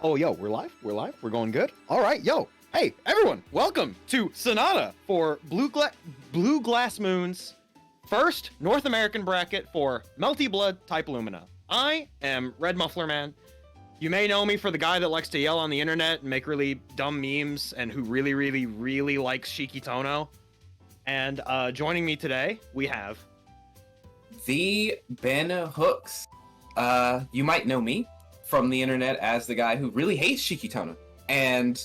Oh, yo, we're live? We're live? We're going good? All right, yo. Hey, everyone, welcome to Sonata for Blue Glass Moon's first North American bracket for Melty Blood Type Lumina. I am Red Muffler Man. You may know me for the guy that likes to yell on the internet and make really dumb memes and who really likes Shiki Tohno. And joining me today, we have... The Ben Hooks. You might know me from the internet as the guy who really hates Shiki Tohno. And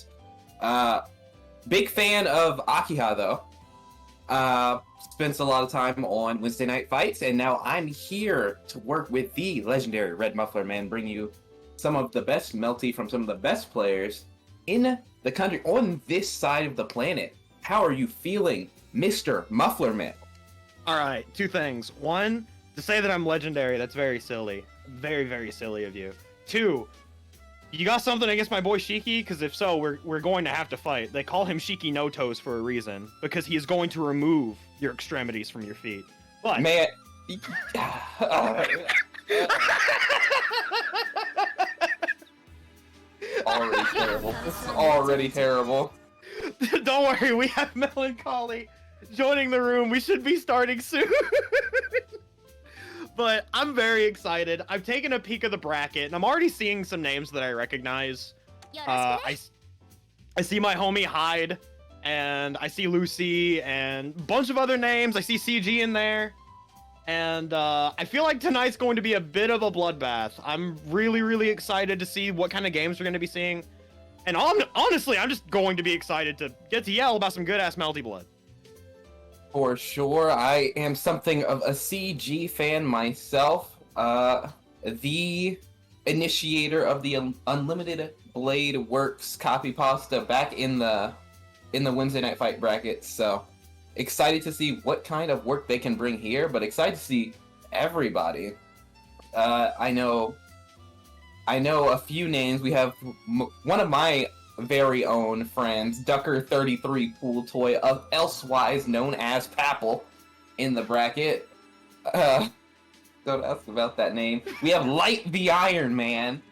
big fan of Akiha, though. Spends a lot of time on Wednesday Night Fights, and now I'm here to work with the legendary Red Muffler Man, bring you some of the best Melty from some of the best players in the country on this side of the planet. How are you feeling, Mr. Muffler Man? All right, two things. One, to say that I'm legendary, that's very silly. Very silly of you. Two, you got something against my boy Shiki? Because if so, we're going to have to fight. They call him Shiki No Toes for a reason, because he is going to remove your extremities from your feet. But Man, already terrible. This is already terrible. don't worry, we have Melancholy joining the room. We should be starting soon. But I'm very excited. I've taken a peek of the bracket, and I'm already seeing some names that I recognize. I see my homie Hyde, and I see Lucy, and a bunch of other names. I see CG in there. And I feel like tonight's going to be a bit of a bloodbath. I'm really excited to see what kind of games we're going to be seeing. And honestly, I'm just going to be excited to get to yell about some good-ass Melty Blood. For sure, I am something of a CG fan myself. The initiator of the Unlimited Blade Works copy pasta back in the Wednesday Night Fight bracket. So excited to see what kind of work they can bring here, but excited to see everybody. I know a few names. We have one of my very own friends, Ducker33 Pool Toy, elsewise known as Papple, in the bracket. Don't ask about that name. We have Light the Iron Man,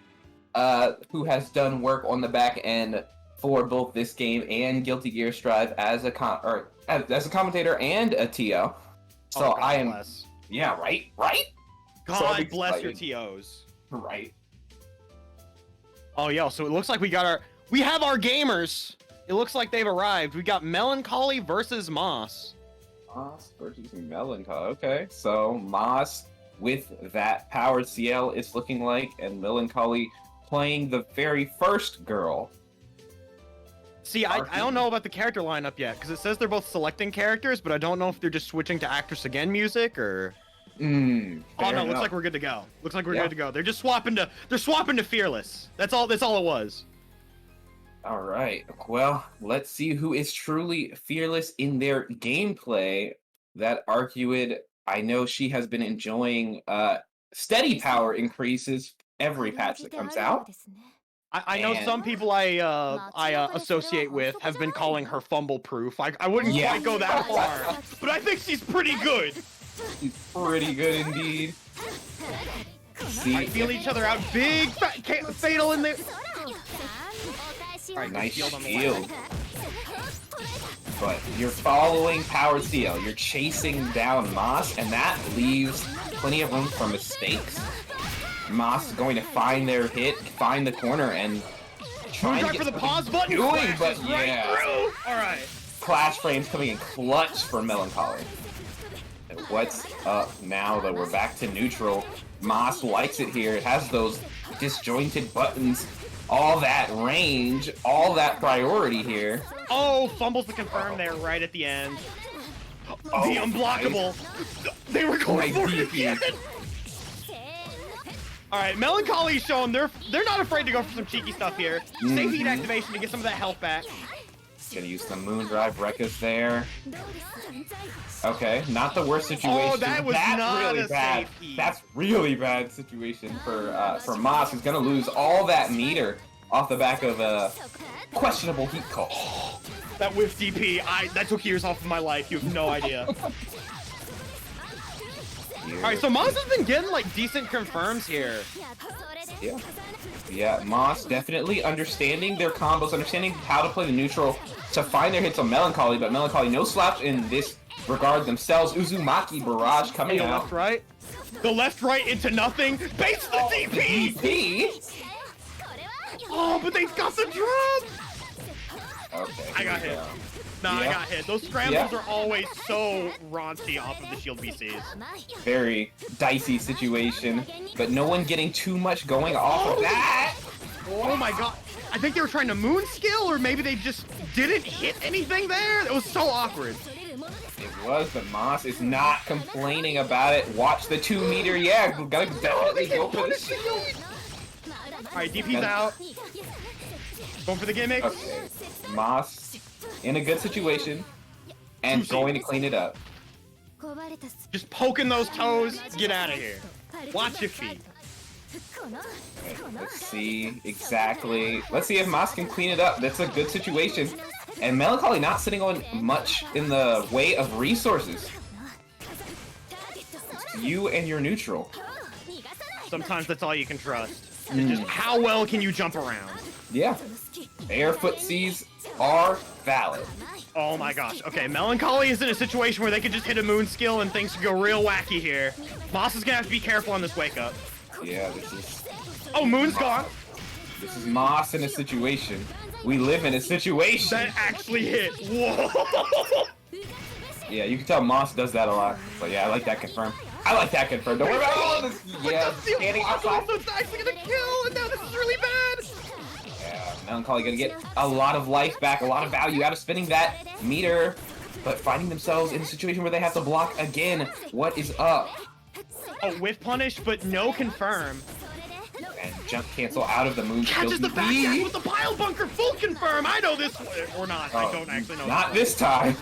who has done work on the back end for both this game and Guilty Gear Strive as a commentator and a TO. So God I am, bless. yeah, right. God So bless your TOs. Right. Oh, yo, so it looks like we have our gamers. It looks like they've arrived. We got Melancholy versus Moss. Moss versus Melancholy. Okay, so Moss with that powered Ciel, it's looking like, and Melancholy playing the very first girl. See, I don't know about the character lineup yet, because it says they're both selecting characters, but I don't know if they're just switching to Actress Again music, or... Oh no, looks like we're good to go. Looks like we're good to go. They're just swapping to Fearless. That's all it was. All right. Well, let's see who is truly fearless in their gameplay. That Arcueid, I know she has been enjoying steady power increases every patch that comes out. I know some people I associate with have been calling her fumble proof. I wouldn't quite go that far, but I think she's pretty good. She's pretty good indeed. See, I feel each other out. Big fatal in there. Alright, nice shield on the shield. But you're following Powered Ciel. You're chasing down Moss, and that leaves plenty of room for mistakes. Moss is going to find their hit, find the corner, and try to get for the pause button. but Right Alright. Clash frames coming in clutch for Melancholy. And what's up now, though? We're back to neutral. Moss likes it here. It has those disjointed buttons. All that range, all that priority here. Oh, fumbles to confirm there right at the end. Oh, the unblockable. Nice. They were going for it again. All right, Melancholy's showing they're not afraid to go for some cheeky stuff here. Safe heat activation to get some of that health back. Gonna use the Moondrive Rekkas there. Okay, not the worst situation. Oh, that was not really a bad. safe heat. That's really bad situation for Moss, who's gonna lose all that meter off the back of a questionable heat call. That whiff DP, that took years off of my life. You have no idea. Alright, so Moss has been getting like decent confirms here. Yeah, Moss definitely understanding their combos, understanding how to play the neutral to find their hits on Melancholy, but Melancholy no slaps in this regard themselves. Uzumaki Barrage coming out. Left, right. The left, right into nothing. Baits the DP! DP? Oh, but they've got the drum! Okay. I got hit. No, I got hit. Those scrambles are always so raunchy off of the shield VCs. Very dicey situation, but no one getting too much going off of that. Oh my god. I think they were trying to moon skill, or maybe they just didn't hit anything there. It was so awkward. It was, but Moss is not complaining about it. Watch the 2 meter. Yeah, gotta definitely go for the shield. Alright, DP's out. Going for the gimmick. Okay. Moss in a good situation and going to clean it up. Just poking those toes. Get out of here. Watch your feet. Okay, let's see exactly. Let's see if Moss can clean it up. That's a good situation. And Melancholy not sitting on much in the way of resources. It's you and your neutral. Sometimes that's all you can trust. Just how well can you jump around? Yeah. Air footsies are valid. Oh my gosh. Okay, Melancholy is in a situation where they could just hit a moon skill and things could go real wacky here. Moss is gonna have to be careful on this wake up. Yeah, this is... Oh, moon's gone. This is Moss in a situation. We live in a situation. That actually hit. Whoa. Yeah, you can tell Moss does that a lot. But yeah, I like that confirm. I like that confirm. Don't worry about all this. Yeah, standing outside. So it's actually gonna kill, and now this is really bad. Yeah, Melancholy gonna get a lot of life back, a lot of value out of spinning that meter, but finding themselves in a situation where they have to block again. What is up? Oh, whiff punish, but no confirm. And jump cancel out of the moon. Catches the back dash with the pile bunker, full confirm. I know this one, or not. I don't actually know. Not this time.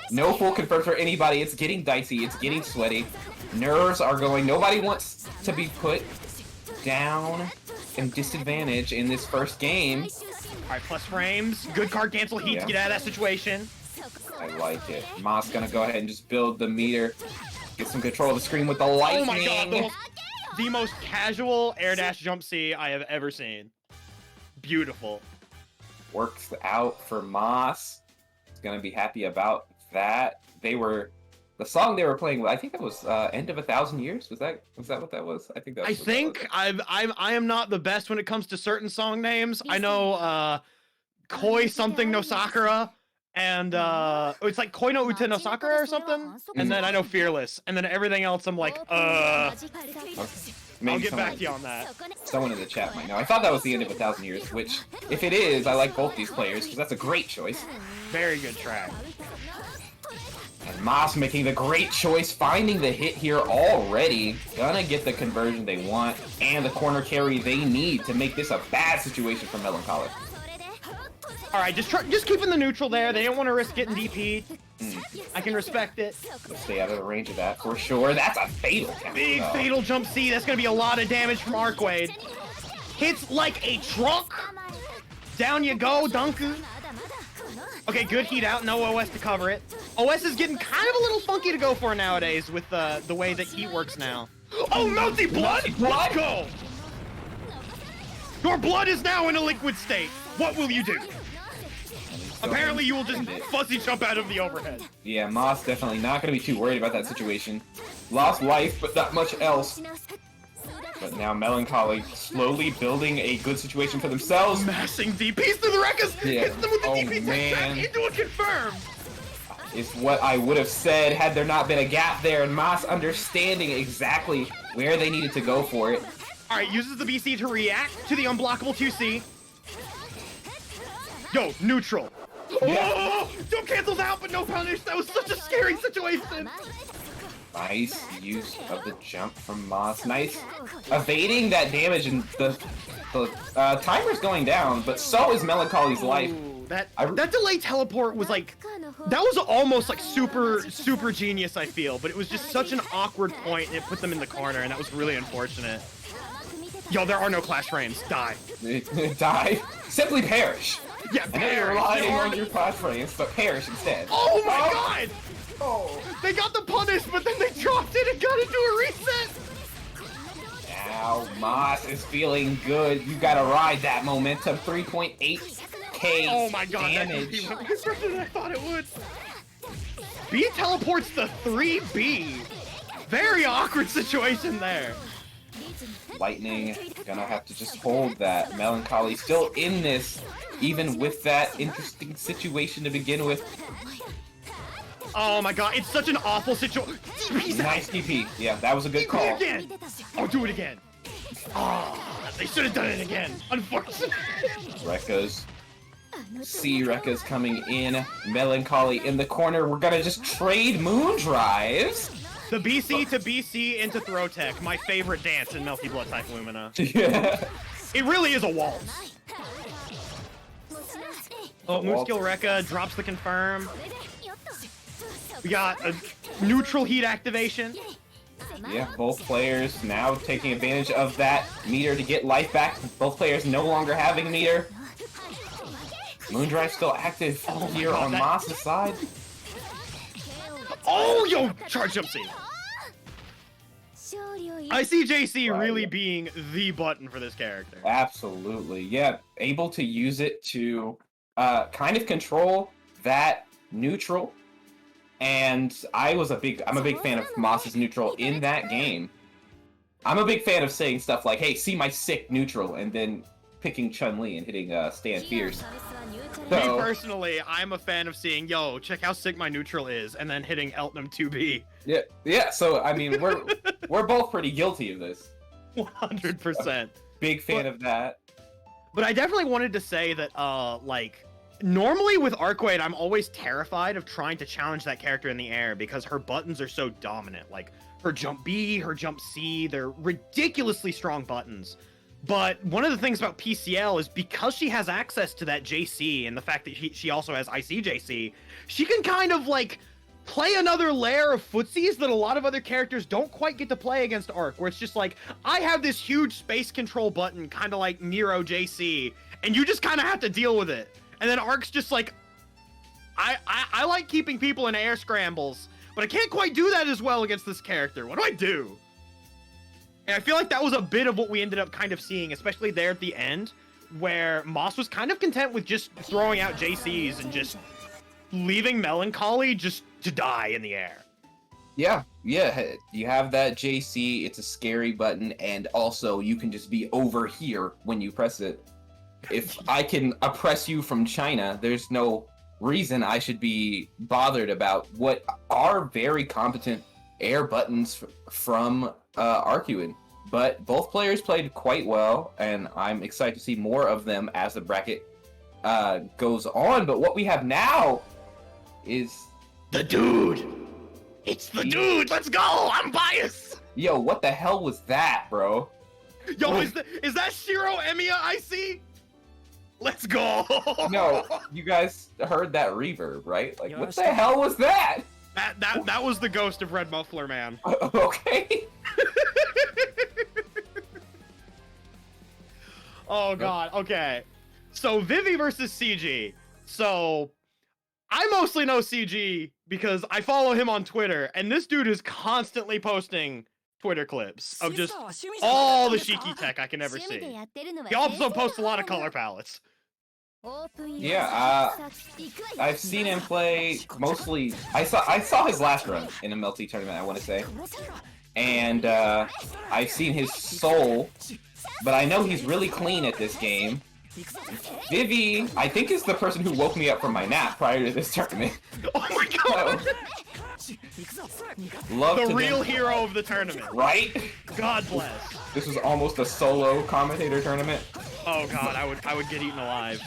No full confirm for anybody. It's getting dicey. It's getting sweaty. Nerves are going. Nobody wants to be put down and disadvantage in this first game. Alright, plus frames. Good card cancel heat to get out of that situation. I like it. Moss gonna go ahead and just build the meter. Get some control of the screen with the lightning. Oh my god, the most casual air dash jump C I have ever seen. Beautiful. Works out for Moss. He's gonna be happy about that. The song they were playing, I think that was End of 1,000 Years. Was that what that was? I think that was. I am not the best when it comes to certain song names. I know Koi something no Sakura, and it's like Koi no Ute no Sakura or something. And then I know Fearless, and then everything else I'm like, I'll get back to you on that. Someone in the chat might know. I thought that was the End of 1,000 Years, which, if it is, I like both these players because that's a great choice. Very good track. And Moss making the great choice, finding the hit here already. Gonna get the conversion they want and the corner carry they need to make this a bad situation for Melancholy. Alright, just keeping the neutral there. They didn't want to risk getting DP'd. I can respect it. Stay out of the range of that for sure. That's a fatal count. Big fatal jump C. That's gonna be a lot of damage from Arcueid. Hits like a truck. Down you go, Dunku. Okay, good heat out. No OS to cover it. OS is getting kind of a little funky to go for nowadays with the way that heat works now. Oh, melty blood! Let's go! Your blood is now in a liquid state. What will you do? Apparently you will just fuzzy jump out of the overhead. Yeah, Moss definitely not going to be too worried about that situation. Lost life, but not much else. But now Melancholy slowly building a good situation for themselves. Mashing DPs through the Rekkas! Yeah. Hits them with the DPs man. into a confirm! Is what I would have said had there not been a gap there, and Moss understanding exactly where they needed to go for it. Alright, uses the BC to react to the unblockable 2C. Yo, neutral. Oh! Jump cancels out, but no punish! That was such a scary situation! Nice use of the jump from Moss. Nice evading that damage, and the timer's going down, but so is Melancholy's life. That delay teleport was like, that was almost like super genius, I feel, but it was just such an awkward point, and it put them in the corner, and that was really unfortunate. Yo, there are no clash frames. Die. Die. Simply perish. Yeah, I know you're relying on your clash frames, but perish instead. Oh my god! Oh. They got the punish, but then they dropped it and got into a reset. Now Moss is feeling good. You gotta ride that momentum. 3.8k Oh my god, damage. that went further than I thought it would. B teleports the 3B. Very awkward situation there. Lightning gonna have to just hold that. Melancholy still in this, even with that interesting situation to begin with. Oh my god, it's such an awful situation. Nice TP. Yeah, that was a good call. Again. Oh, do it again. Oh, they should have done it again. Unfortunately. Rekka's. Rekka's coming in. Melancholy in the corner. We're gonna just trade moon drives. The BC to BC into throw tech, my favorite dance in Melty Blood type Lumina. Yeah. It really is a waltz. Oh, Moon Skill Rekka drops the confirm. We got a neutral heat activation. Yeah, both players now taking advantage of that meter to get life back. Both players no longer having meter. Moondrive still active here God, on Moss's side. Oh, yo, charge jump C. I see JC really being the button for this character. Absolutely, yeah. Able to use it to kind of control that neutral. And I'm a big fan of Moss's neutral in that game. I'm a big fan of saying stuff like, hey, see my sick neutral, and then picking Chun-Li and hitting Stand Fierce. Me personally, I'm a fan of seeing, yo, check how sick my neutral is, and then hitting Eltnum 2B. Yeah, so, I mean, we're both pretty guilty of this. 100%. Big fan of that. But I definitely wanted to say that, like, normally with Arcueid, I'm always terrified of trying to challenge that character in the air because her buttons are so dominant. Like, her jump B, her jump C, they're ridiculously strong buttons. But one of the things about PCL is because she has access to that JC and the fact that she also has ICJC, she can kind of, like, play another layer of footsies that a lot of other characters don't quite get to play against Arc, where it's just like, I have this huge space control button, kind of like Nero JC, and you just kind of have to deal with it. And then Arc's just like, I like keeping people in air scrambles, but I can't quite do that as well against this character. What do I do? And I feel like that was a bit of what we ended up kind of seeing, especially there at the end, where Moss was kind of content with just throwing out JCs and just leaving Melancholy just to die in the air. Yeah, you have that JC, it's a scary button, and also you can just be over here when you press it. If I can oppress you from China, there's no reason I should be bothered about what are very competent air buttons from Arcueid. But both players played quite well, and I'm excited to see more of them as the bracket goes on. But what we have now is the dude. It's the dude. Let's go. I'm biased. Yo, what the hell was that, bro? Yo, is that Shiro Emiya I see? Let's go. No, you guys heard that reverb, right? Like, what the hell was that? That was the ghost of Red Muffler Man. Okay. Oh god, okay. So Vivi versus CG. So I mostly know CG because I follow him on Twitter, and this dude is constantly posting Twitter clips of just all the Shiki tech I can ever see. He also posts a lot of color palettes. Yeah, I've seen him play mostly. I saw his last run in a Melty tournament, I want to say, and I've seen his soul, but I know he's really clean at this game. Vivi, I think, is the person who woke me up from my nap prior to this tournament. Oh my god! Love the real hero of the tournament. Right? God bless. This was almost a solo commentator tournament. Oh god, I would get eaten alive.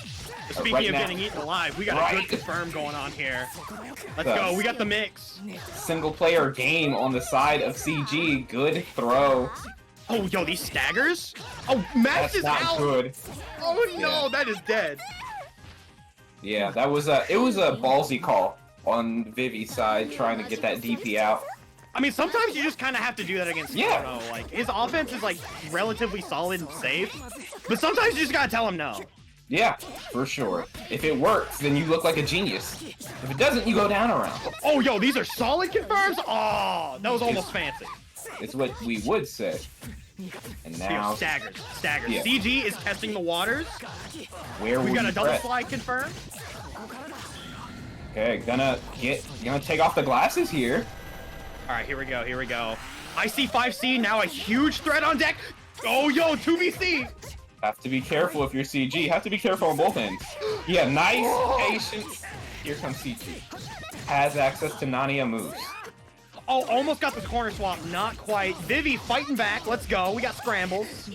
Speaking of getting eaten alive, we got a good confirm going on here. Let's go, we got the mix. Single player game on the side of CG. Good throw. Oh, yo, these staggers? Oh, Max is out! That's not good. Oh no, that is dead. Yeah, it was a ballsy call on Vivi's side, trying to get that DP out. I mean, sometimes you just kind of have to do that against Tohno. Like, his offense is, like, relatively solid and safe, but sometimes you just gotta tell him no. Yeah, for sure. If it works, then you look like a genius. If it doesn't, you go down a round. Oh, yo, these are solid confirms? Oh, that was almost fancy. It's what we would say. And now... Yo, staggers. Yeah. CG is testing the waters. Where We got a double threat? slide confirmed. Okay, gonna take off the glasses here. All right, here we go. I see 5C, now a huge threat on deck. Oh, yo, 2BC. Have to be careful if you're CG. Have to be careful on both ends. Yeah, nice patience. Here comes CG. Has access to Nania moves. Oh, almost got the corner swap. Not quite. Vivi fighting back. Let's go. We got scrambles.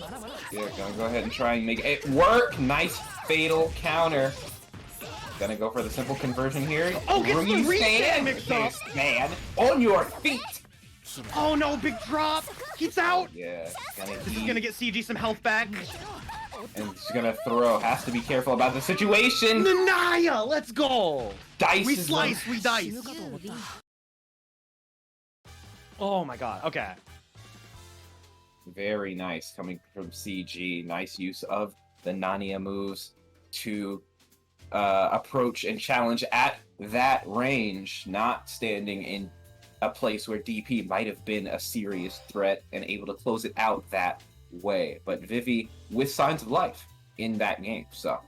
Yeah, gonna go ahead and try and make it work. Nice fatal counter. Gonna go for the simple conversion here. Oh, get the restand mixed up. Man, on your feet. Oh no, big drop. He's out. Yeah, This is gonna get CG some health back. And she's gonna throw. Has to be careful about the situation. Nanaya, let's go. Dice. We slice, we dice. Oh my god. Okay. Very nice coming from CG. Nice use of the Nania moves to approach and challenge at that range, not standing in a place where DP might have been a serious threat and able to close it out that way. But Vivi with signs of life in that game. So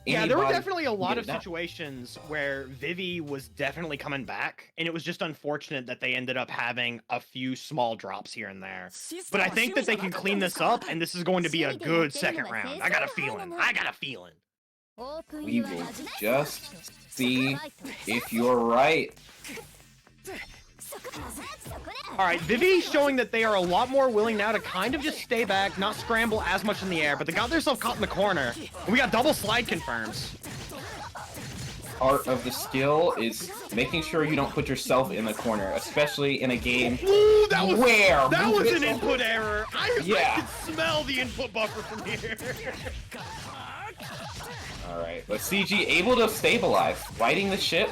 yeah, there were definitely a lot of situations where Vivi was definitely coming back, and it was just unfortunate that they ended up having a few small drops here and there. But I think that they can clean this up, and this is going to be a good second round. I got a feeling. We will just see if you're right. Alright, Vivi showing that they are a lot more willing now to kind of just stay back, not scramble as much in the air, but they got themselves caught in the corner. And we got double slide confirms. Part of the skill is making sure you don't put yourself in the corner, especially in a game Ooh, that was an input error. I could smell the input buffer from here. Alright, but CG able to stabilize, fighting the ship,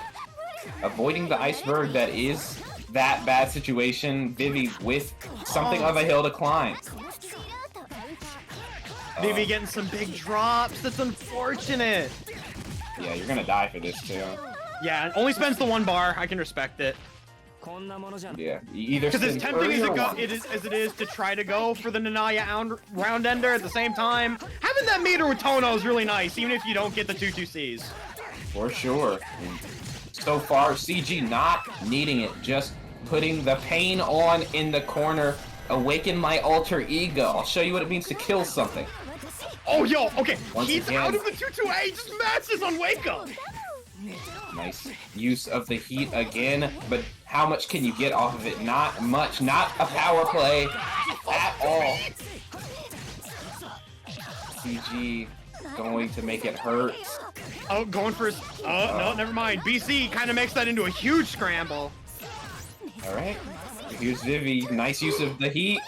avoiding the iceberg that is that bad situation. Vivi with something of a hill to climb. Vivi getting some big drops. That's unfortunate. Yeah, you're gonna die for this too. Yeah, only spends the 1 bar. I can respect it. Yeah, either because as tempting as it is to try to go for the Nanaya round ender at the same time, having that meter with Tohno is really nice, even if you don't get the 2-2-Cs. For sure. And so far, CG not needing it, just putting the pain on in the corner. Awaken my alter ego. I'll show you what it means to kill something. Oh, yo, okay. He's out of the 2-2-A, just matches on Wake Up. Nice use of the heat again, but how much can you get off of it? Not much. Not a power play at all. CG going to make it hurt. Oh, going for his... Oh, no, never mind. BC kind of makes that into a huge scramble. All right. Here's Vivi. Nice use of the heat.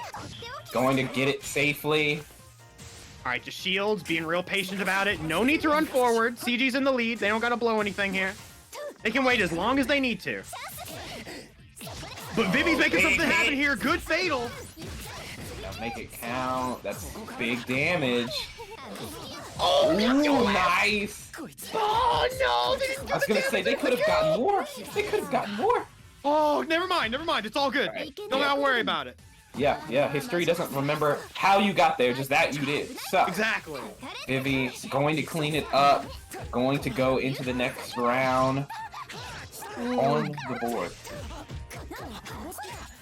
Going to get it safely. All right, just shields, being real patient about it. No need to run forward. CG's in the lead. They don't got to blow anything here. They can wait as long as they need to. But Vivi's making something happen here. Good fatal. Now make it count. That's big damage. Oh, ooh, nice. Oh, no. They didn't I was going to say, they could have gotten more. They could have gotten more. Oh, never mind. It's all good. Right. Don't gotta worry about it. Yeah, history doesn't remember how you got there, just that you did. So, exactly. Vivi going to clean it up, going to go into the next round on the board.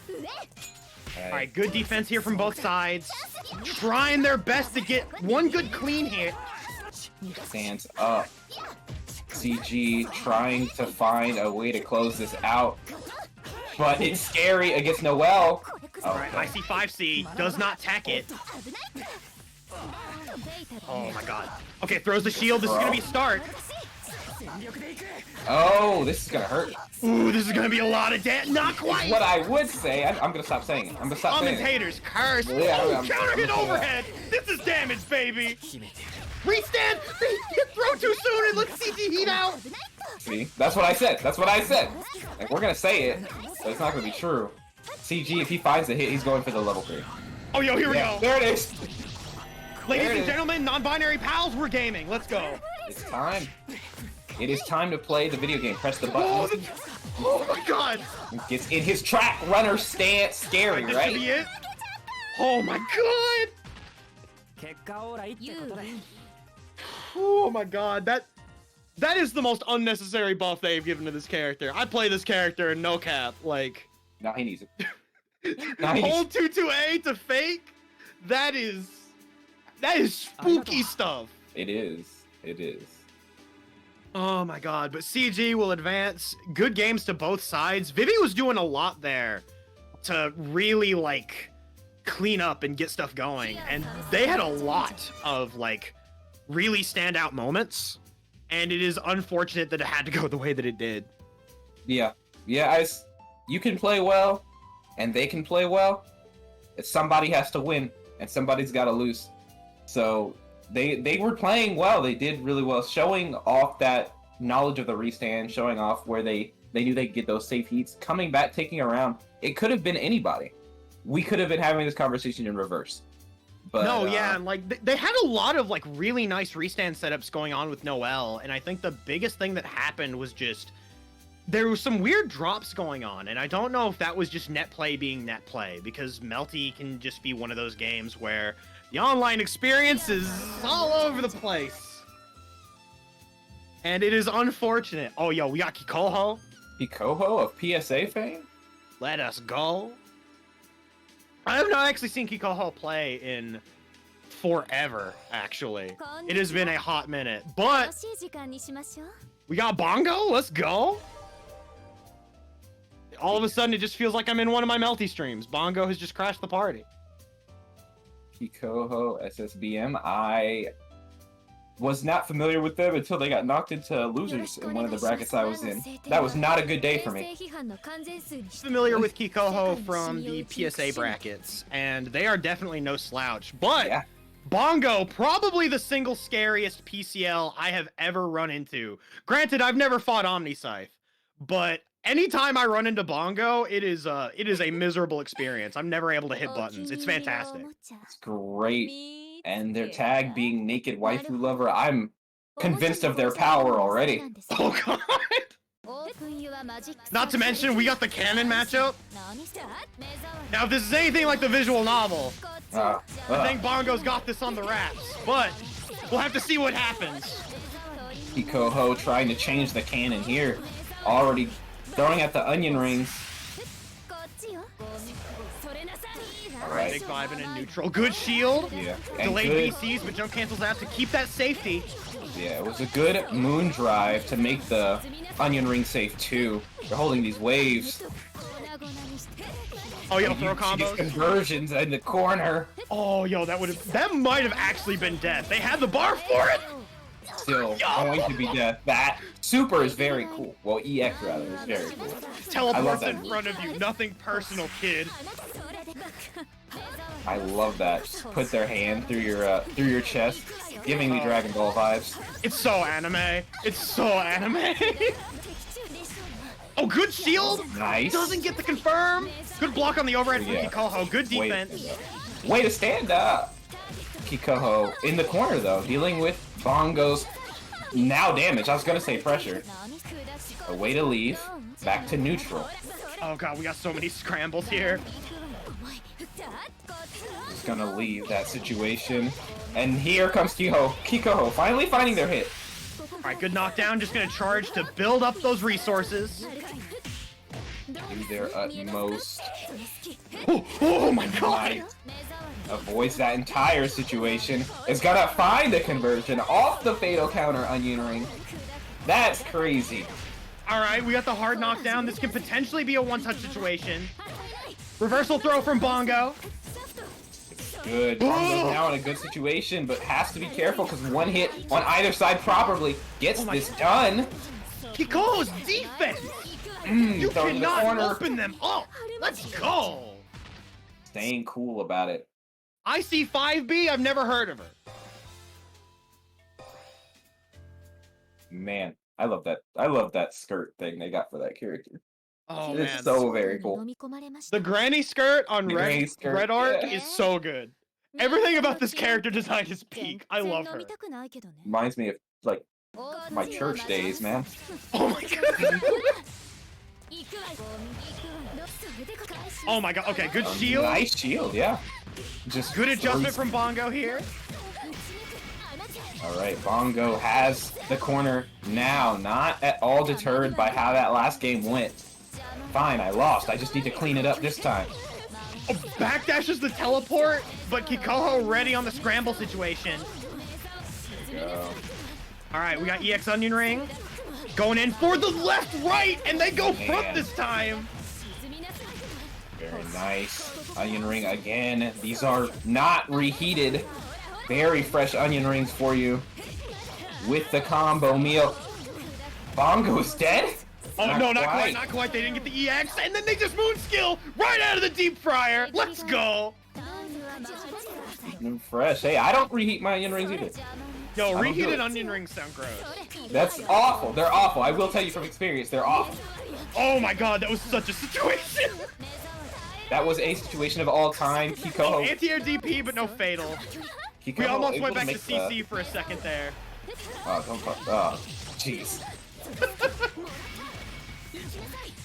Okay. Alright, good defense here from both sides. Trying their best to get one good clean hit. Stands up. CG trying to find a way to close this out. But it's scary against Noel. Alright, I see 5C. Does not tech it. Oh my god. Okay, throws the shield. This is gonna be a start. Oh, this is gonna hurt. Ooh, this is gonna be a lot of damage. Not quite. What I would say, I'm gonna stop saying it. I'm gonna stop saying it. Commentators curse. Yeah, oh, counter hit overhead. This is damage, baby. Restand. They throw too soon and let CG heat out. See, that's what I said. That's what I said. Like, we're gonna say it, but it's not gonna be true. CG, if he finds the hit, he's going for the level 3. Oh, yo, here we go. There it is. Ladies and gentlemen, non-binary pals, we're gaming. Let's go. It's time. It is time to play the video game. Press the button. Oh my god! Gets in his track runner stance. Scary, This right? should be it. Oh my god! Oh my god, that is the most unnecessary buff they've given to this character. I play this character in no cap, like... No, he needs it. Hold 2-2-A to fake? That is spooky stuff. It is. It is. Oh my god, but CG will advance. Good games to both sides. Vivi was doing a lot there to really, like, clean up and get stuff going. And they had a lot of, like, really standout moments. And it is unfortunate that it had to go the way that it did. Yeah. Yeah, you can play well, and they can play well. Somebody has to win, and somebody's got to lose. So they were playing well. They did really well, showing off that knowledge of the restand, showing off where they knew they'd get those safe heats, coming back, taking a round. It could have been anybody. We could have been having this conversation in reverse. But, no, yeah, and like they had a lot of like really nice restand setups going on with Noel, and I think the biggest thing that happened was just there was some weird drops going on, and I don't know if that was just net play being net play, because Melty can just be one of those games where the online experience is all over the place. And it is unfortunate. Oh, yo, we got Kikoho. Kikoho of PSA fame? Let us go. I have not actually seen Kikoho play in forever, actually. It has been a hot minute, but we got Bongo. Let's go. All of a sudden, it just feels like I'm in one of my Melty streams. Bongo has just crashed the party. Kikoho SSBM. I was not familiar with them until they got knocked into losers in one of the brackets I was in. That was not a good day for me. Familiar with Kikoho from the PSA brackets, and they are definitely no slouch. But yeah. Bongo, probably the single scariest PCL I have ever run into. Granted, I've never fought Omniscythe, but anytime I run into Bongo, it is a miserable experience. I'm never able to hit buttons. It's fantastic. It's great. And their tag being Naked Waifu Lover, I'm convinced of their power already. Oh god! Not to mention, we got the canon matchup. Now, if this is anything like the visual novel, I think Bongo's got this on the wraps, but we'll have to see what happens. Kikoho trying to change the canon here, already throwing at the onion rings. Alright. Big vibe and a neutral. Good shield. Yeah. Delayed BCs, but jump cancels out to keep that safety. Yeah, it was a good moon drive to make the onion ring safe too. They're holding these waves. Oh, yo, throw combos. Conversions in the corner. Oh, yo, that might have actually been death. They had the bar for it. Still going to be death. That super is very cool. Well, EX rather is very cool. Teleports in front of you. Nothing personal, kid. I love that. Just put their hand through your chest, giving me Dragon Ball vibes. It's so anime. It's so anime. Oh, good shield. Nice. Doesn't get the confirm. Good block on the overhead from Kikoho. Good defense. Way to stand up. Kikoho in the corner though, dealing with Bongo's now damage. I was gonna say pressure. A way to leave. Back to neutral. Oh god, we got so many scrambles here. Just gonna leave that situation. And here comes Kikoho finally finding their hit. Alright, good knockdown. Just gonna charge to build up those resources. Do their utmost. Oh my god! Avoids that entire situation. Is gonna find the conversion off the fatal counter onion ring. That's crazy. Alright, we got the hard knockdown. This can potentially be a one-touch situation. Reversal throw from Bongo. Good. Bongo's now in a good situation, but has to be careful because one hit on either side probably gets this done. Kikoho's defense! You cannot open them up! Let's go! Staying cool about it. I see 5B, I've never heard of her. Man, I love that. I love that skirt thing they got for that character. Oh, it's man. so very cool. The granny skirt on Red Art is so good. Everything about this character design is peak. I love her. Reminds me of like My church days, man. Oh my god. Oh my god. Okay, good shield. Nice shield, yeah. Just Good adjustment from Bongo here. All right, Bongo has the corner now, not at all deterred by how that last game went. Fine, I lost. I just need to clean it up this time. Oh, backdashes the teleport, but Kikoho ready on the scramble situation. Go. All right, we got EX Onion Ring going in for the left, right, and they go front Man. this time. Very nice. Onion ring again. These are not reheated. Very fresh onion rings for you. With the combo meal. Bongo's dead? Oh, no, not quite, not quite. They didn't get the EX, and then they just moon skill right out of the deep fryer. Let's go. Fresh. Hey, I don't reheat my onion rings either. Yo, reheated onion rings sound gross. That's awful. They're awful. I will tell you from experience, they're awful. Oh my god, that was such a situation. That was a situation of all time. Kikoho. Anti-air DP, but no fatal. Kikoho We almost able went to back to make CC for a second there. Oh, don't fuck. Oh, jeez.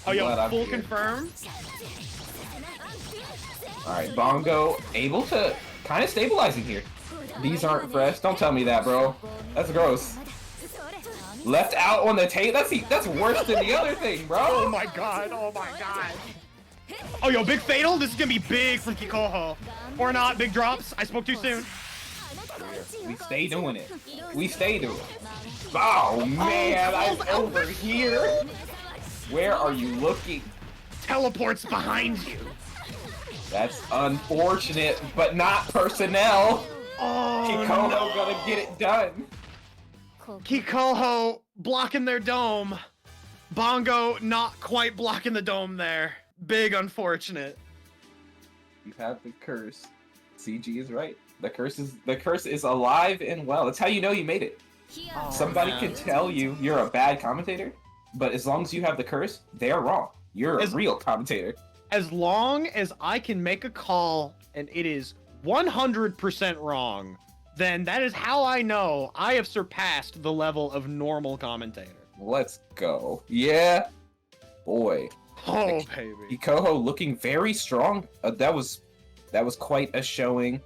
Oh, yo, Glad I'm full here. confirm. Alright, Bongo able to kind of stabilizing here. These aren't fresh. Don't tell me that, bro. That's gross. Left out on the tape. That's worse than the other thing, bro. Oh my god, oh my god. Oh, yo, big fatal? This is gonna be big from Kikoho. Or not, big drops. I spoke too soon. We stay doing it. We stay doing it. Oh, man, I'm over here. Where are you looking? Teleports behind you. That's unfortunate, but not personnel. Oh, Kikoho no. gonna get it done. Kikoho blocking their dome. Bongo not quite blocking the dome there. Big unfortunate. You have the curse. CG is right. The curse is alive and well. That's how you know you made it. Oh, Somebody man. can tell you you're a bad commentator, but as long as you have the curse, they're wrong. You're a real commentator. As long as I can make a call and it is 100% wrong, then that is how I know I have surpassed the level of normal commentator. Let's go. Yeah. Boy. Oh, baby. Kikoho looking very strong. That was quite a showing.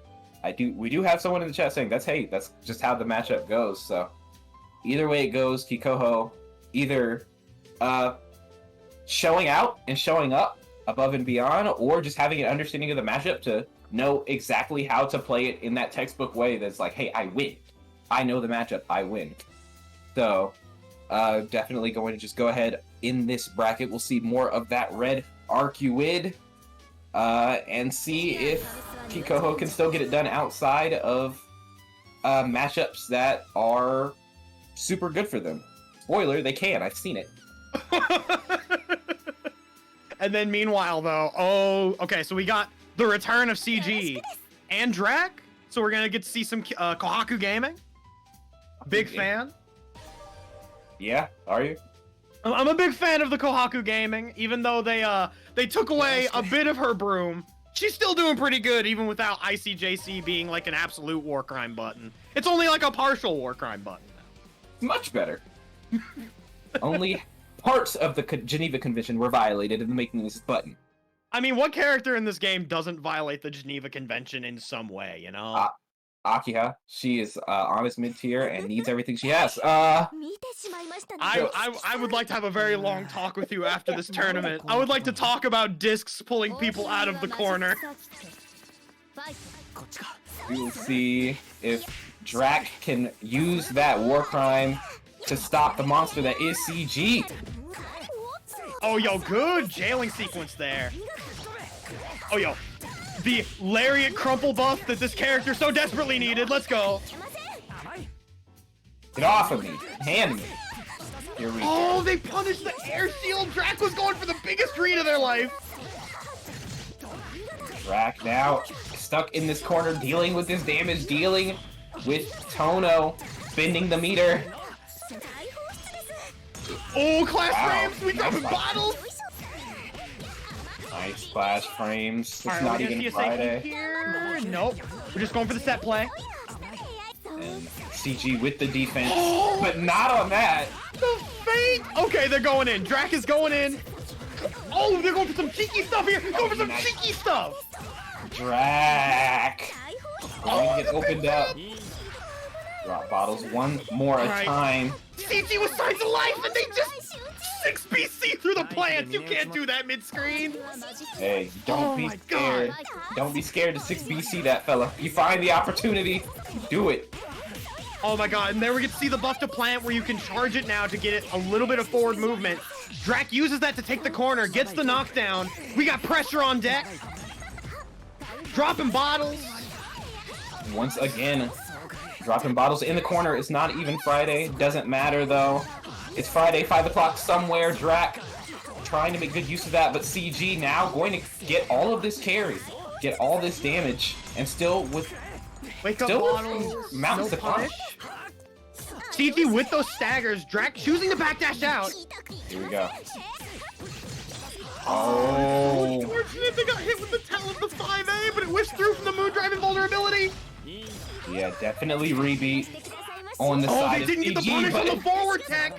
We do have someone in the chat saying that's just how the matchup goes. So either way it goes, Kikoho either showing out and showing up above and beyond, or just having an understanding of the matchup to know exactly how to play it in that textbook way that's like, hey, I win. I know the matchup, I win. So definitely going to just go ahead in this bracket. We'll see more of that red Arcueid and see if Kikoho can still get it done outside of matchups that are super good for them. Spoiler, they can. I've seen it. And then meanwhile, though, okay, so we got the return of CG and Drac. So we're going to get to see some Kohaku gaming. Big fan. Yeah, are you? I'm a big fan of the Kohaku gaming, even though they took away a bit of her broom. She's still doing pretty good, even without ICJC being like an absolute war crime button. It's only like a partial war crime button now. Much better. Only parts of the Geneva Convention were violated in making this button. I mean, what character in this game doesn't violate the Geneva Convention in some way, you know? Akiha, she is honest mid-tier and needs everything she has. I would like to have a very long talk with you after this tournament. I would like to talk about discs pulling people out of the corner. We will see if Drac can use that war crime to stop the monster that is CG. Oh, yo, good jailing sequence there. Oh, yo, the lariat crumple buff that this character so desperately needed. Let's go. Get off of me. Hand me. Here we go. Oh, they punished the air shield. Drac was going for the biggest read of their life. Drac now stuck in this corner, dealing with this damage, dealing with Tohno, spinning the meter. Oh, clash Wow. frames. We dropping bottles. Nice splash frames. It's All right, not we're gonna even see a Friday. safety here. Nope. We're just going for the set play. And CG with the defense, but not on that. The fate! Okay, they're going in. Drac is going in. Oh, they're going for some cheeky stuff here. Going for some cheeky stuff. Drac. Going to get opened up. Drop bottles one more a time. CG with signs of life, and they just 6 BC through the plants. You can't do that mid-screen. Hey, don't be scared. Don't be scared to 6 BC that fella. You find the opportunity, do it. Oh my god, and there we get to see the buff to plant where you can charge it now to get it a little bit of forward movement. Drac uses that to take the corner, gets the knockdown. We got pressure on deck. Dropping bottles. Once again, dropping bottles in the corner. It's not even Friday. Doesn't matter though. It's Friday, 5 o'clock somewhere. Drac trying to make good use of that, but CG now going to get all of this carry, get all this damage, and still with mountains to punish. CG with those staggers, Drac choosing to backdash out. Here we go. Oh. Unfortunate, they got hit with the tail of the 5A, but it whiffed through from the moon drive invulnerability. Yeah, definitely rebeat on the side. Oh, they didn't get the punish on the forward tech.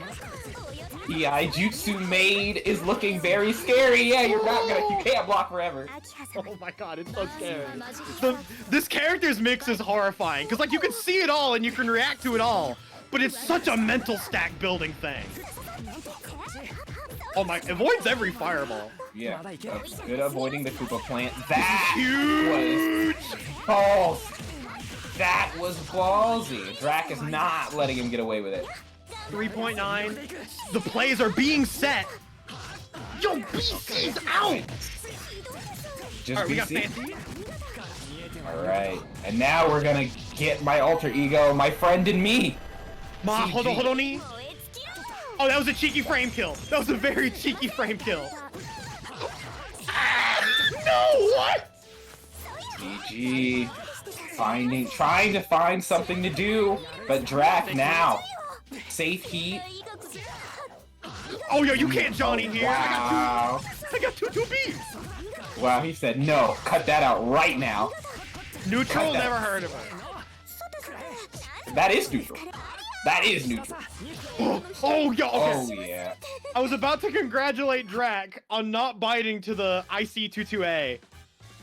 The Jutsu maid is looking very scary. Yeah, you can't block forever. Oh my god, it's so scary. This character's mix is horrifying, because like you can see it all and you can react to it all, but it's such a mental stack building thing. Oh my, avoids every fireball. Yeah, that's good avoiding the Koopa plant. That huge. Was that was ballsy. Drac is not letting him get away with it. 3.9. The plays are being set. Yo, BC's out. Just All right, we got BC. fancy. All right, and now we're gonna get my alter ego, my friend and me. Hold on. Oh, that was a cheeky frame kill. That was a very cheeky frame kill. No, what? GG. Trying to find something to do, but Drac now. Safe heat. Oh, yo, you can't Johnny here. Wow. I got two 2Bs. Wow, he said, no, cut that out right now. Neutral, never heard of it. That is neutral. That is neutral. Oh, yo, okay. Oh, yeah. I was about to congratulate Drac on not biting to the IC22A,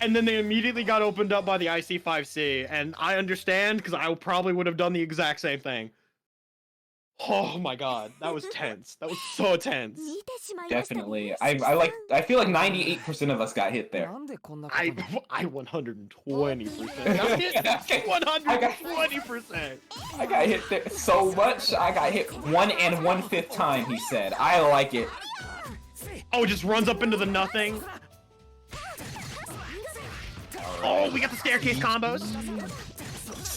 and then they immediately got opened up by the IC5C, and I understand, because I probably would have done the exact same thing. Oh my god, that was tense. That was so tense. Definitely. I feel like 98% of us got hit there. I 120%. Got hit 120%. I got hit there so much. I got hit 1 1/5 time, he said. I like it. Oh, just runs up into the nothing. Oh, we got the staircase combos.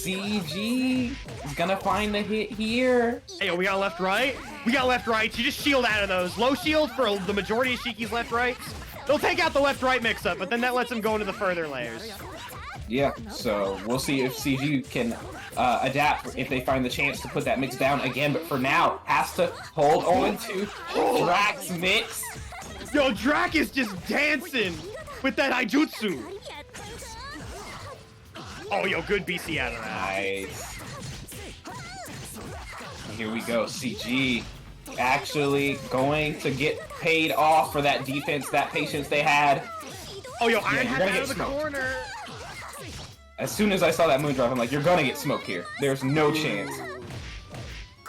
CG is gonna find the hit here. Hey, we got left right. We got left right. You just shield out of those. Low shield for the majority of Shiki's left rights. They'll take out the left right mix up, but then that lets them go into the further layers. Yeah, so we'll see if CG can adapt if they find the chance to put that mix down again. But for now, has to hold on to Drac's mix. Yo, Drac is just dancing with that Haijutsu. Oh, yo, good BC out of that. Nice. Here we go. CG actually going to get paid off for that defense, that patience they had. Oh, yo, Iron Hat out of the corner. As soon as I saw that moon drive, I'm like, you're gonna get smoked here. There's no chance.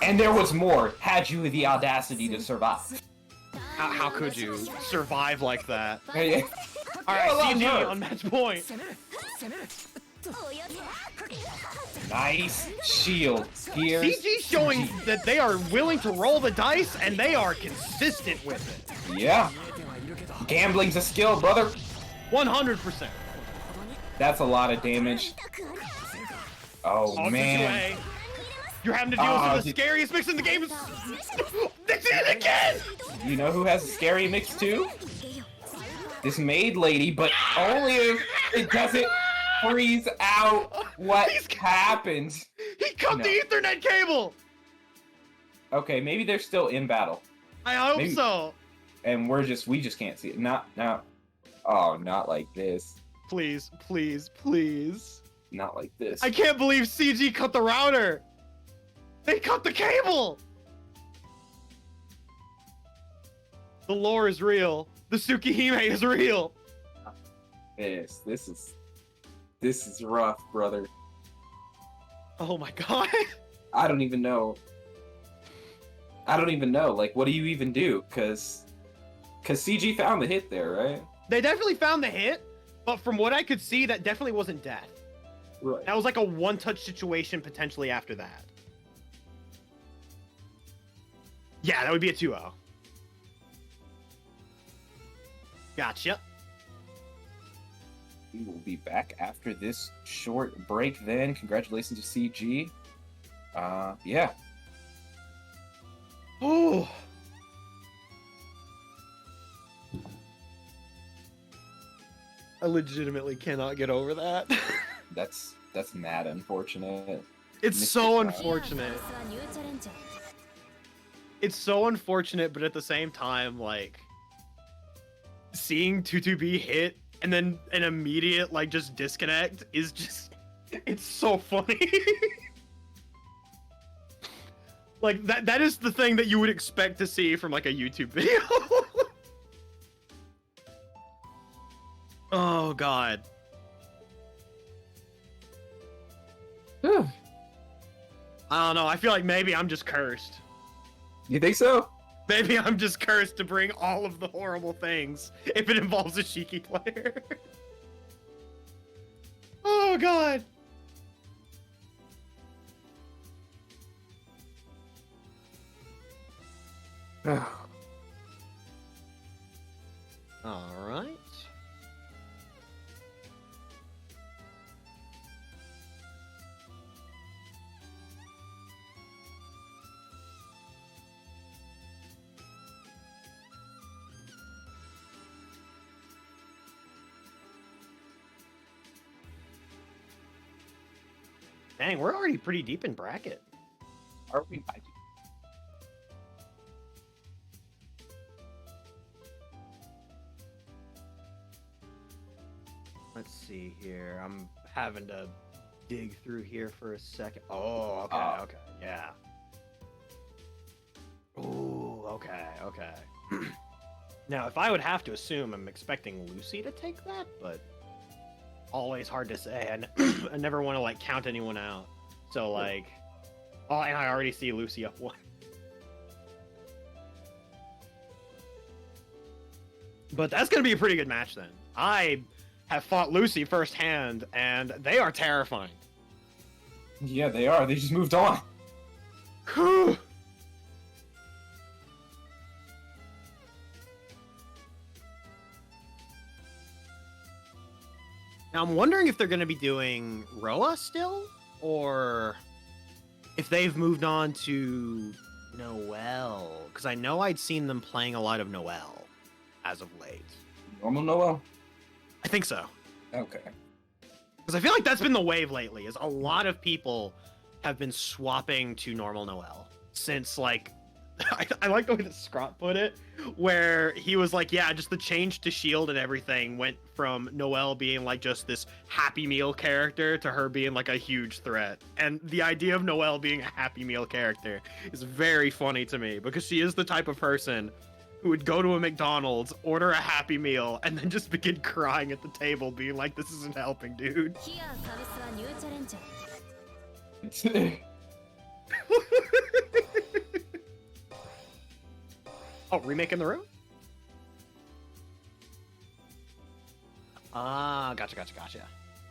And there was more. Had you the audacity to survive? How could you survive like that? Yeah. All right, CG on match point. Nice shield here. CG showing that they are willing to roll the dice and they are consistent with it. Yeah. Gambling's a skill, brother. 100%. That's a lot of damage. Oh, man. You're having to deal with the scariest mix in the game. They did it again! You know who has a scary mix too? This maid lady, but only if it doesn't freeze out what happens. He cut the Ethernet cable! Okay, maybe they're still in battle. I hope so. And we just can't see it. Not like this. Please, please, please. Not like this. I can't believe CG cut the router. They cut the cable. The lore is real. The Tsukihime is real. Yes, this is rough, brother. Oh my god. I don't even know. Like, what do you even do? Cause CG found the hit there, right? They definitely found the hit, but from what I could see, that definitely wasn't death. Right. That was like a one-touch situation potentially after that. Yeah, that would be a 2-0. Gotcha. We will be back after this short break then. Congratulations to CG. Yeah. Oh. I legitimately cannot get over that. That's mad unfortunate. It's so unfortunate. It's so unfortunate, but at the same time, like, seeing 2-2B hit and then an immediate, like, just disconnect is just, it's so funny. Like, that is the thing that you would expect to see from, like, a YouTube video. Oh, God. I don't know. I feel like maybe I'm just cursed. You think so? Maybe I'm just cursed to bring all of the horrible things if it involves a Shiki player. Oh, God. All right. Dang, we're already pretty deep in bracket. Are we? Let's see here. I'm having to dig through here for a second. Oh, okay, okay, yeah. Oh, okay, okay. Now, if I would have to assume, I'm expecting Lucy to take that, but always hard to say. And I never want to, like, count anyone out. So, like, oh, and I already see Lucy up 1. But that's going to be a pretty good match then. I have fought Lucy firsthand, and they are terrifying. Yeah, they are. They just moved on. Whew. Now, I'm wondering if they're going to be doing Roa still, or if they've moved on to Noel. Because I know I'd seen them playing a lot of Noel as of late. Normal Noel? I think so. Okay. Because I feel like that's been the wave lately, is a lot of people have been swapping to normal Noel. Since, like, I like the way that Scott put it, where he was like, yeah, just the change to S.H.I.E.L.D. and everything went from Noel being, like, just this Happy Meal character to her being, like, a huge threat. And the idea of Noel being a Happy Meal character is very funny to me, because she is the type of person who would go to a McDonald's, order a Happy Meal, and then just begin crying at the table, being like, this isn't helping, dude. Oh, remake in the room? Ah, gotcha.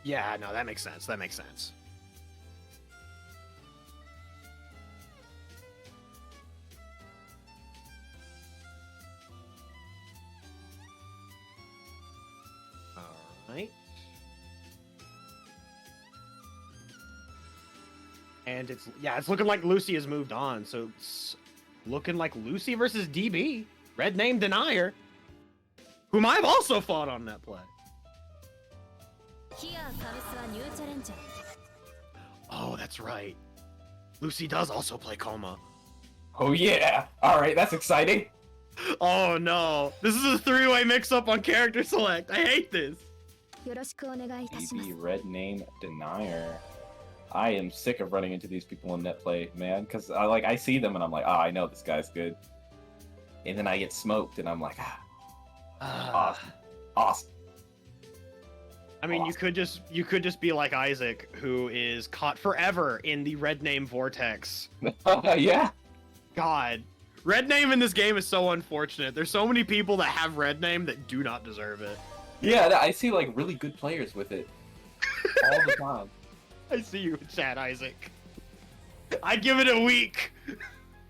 Yeah, no, that makes sense. Alright. And it's looking like Lucy has moved on, so it's looking like Lucy versus DB. Red name denier. Whom I've also fought on that play. Oh, that's right. Lucy does also play Kouma. Oh yeah! Alright, that's exciting. Oh no. This is a 3-way mix-up on character select. I hate this. DB red name denier. I am sick of running into these people in net play, man, because I see them and I'm like, I know this guy's good, and then I get smoked and I'm like, awesome. I mean, awesome. you could just be like Isaac, who is caught forever in the red name vortex. Yeah. God, red name in this game is so unfortunate. There's so many people that have red name that do not deserve it. Yeah, I see like really good players with it all the time. I see you in chat, Isaac. I give it a week.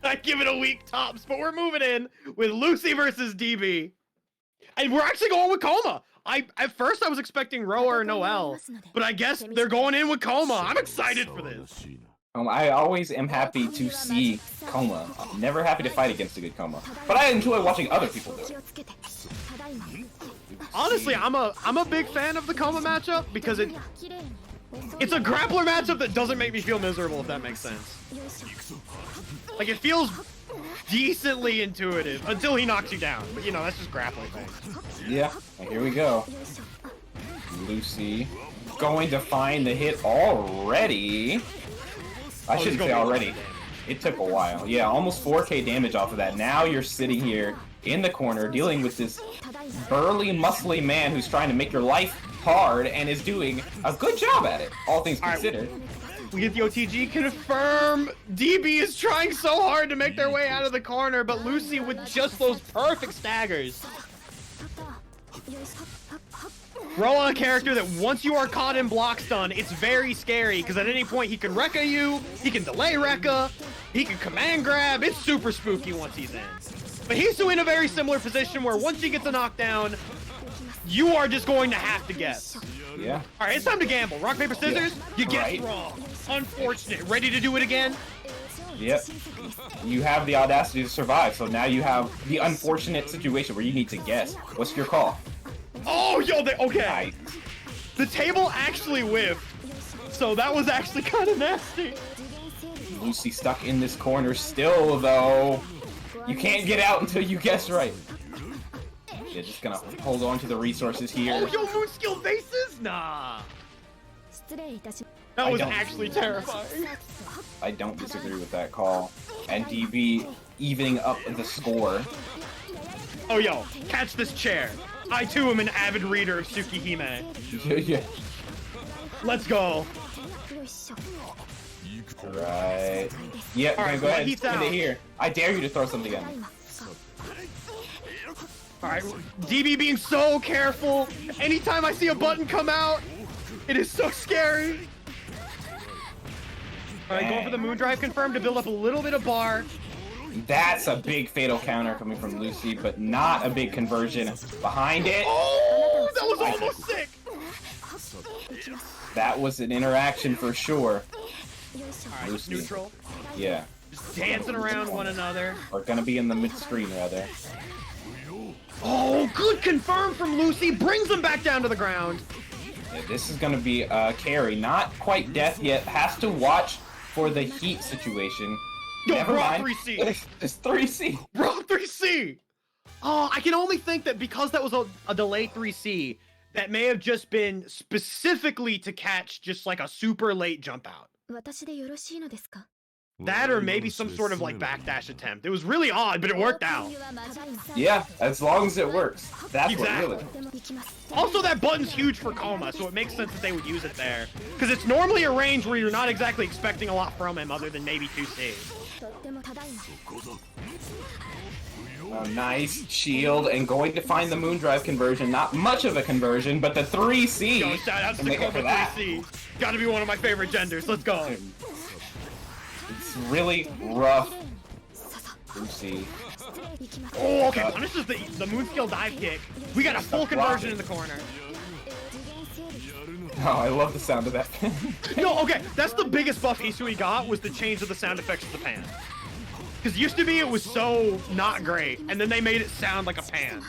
I give it a week tops, but we're moving in with Lucy versus DB. And we're actually going with Kouma. At first I was expecting Roa or Noel, but I guess they're going in with Kouma. I'm excited for this. I always am happy to see Kouma. I'm never happy to fight against a good Kouma, but I enjoy watching other people do it. Honestly, I'm a big fan of the Kouma matchup because it's a grappler matchup that doesn't make me feel miserable, if that makes sense. Like, it feels decently intuitive until he knocks you down, but you know, that's just grappling things. Yeah, and here we go. Lucy going to find the hit already. I shouldn't say already. It took a while. Yeah, almost 4k damage off of that. Now you're sitting here in the corner dealing with this burly, muscly man who's trying to make your life hard and is doing a good job at it, all things considered. We get the OTG confirm. DB is trying so hard to make their way out of the corner, but Lucy with just those perfect staggers. Roa, a character that once you are caught in block stun, it's very scary because at any point he can Rekka you, he can delay Rekka, he can command grab. It's super spooky once he's in. But Hisui in a very similar position where once he gets a knockdown, you are just going to have to guess. Yeah. All right, it's time to gamble. Rock, paper, scissors. Yeah. You guess wrong. Unfortunate. Ready to do it again? Yep. You have the audacity to survive, so now you have the unfortunate situation where you need to guess. What's your call? Oh, yo, okay. Nice. The table actually whiffed, so that was actually kind of nasty. Lucy stuck in this corner still, though. You can't get out until you guess right. Yeah, just gonna hold on to the resources here. Oh, yo, moon skill bases? Nah. That was actually terrifying. I don't disagree with that call. And DB evening up the score. Oh, yo, catch this chair. I, too, am an avid reader of Tsukihime. Yeah. Let's go. Right. Yep, All right, go ahead. he's End out. it here. I dare you to throw something at me. Alright, DB being so careful. Anytime I see a button come out, it is so scary. Alright, going for the moon drive confirmed to build up a little bit of bar. That's a big fatal counter coming from Lucy, but not a big conversion behind it. Oh, that was almost sick. That was an interaction for sure. Alright, Lucy. neutral. Yeah. Just dancing around one another. Or gonna be in the mid-screen, rather. Oh, good confirm from Lucy. Brings him back down to the ground. Yeah, this is gonna be a carry. Not quite death yet. Has to watch for the heat situation. Yo, Never raw mind. 3C. It's 3C. Raw 3C. Oh, I can only think that because that was a delayed 3C, that may have just been specifically to catch just like a super late jump out. That or maybe some sort of like backdash attempt. It was really odd, but it worked out. Yeah, as long as it works. That's Exactly. what really. Also, that button's huge for Kouma, so it makes sense that they would use it there. Because it's normally a range where you're not exactly expecting a lot from him other than maybe 2C. Nice shield and going to find the moon drive conversion. Not much of a conversion, but the 3C. Yo, shout out to make up for that. 3C. Gotta be one of my favorite genders. Let's go. It's really rough. Lucy. Oh, okay. Punishes the moon skill dive kick. We got a full conversion in the corner. Oh, I love the sound of that. No, okay. That's the biggest buff Hisui got was the change of the sound effects of the pan. Because used to be it was so not great, and then they made it sound like a pan.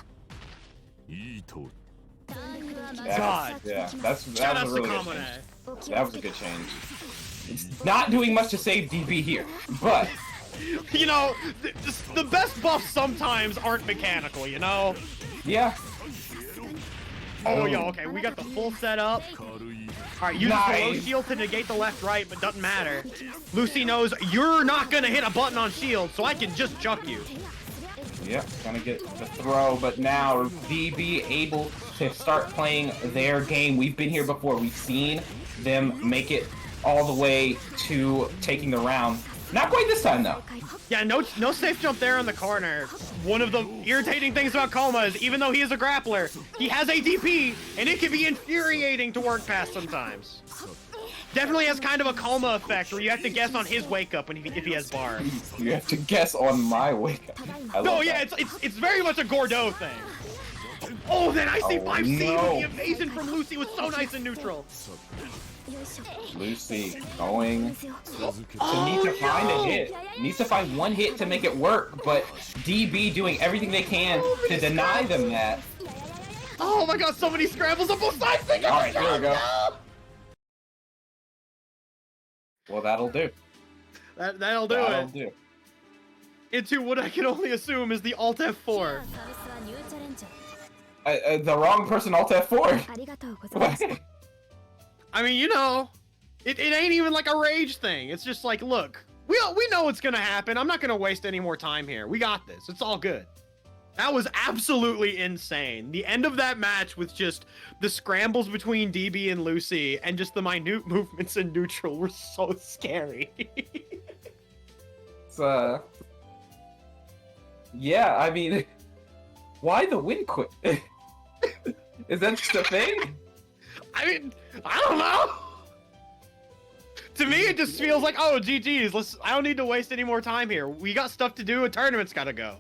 God. Yeah, that Shout out was to a really good Kamune. change. That was a good change. It's not doing much to save DB here, but You know, the best buffs sometimes aren't mechanical, you know? yeah. Oh, yo, okay, we got the full setup. Alright, use the low shield to negate the left-right, but doesn't matter. Lucy knows you're not gonna hit a button on shield, so I can just chuck you. Yep, gonna get the throw, but now VB able to start playing their game. We've been here before. We've seen them make it all the way to taking the round. Not quite this time, though. Yeah, no safe jump there in the corner. One of the irritating things about Kouma is even though he is a grappler, he has ADP, and it can be infuriating to work past sometimes. Definitely has kind of a Kouma effect where you have to guess on his wake up when if he has bar. You have to guess on my wake up. No, yeah, it's very much a Gordeau thing. Oh, that IC 5C with the evasion from Lucy was so nice and neutral. Lucy going to need to find a hit. Needs to find one hit to make it work, but DB doing everything they can to deny them that. Oh my god, so many scrambles on both sides! Alright, here we go. Well, that'll do. That'll do. Into what I can only assume is the Alt F4. The wrong person Alt F4. I mean, you know, it ain't even like a rage thing. It's just like, look, we know what's gonna happen. I'm not gonna waste any more time here. We got this. It's all good. That was absolutely insane. The end of that match with just the scrambles between DB and Lucy and just the minute movements in neutral were so scary. It's, yeah, I mean, why the win quit? Is that just a thing? I mean, I don't know. To me, it just feels like, oh, GG's. I don't need to waste any more time here. We got stuff to do. A tournament's gotta go.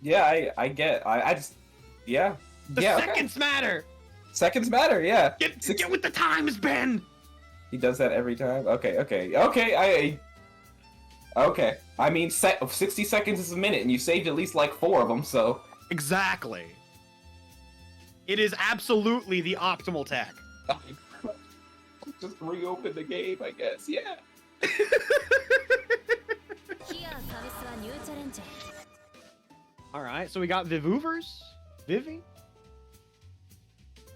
Yeah, I just, yeah. The seconds matter. Seconds matter, yeah. Get with the times, Ben. He does that every time. Okay. I mean, 60 seconds is a minute, and you saved at least like 4 of them, so. Exactly. It is absolutely the optimal tech. Just reopen the game, I guess. Yeah. All right, so we got Vivoovers, Vivi,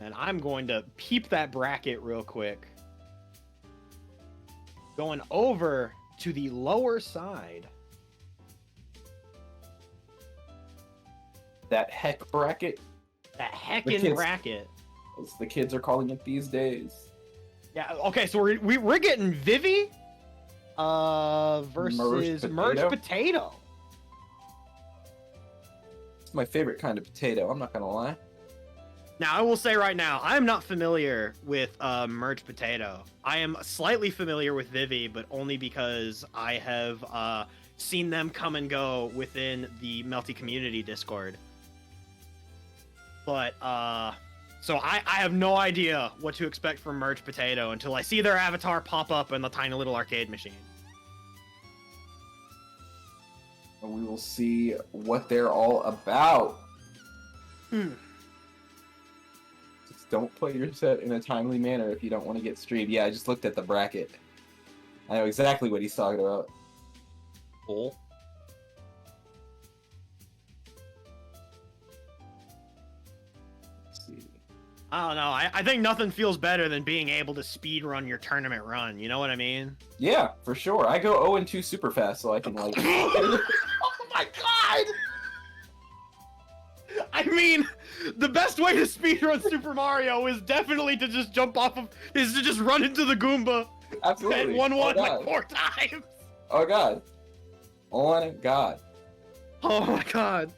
and I'm going to peep that bracket real quick. Going over to the lower side. That heck bracket. That heckin' bracket. As the kids are calling it these days. Yeah. Okay, so we're getting Vivi, versus Mergedpotato. It's my favorite kind of potato. I'm not gonna lie. Now, I will say right now, I am not familiar with Mergedpotato. I am slightly familiar with Vivi, but only because I have seen them come and go within the Melty Community Discord. But, so I have no idea what to expect from Mergedpotato until I see their avatar pop up in the tiny little arcade machine. And we will see what they're all about. Just don't play your set in a timely manner if you don't want to get streamed. Yeah, I just looked at the bracket. I know exactly what he's talking about. Cool. I don't know. I think nothing feels better than being able to speedrun your tournament run. You know what I mean? Yeah, for sure. I go 0-2 super fast, so I can like. Oh my god! I mean, the best way to speedrun Super Mario is definitely to just jump off of, is to just run into the Goomba. Absolutely. And 1-1 like 4 times. Oh god. Oh god. Oh my god.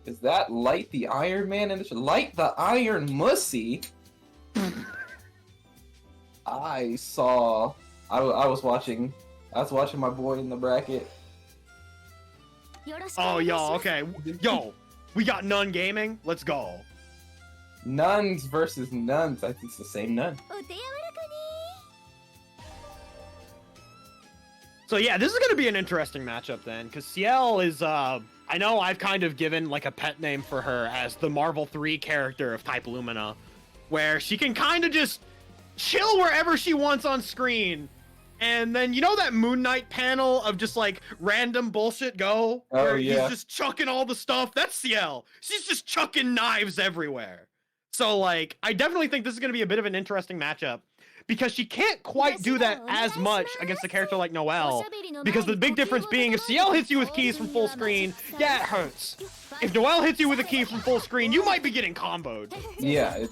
Is that Light the Iron Man in the Light the Iron Mussy? I was watching my boy in the bracket. Oh, yo, okay. Yo, we got Nun Gaming. Let's go. Nuns versus nuns. I think it's the same nun. So yeah, this is going to be an interesting matchup then, because Ciel is, I know I've kind of given like a pet name for her as the Marvel 3 character of Type Lumina, where she can kind of just chill wherever she wants on screen. And then, you know that Moon Knight panel of just like random bullshit go? Oh, where yeah. he's just chucking all the stuff? That's Ciel. She's just chucking knives everywhere. So, like, I definitely think this is going to be a bit of an interesting matchup. Because she can't quite do that as much against a character like Noel. Because the big difference being, if Ciel hits you with keys from full screen, yeah, it hurts. If Noel hits you with a key from full screen, you might be getting comboed. Yeah,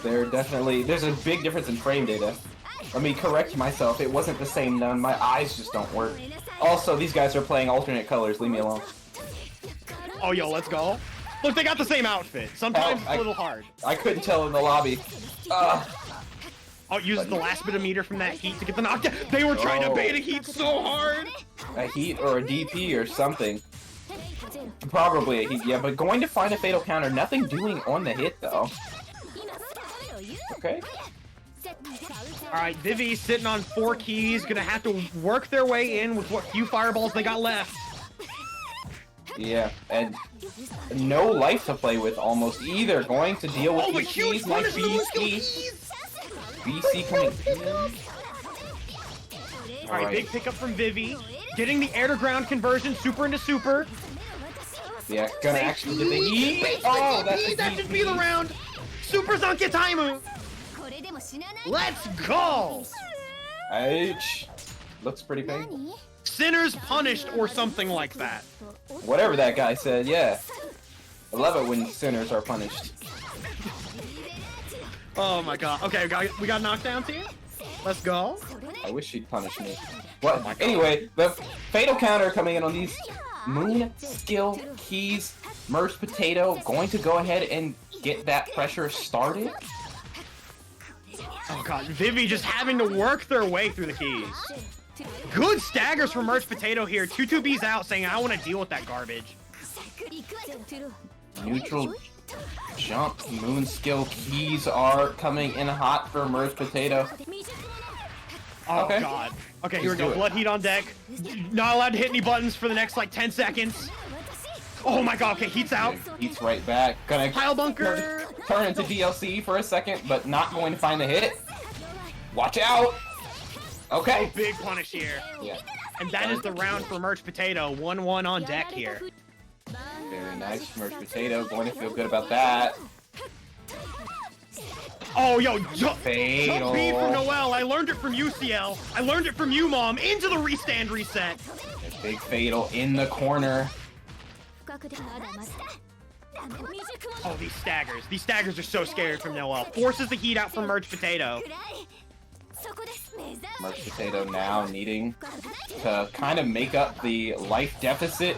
there's a big difference in frame data. Let me correct myself, it wasn't the same none, my eyes just don't work. Also, these guys are playing alternate colors, leave me alone. Oh, yo, let's go. Look, they got the same outfit. Sometimes it's a little hard. I couldn't tell in the lobby. Oh, use the last bit of meter from that heat to get the knockdown. They were trying to bait a heat so hard. A heat or a DP or something. Probably a heat, yeah, but going to find a fatal counter. Nothing doing on the hit, though. Okay. Alright, Vivi sitting on 4 keys. Gonna have to work their way in with what few fireballs they got left. Yeah, and no life to play with almost either. Going to deal with these keys like BC. BC coming in. Alright, big pickup from Vivi. Getting the air to ground conversion, super into super. Yeah, gonna actually get the E. Oh, that should be the round. Super Zanke Taimu. Let's go. H. Looks pretty painful. Sinners punished or something like that. Whatever that guy said, yeah. I love it when sinners are punished. Oh my god. Okay, we got knockdowns here. Let's go. I wish she'd punish me. What? Oh, anyway, the fatal counter coming in on these moon skill keys. Mergedpotato going to go ahead and get that pressure started. Oh god, Vivi just having to work their way through the keys. Good staggers from Mergedpotato here. 2-2B's out saying, I want to deal with that garbage. Neutral jump moon skill keys are coming in hot for Mergedpotato. Oh okay. God. Okay, here we go. Blood heat on deck. Not allowed to hit any buttons for the next like 10 seconds. Oh my god, okay, heat's out. Heat's right back. Gonna pile bunker. Turn into DLC for a second, but not going to find the hit. Watch out. Okay. Oh, big punish here. Yeah. And that is the round for Mergedpotato. 1-1 on deck here. Very nice, Mergedpotato. Going to feel good about that. Oh, yo, jump B Fatal. from Noel. I learned it from you, Ciel. I learned it from you, Mom. Into the restand reset. A big fatal in the corner. Oh, these staggers. These staggers are so scary from Noel. Forces the heat out from Mergedpotato. Mergedpotato now needing to kind of make up the life deficit.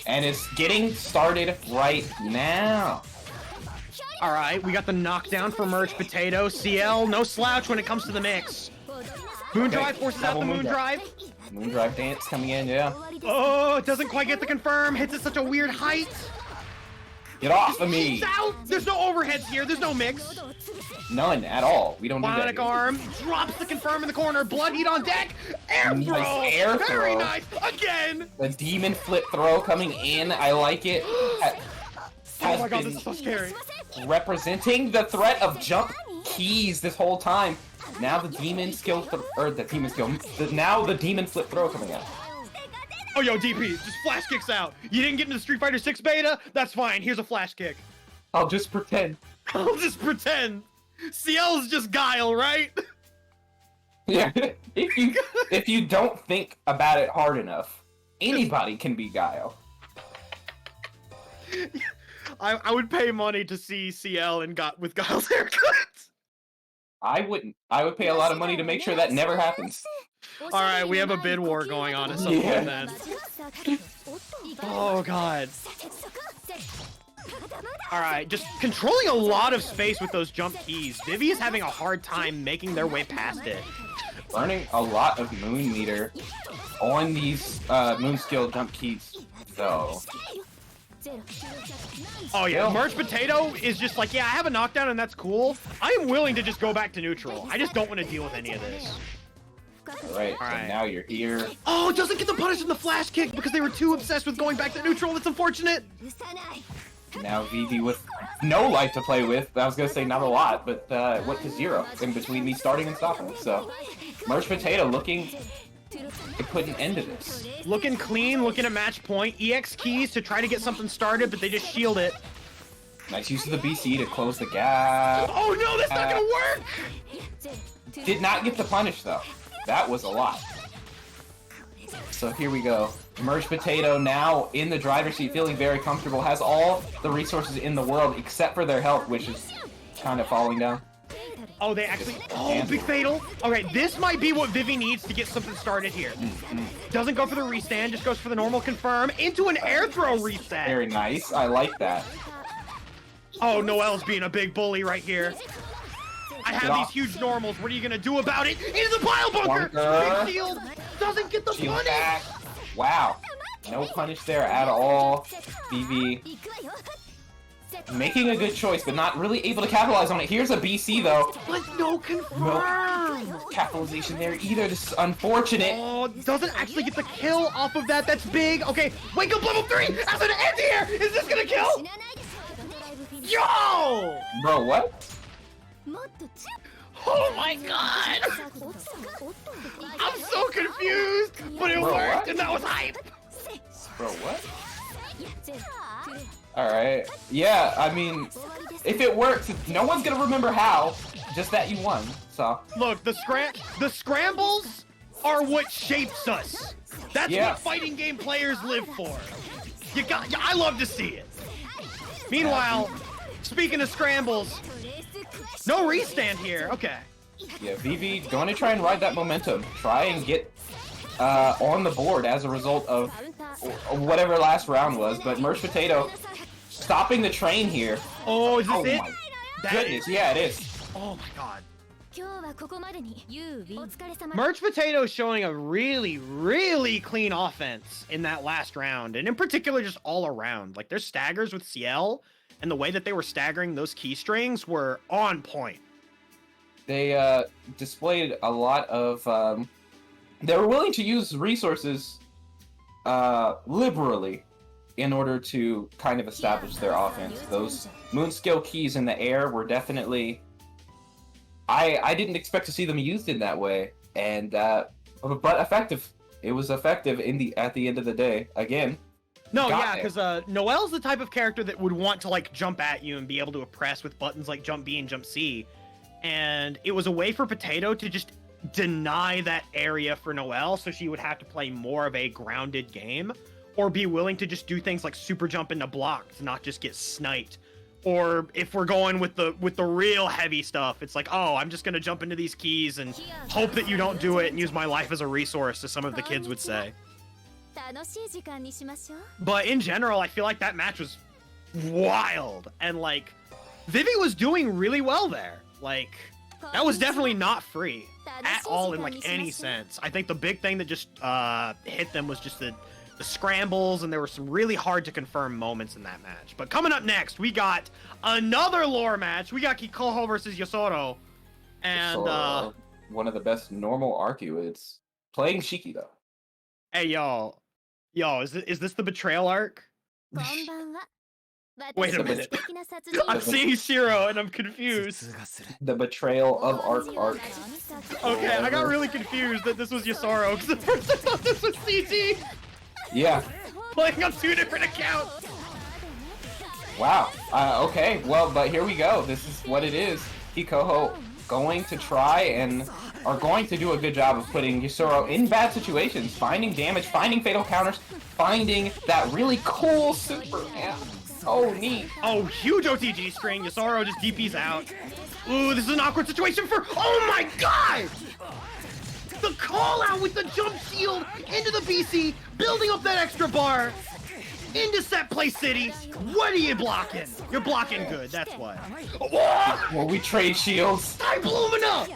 And it's getting started right now. Alright, we got the knockdown for Mergedpotato. Ciel, no slouch when it comes to the mix. Moon Drive forces out the Moon Drive. Moon Drive dance coming in, yeah. Oh, it doesn't quite get the confirm. Hits at such a weird height. Get off of me! He's out! There's no overheads here. There's no mix. None at all. We don't do that. Bionic arm. Drops the confirm in the corner. Blood heat on deck. Air throw. Nice air throw. Very nice. Again. The demon flip throw coming in. I like it. Oh my god, this is so scary. Representing the threat of jump keys this whole time. Now the demon skill, now the demon flip throw coming out. Oh, yo, DP, just flash kicks out. You didn't get into the Street Fighter 6 beta? That's fine. Here's a flash kick. I'll just pretend. I'll just pretend. Ciel's just guile, right? Yeah. If you don't think about it hard enough, anybody can be guile. I would pay money to see Ciel with Guile's haircut. I wouldn't. I would pay a lot of money to make sure that never happens. Alright, we have a bid war going on at some point then. Oh god. Alright, just controlling a lot of space with those jump keys. Vivi is having a hard time making their way past it. Learning a lot of moon meter on these moon skill jump keys, though. Oh yeah, Mergedpotato is just like, yeah, I have a knockdown and that's cool. I am willing to just go back to neutral. I just don't want to deal with any of this. Alright, so now you're here. Oh, it doesn't get the punish in the flash kick because they were too obsessed with going back to neutral. That's unfortunate. Now Vivi with no life to play with. I was gonna say not a lot, but went to 0 in between me starting and stopping. So Mergedpotato looking to put an end to this. Looking clean, looking at match point. EX keys to try to get something started, but they just shield it. Nice use of the BC to close the gap. Oh no, that's not gonna work! Did not get the punish though. That was a lot. So here we go. Mergedpotato now in the driver's seat, feeling very comfortable, has all the resources in the world except for their health, which is kind of falling down. Oh, they actually... Oh, big fatal. Okay, this might be what Vivi needs to get something started here. Doesn't go for the restand, just goes for the normal confirm into an air throw reset. Very nice. I like that. Oh, Noel's being a big bully right here. I have these huge normals. What are you going to do about it? Into the pile bunker! Big shield doesn't get the Shield punish! back. Wow. No punish there at all. Vivi making a good choice, but not really able to capitalize on it. Here's a BC, though. But no confirm! No capitalization there either. This is unfortunate. Oh, doesn't actually get the kill off of that. That's big. Okay, wake up level 3 as an anti-air! Is this gonna kill? Yo! Bro, what? Oh my god! I'm so confused, but it worked, what? and that was hype. Bro, what? Alright. Yeah, I mean, if it works, no one's gonna remember how, just that you won, so. Look, the scrambles are what shapes us. That's what fighting game players live for. I love to see it. Meanwhile, speaking of scrambles, no restand here. Okay. Yeah, Vivi going to try and ride that momentum. Try and get on the board as a result of whatever last round was. But Mergedpotato stopping the train here. Oh, is this it? My goodness, yeah, it is. Oh my god. Mergedpotato showing a really, really clean offense in that last round. And in particular, just all around. Like, their staggers with Ciel and the way that they were staggering those key strings were on point. They displayed a lot of... they were willing to use resources liberally in order to kind of establish their offense. Those moon skill keys in the air were definitely... I didn't expect to see them used in that way, and but effective. It was effective at the end of the day. Again, no, yeah, because Noel's the type of character that would want to like jump at you and be able to oppress with buttons like jump B and jump C, and it was a way for Potato to just deny that area for Noel, so she would have to play more of a grounded game, or be willing to just do things like super jump into blocks, not just get sniped. Or if we're going with the real heavy stuff, it's like, oh, I'm just gonna jump into these keys and hope that you don't do it and use my life as a resource, as some of the kids would say. But in general, I feel like that match was wild, and like Vivi was doing really well there. Like, that was definitely not free at all in like any sense. I think the big thing that just hit them was just the scrambles, and there were some really hard to confirm moments in that match. But coming up next, we got another lore match. We got Kikoho versus Yosoro, and one of the best normal Arcueids. Playing Shiki though. Hey yo, is this the betrayal arc? Wait a minute. I'm seeing Shiro and I'm confused. The betrayal of Arc. Okay, I got really confused that this was Yosoro because at first I thought this was CG. Yeah. Playing on 2 different accounts. Wow. Okay. Well, but here we go. This is what it is. Kikoho going to try and are going to do a good job of putting Yosoro in bad situations, finding damage, finding fatal counters, finding that really cool super. Yeah. Oh, neat. Oh, huge OTG string. Yosoro just DPs out. Ooh, this is an awkward situation for... Oh my god! The call out with the jump shield into the BC, building up that extra bar into set play city. What are you blocking? You're blocking good, that's what. Well, we trade shields. I blew him up.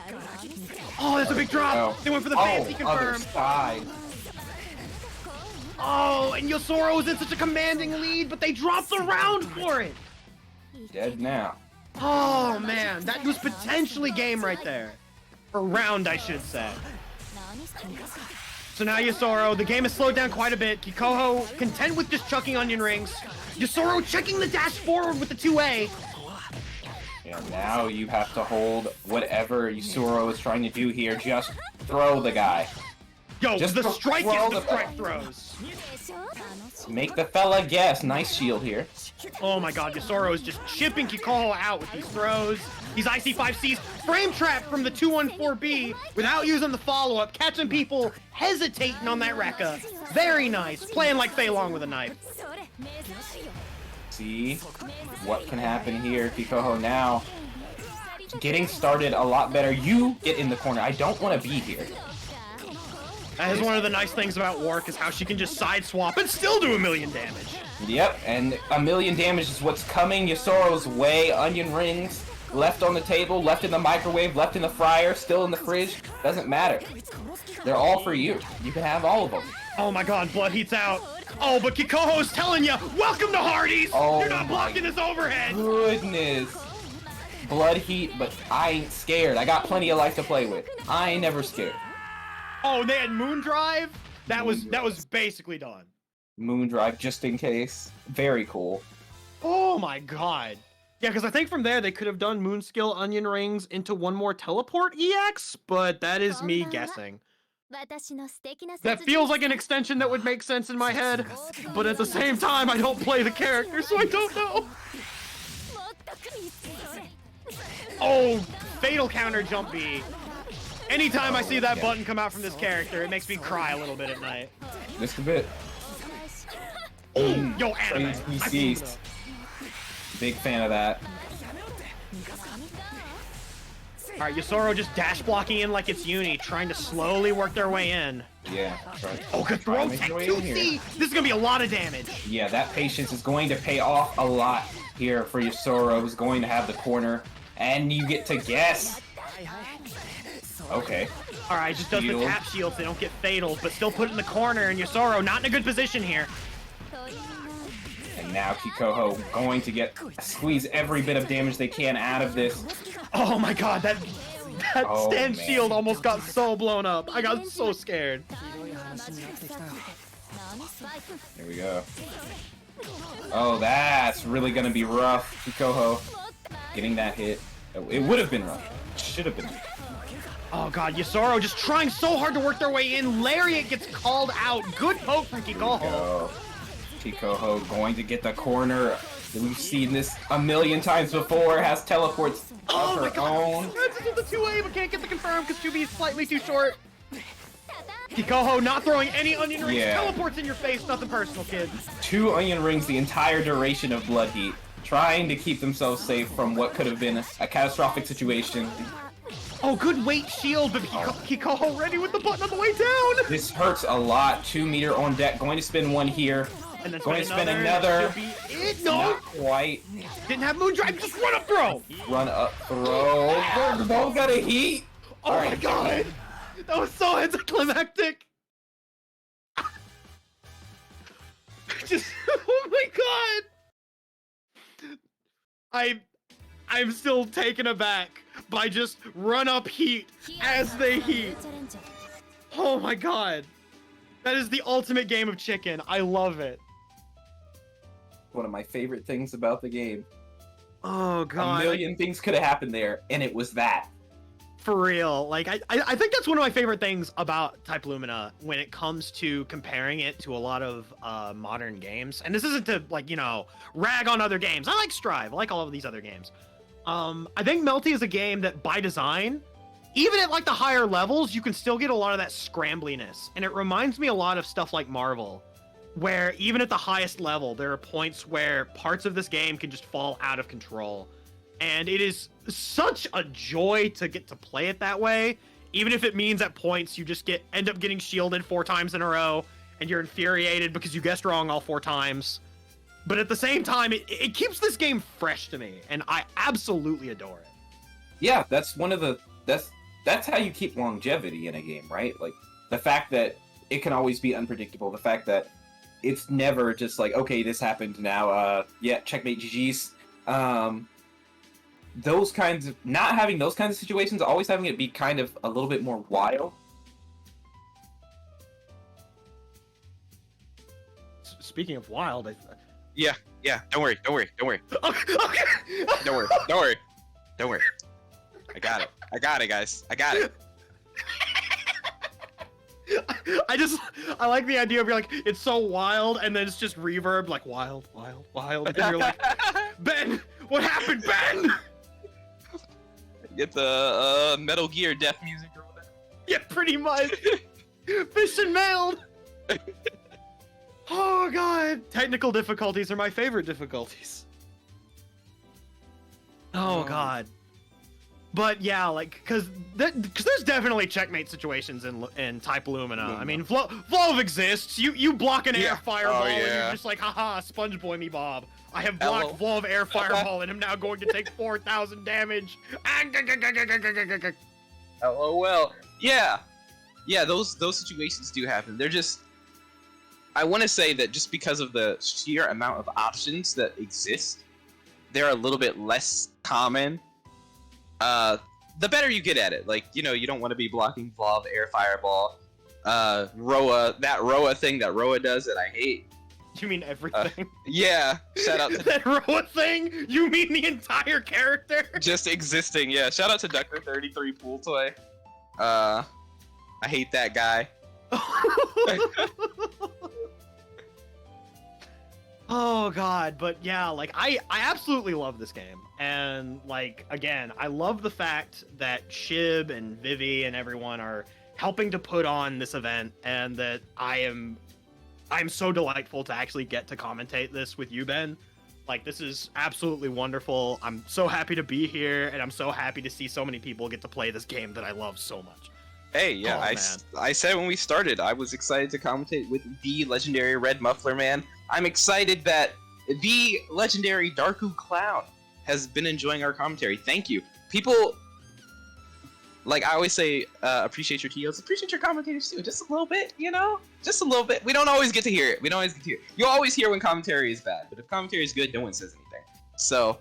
Oh, that's a big drop. They went for the fancy confirm. Other side. Oh, and Yosoro was in such a commanding lead, but they dropped the round for it. Dead now. Oh man, that was potentially game right there. Or round, I should say. So now Yosoro, the game has slowed down quite a bit. Kikoho content with just chucking onion rings. Yosoro checking the dash forward with the 2A. Yeah, now you have to hold whatever Yosoro is trying to do here. Just throw the guy. Yo, Just the throw strike is the the- strike throws. Make the fella guess. Nice shield here. Oh my god, Yasoro is just chipping Kikoho out with these throws. These IC5Cs, frame trap from the 214B without using the follow-up, catching people hesitating on that Rekka. Very nice, playing like Fei Long with a knife. See what can happen here. Kikoho now getting started a lot better. You get in the corner. I don't want to be here. That is one of the nice things about Wark is how she can just side swap and still do 1,000,000 damage. Yep, and 1,000,000 damage is what's coming Yasoro's way. Onion rings left on the table, left in the microwave, left in the fryer, still in the fridge. Doesn't matter. They're all for you. You can have all of them. Oh my god, blood heat's out. Oh, but Kikoho's telling you, welcome to Hardee's! Oh You're not blocking my this overhead! Goodness. Blood heat, but I ain't scared. I got plenty of life to play with. I ain't never scared. Oh, they had Moon Drive? That was basically done. Moon drive just in case. Very cool. Oh my god. Yeah, because I think from there they could have done Moon Skill Onion Rings into one more teleport EX, but that is me guessing. That feels like an extension that would make sense in my head, but at the same time I don't play the character, so I don't know. Oh, fatal counter jump B. Anytime I see that button come out from this character, it makes me cry a little bit at night. Just a bit. Yo, anime. PCs. Big fan of that. Alright, Yasoro just dash blocking in like it's Uni, trying to slowly work their way in. Yeah. Try. Oh, good throw, Make tech your way in 2C! here. This is gonna be a lot of damage. Yeah, that patience is going to pay off a lot here for Yasoro, who's going to have the corner. And you get to guess. Okay. Alright, just does the Shield. tap shields, they don't get fatals, but still put it in the corner, and Yasoro not in a good position here. And now Kikoho going to squeeze every bit of damage they can out of this. Oh my god, that Oh, stand man. shield almost got so blown up. I got so scared. There we go. Oh, that's really gonna be rough. Kikoho getting that hit. It would have been rough. Should have been. Oh god, Yasoro just trying so hard to work their way in. Lariat gets called out. Good poke from Kikoho. Go. Kikoho going to get the corner. We've seen this a million times before. Has teleports of her own. This is the 2A, but can't get the confirm because 2B is slightly too short. Kikoho not throwing any onion rings. Yeah. Teleports in your face. Nothing personal, kid. 2 onion rings the entire duration of Blood Heat, trying to keep themselves safe from what could have been a catastrophic situation. Oh, good weight shield, but Kikoho ready with the button on the way down. This hurts a lot. 2 meter on deck. Going to spin one here. And then Going to spin That another. should be it. No, Not quite. didn't have moon drive. Just run up throw. Run up, throw. They both got a heat. Oh my god, that was so anticlimactic. Just oh my god. I'm still taken aback by just run up heat as they heat. Oh my god. That is the ultimate game of chicken. I love it. One of my favorite things about the game. Oh god. A million things could have happened there, and it was that. For real. Like, I think that's one of my favorite things about Type Lumina when it comes to comparing it to a lot of modern games. And this isn't to, like, you know, rag on other games. I like Strive. I like all of these other games. I think Melty is a game that, by design, even at, like, the higher levels, you can still get a lot of that scrambliness. And it reminds me a lot of stuff like Marvel, where even at the highest level, there are points where parts of this game can just fall out of control. And it is such a joy to get to play it that way, even if it means at points you just end up getting shielded 4 times in a row, and you're infuriated because you guessed wrong all 4 times. But at the same time, it keeps this game fresh to me, and I absolutely adore it. Yeah, that's one of the that's how you keep longevity in a game, right? Like the fact that it can always be unpredictable, the fact that it's never just like, okay, this happened now, yeah, checkmate GG's. Those kinds of not having those kinds of situations, always having it be kind of a little bit more wild. Speaking of wild, Yeah, don't worry. Okay. Don't worry. I got it, guys. I got it. I like the idea of you're like, it's so wild, and then it's just reverb, like wild, wild, wild, and you're like, Ben, what happened, Ben? Get the Metal Gear death music or whatever. Yeah, pretty much. Fish and mailed. Oh god, technical difficulties are my favorite difficulties. Oh god. But yeah, like, cause there's definitely checkmate situations in Type Lumina. I mean, Vlov exists. You block an air fireball and you're just like, haha, Sponge Boy me Bob. I have blocked Vlov air fireball and I'm now going to take 4,000 damage. LOL. Yeah, those situations do happen. They're just. I want to say that just because of the sheer amount of options that exist, they're a little bit less common. The better you get at it. Like, you know, you don't want to be blocking Vlov air fireball. Roa, that Roa thing that Roa does that I hate. You mean everything? Yeah, shout out to that Roa thing? You mean the entire character? Just existing, yeah. Shout out to Ducker33 Pool Toy. I hate that guy. Oh god, but yeah, like I absolutely love this game. And like again, I love the fact that Shib and Vivi and everyone are helping to put on this event, and that I'm so delightful to actually get to commentate this with you, Ben. Like, this is absolutely wonderful. I'm so happy to be here, and I'm so happy to see so many people get to play this game that I love so much. Hey, yeah, I said when we started, I was excited to commentate with the legendary Red Muffler Man. I'm excited that the legendary Darku Clown has been enjoying our commentary. Thank you. People, like I always say, appreciate your TOs, appreciate your commentators too, just a little bit, you know? Just a little bit. We don't always get to hear it. We don't always get to hear it. You'll always hear when commentary is bad, but if commentary is good, no one says anything. So,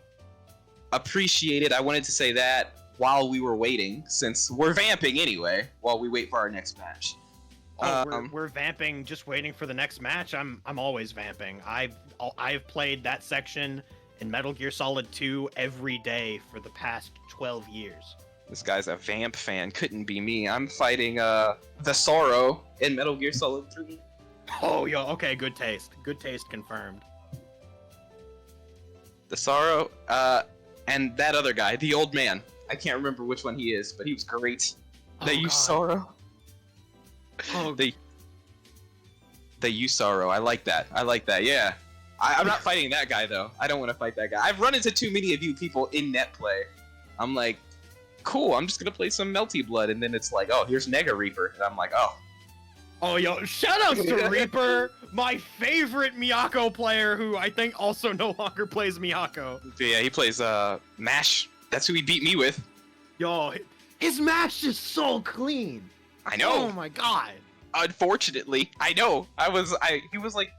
appreciate it. I wanted to say that while we were waiting, since we're vamping anyway, while we wait for our next match. Oh, we're vamping, just waiting for the next match. I'm always vamping. I've played that section in Metal Gear Solid 2 every day for the past 12 years. This guy's a vamp fan. Couldn't be me. I'm fighting the Sorrow in Metal Gear Solid 3. Oh, yo, okay, good taste. Good taste confirmed. The Sorrow, and that other guy, the old man. I can't remember which one he is, but he was great. They use Sorrow. Oh, they use Sorrow. I like that. Yeah. I'm not fighting that guy though. I don't want to fight that guy. I've run into too many of you people in net play. I'm like, cool. I'm just gonna play some Melty Blood, and then it's like, oh, here's Nega Reaper, and I'm like, oh. Oh, yo, shoutouts to Reaper, my favorite Miyako player, who I think also no longer plays Miyako. Yeah, he plays MASH. That's who he beat me with. Yo, his MASH is so clean. I know. Oh my god. Unfortunately, I know. He was like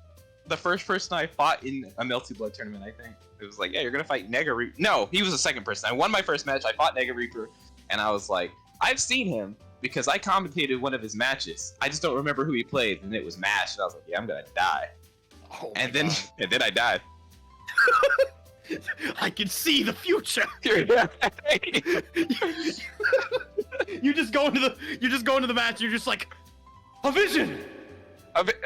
the first person I fought in a Melty Blood tournament, I think. It was like, yeah, you're gonna fight Nega Reaper. No, he was the second person. I won my first match, I fought Nega Reaper, and I was like, I've seen him because I commentated one of his matches. I just don't remember who he played, and it was MASH, and I was like, yeah, I'm gonna die. Oh and then I died. I can see the future. You just go into the match. You're just like, a vision.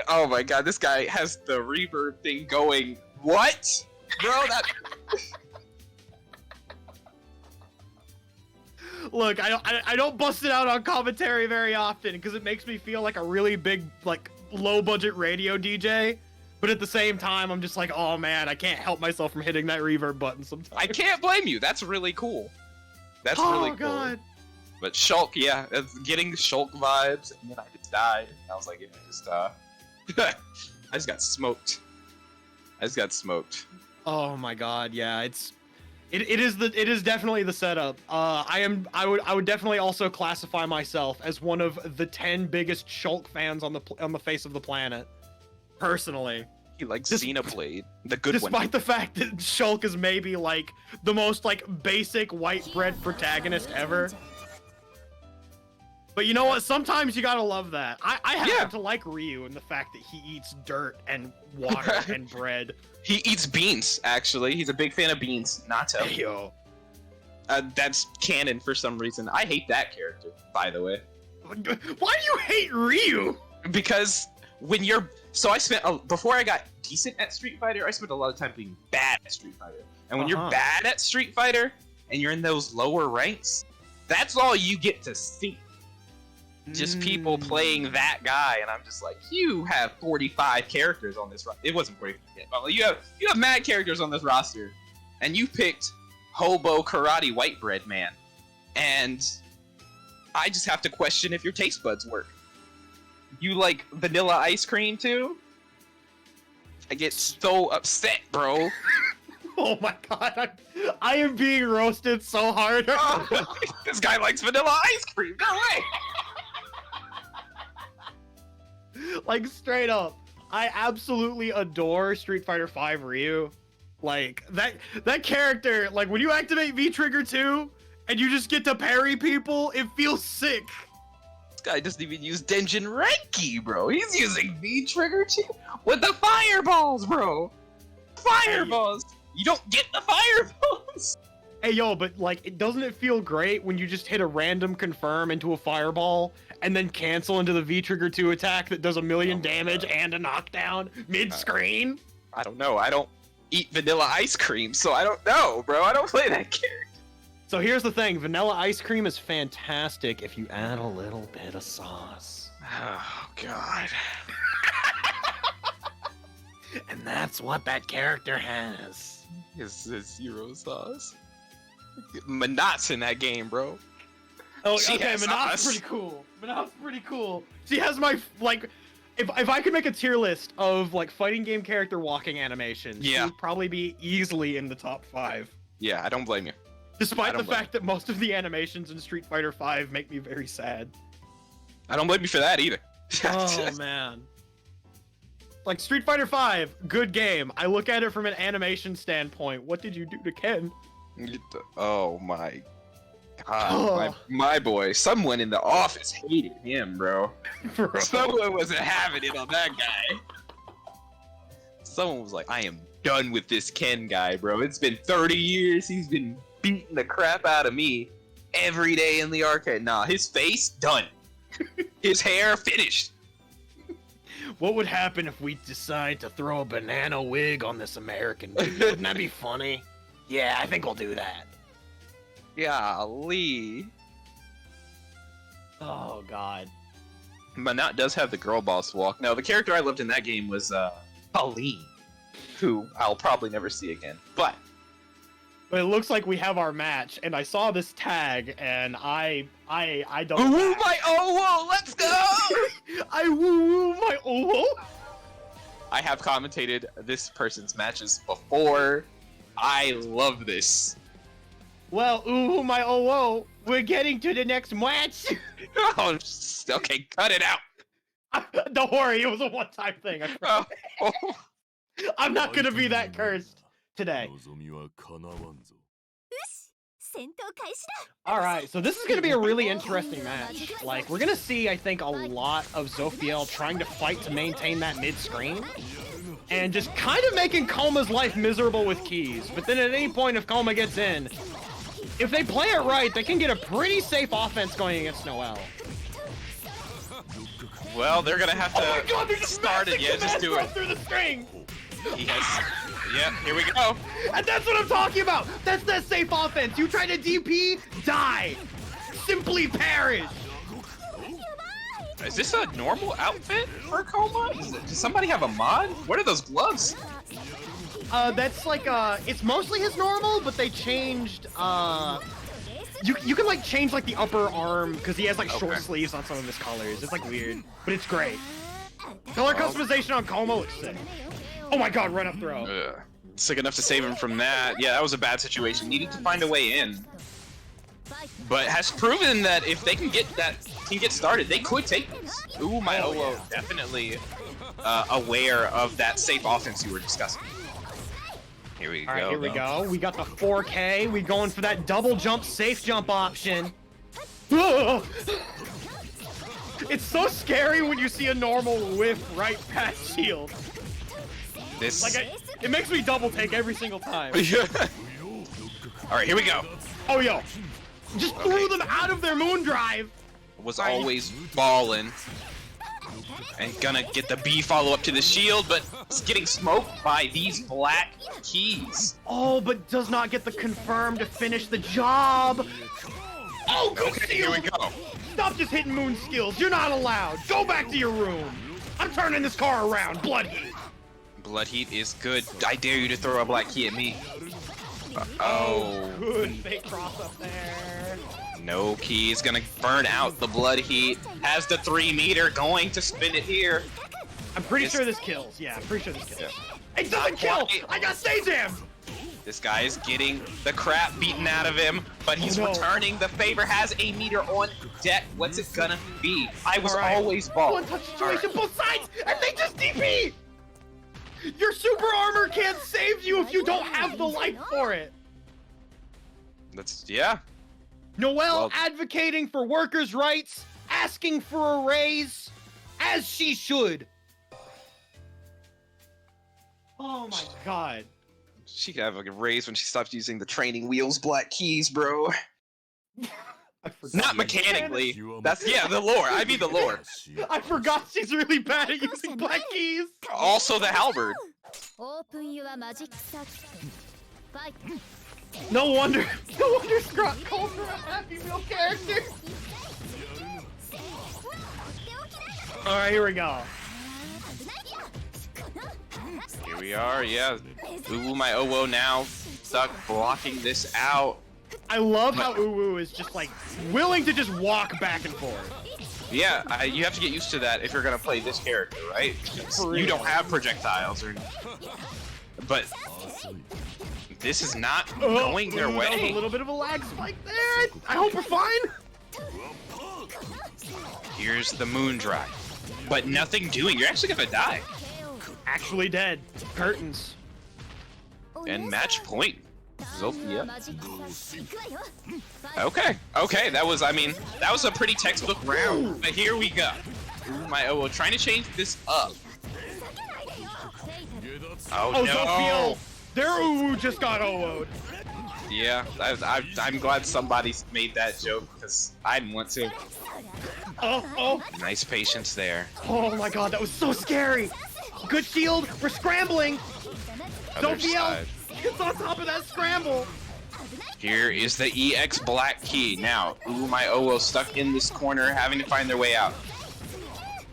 Oh my god, this guy has the reverb thing going. What, bro? That. Look, I don't bust it out on commentary very often because it makes me feel like a really big, like, low budget radio DJ. But at the same time, I'm just like, oh man, I can't help myself from hitting that reverb button sometimes. I can't blame you. That's really cool. That's really cool. God. But Shulk, yeah, it's getting Shulk vibes, and then I just died. I was like, yeah, I just got smoked. Oh my god, yeah, it is definitely the setup. I would definitely also classify myself as one of the 10 biggest Shulk fans on the face of the planet. Personally, he likes Xenoblade, the good one. Despite the fact that Shulk is maybe like the most like basic white bread protagonist ever. But you know what? Sometimes you gotta love that. I happen to like Ryu and the fact that he eats dirt and water and bread. He eats beans, actually. He's a big fan of beans. Natto. Hey, yo. That's canon for some reason. I hate that character, by the way. Why do you hate Ryu? Because when you're I spent before I got decent at Street Fighter, I spent a lot of time being bad at Street Fighter. And when you're bad at Street Fighter and you're in those lower ranks, that's all you get to see. Just people playing that guy, and I'm just like, you have 45 characters on this roster. It wasn't 45 yet, but like, you have mad characters on this roster, and you picked Hobo Karate White Bread Man, and I just have to question if your taste buds work. You like vanilla ice cream too? I get so upset, bro. Oh my god, I am being roasted so hard. Oh, this guy likes vanilla ice cream. Go away. Like, straight up, I absolutely adore Street Fighter V Ryu. Like, that character, like, when you activate V-Trigger 2 and you just get to parry people, it feels sick. This guy doesn't even use Denjin Renki, bro. He's using V-Trigger 2 with the fireballs, bro. Fireballs. You don't get the fireballs. Hey, yo, but, like, doesn't it feel great when you just hit a random confirm into a fireball and then cancel into the V-Trigger 2 attack that does 1,000,000 damage and a knockdown mid-screen? I don't know. I don't eat vanilla ice cream, so I don't know, bro. I don't play that character. So here's the thing. Vanilla ice cream is fantastic if you add a little bit of sauce. Oh, God. And that's what that character has. It's zero sauce. Manat's in that game, bro. Oh, She okay, has Manat's sauce. pretty cool. Manat's pretty cool. She has my, like, if I could make a tier list of, like, fighting game character walking animations, she would probably be easily in the top 5. Yeah, I don't blame you. Despite the fact that most of the animations in Street Fighter V make me very sad. I don't blame you for that either. Oh, man. Like, Street Fighter V, good game. I look at it from an animation standpoint. What did you do to Ken? Oh my god, my boy. Someone in the office hated him, bro. Someone wasn't having it on that guy. Someone was like, I am done with this Ken guy, bro. It's been 30 years. He's been beating the crap out of me every day in the arcade. Nah, his face, done. His hair, finished. What would happen if we decide to throw a banana wig on this American dude? Wouldn't that be funny? Yeah, I think we'll do that. Golly. Oh, God. Manat does have the girl boss walk. Now, the character I loved in that game was Pauline, who I'll probably never see again. But it looks like we have our match, and I saw this tag, and I don't. Woo my oh, let's go! I woo my oh. I have commentated this person's matches before. I love this. Well, ooh my oh, we're getting to the next match. Oh, okay, cut it out. Don't worry, it was a one-time thing. I promise. I'm not gonna be that cursed today. Alright, so this is gonna be a really interesting match. Like, we're gonna see, I think, a lot of Zophiel trying to fight to maintain that mid-screen. And just kind of making Kouma's life miserable with keys. But then at any point, if Kouma gets in, if they play it right, they can get a pretty safe offense going against Noel. Well, they're gonna have to oh my God, they're just start it. Yeah, just do it. Through the string. He has. Yeah, here we go. And that's what I'm talking about. That's that safe offense. You try to DP, die. Simply perish. Is this a normal outfit for Kouma? Does somebody have a mod? What are those gloves? That's like, it's mostly his normal, but they changed, you can, like, change, like, the upper arm, because he has, like, short sleeves on some of his colors. It's, like, weird, but it's great. Color customization on Kouma looks sick. Oh my God, run up throw. Sick enough to save him from that. Yeah, that was a bad situation. Needed to find a way in. But has proven that if they can get started, they could take this. Ooh, my Olo, definitely aware of that safe offense you were discussing. Here we go. All right, here we go. We got the 4K. We going for that double jump, safe jump option. It's so scary when you see a normal whiff right past shield. This like it makes me double take every single time. All right, here we go. Oh, yo. Just threw them out of their moon drive. Was always ballin'. And gonna get the B follow-up to the shield, but it's getting smoked by these black keys. Oh, but does not get the confirm to finish the job. Oh, good Okay, shield. here we go. Stop just hitting moon skills. You're not allowed. Go back to your room. I'm turning this car around. Blood heat. Blood heat is good. I dare you to throw a black key at me. Oh. Good fake cross up there. No key is gonna burn out the blood heat. Has the 3 meter going to spin it here. I'm pretty sure this kills. Yeah, I'm pretty sure this kills. It doesn't kill! I got stay jammed! This guy is getting the crap beaten out of him, but he's Oh, no. returning. The favor has a meter on deck. What's it gonna be? I was All right. always bald. One touch situation, both sides, and they just DP! Your super armor can't save you if you don't have the life for it. That's, yeah. Noel Well- advocating for workers' rights, asking for a raise, as she should. Oh my god. She could have a raise when she stops using the training wheels black keys, bro. I forgot Not she's mechanically. That's, yeah, the lore. I mean the lore. bad. I forgot she's really bad at using black keys. Also the halberd. No wonder Scott called her a Happy Meal character. Alright, here we go. Here we are, yeah. Ooh, my Owo now stuck blocking this out. I love how Uwu is just like willing to just walk back and forth. Yeah, you have to get used to that if you're gonna play this character, right? You don't have projectiles, but this is not going their That was a way. little bit of a lag spike there. I hope we're fine. Here's the moon drive, but nothing doing. You're actually gonna die. Actually dead. Curtains. And match point. Zophiel. Okay, that was, I mean, that was a pretty textbook round. But here we go. My Owo trying to change this up. Oh, Oh, no. Zophiel. Their Uwu just got OO'd. Yeah, I'm glad somebody made that joke because I didn't want to. Oh. Nice patience there. Oh my god, that was so scary. Good shield. We're scrambling. Other Zophiel side. gets on top of that scramble. Here is the EX black key. Now, ooh, my Owo stuck in this corner, having to find their way out.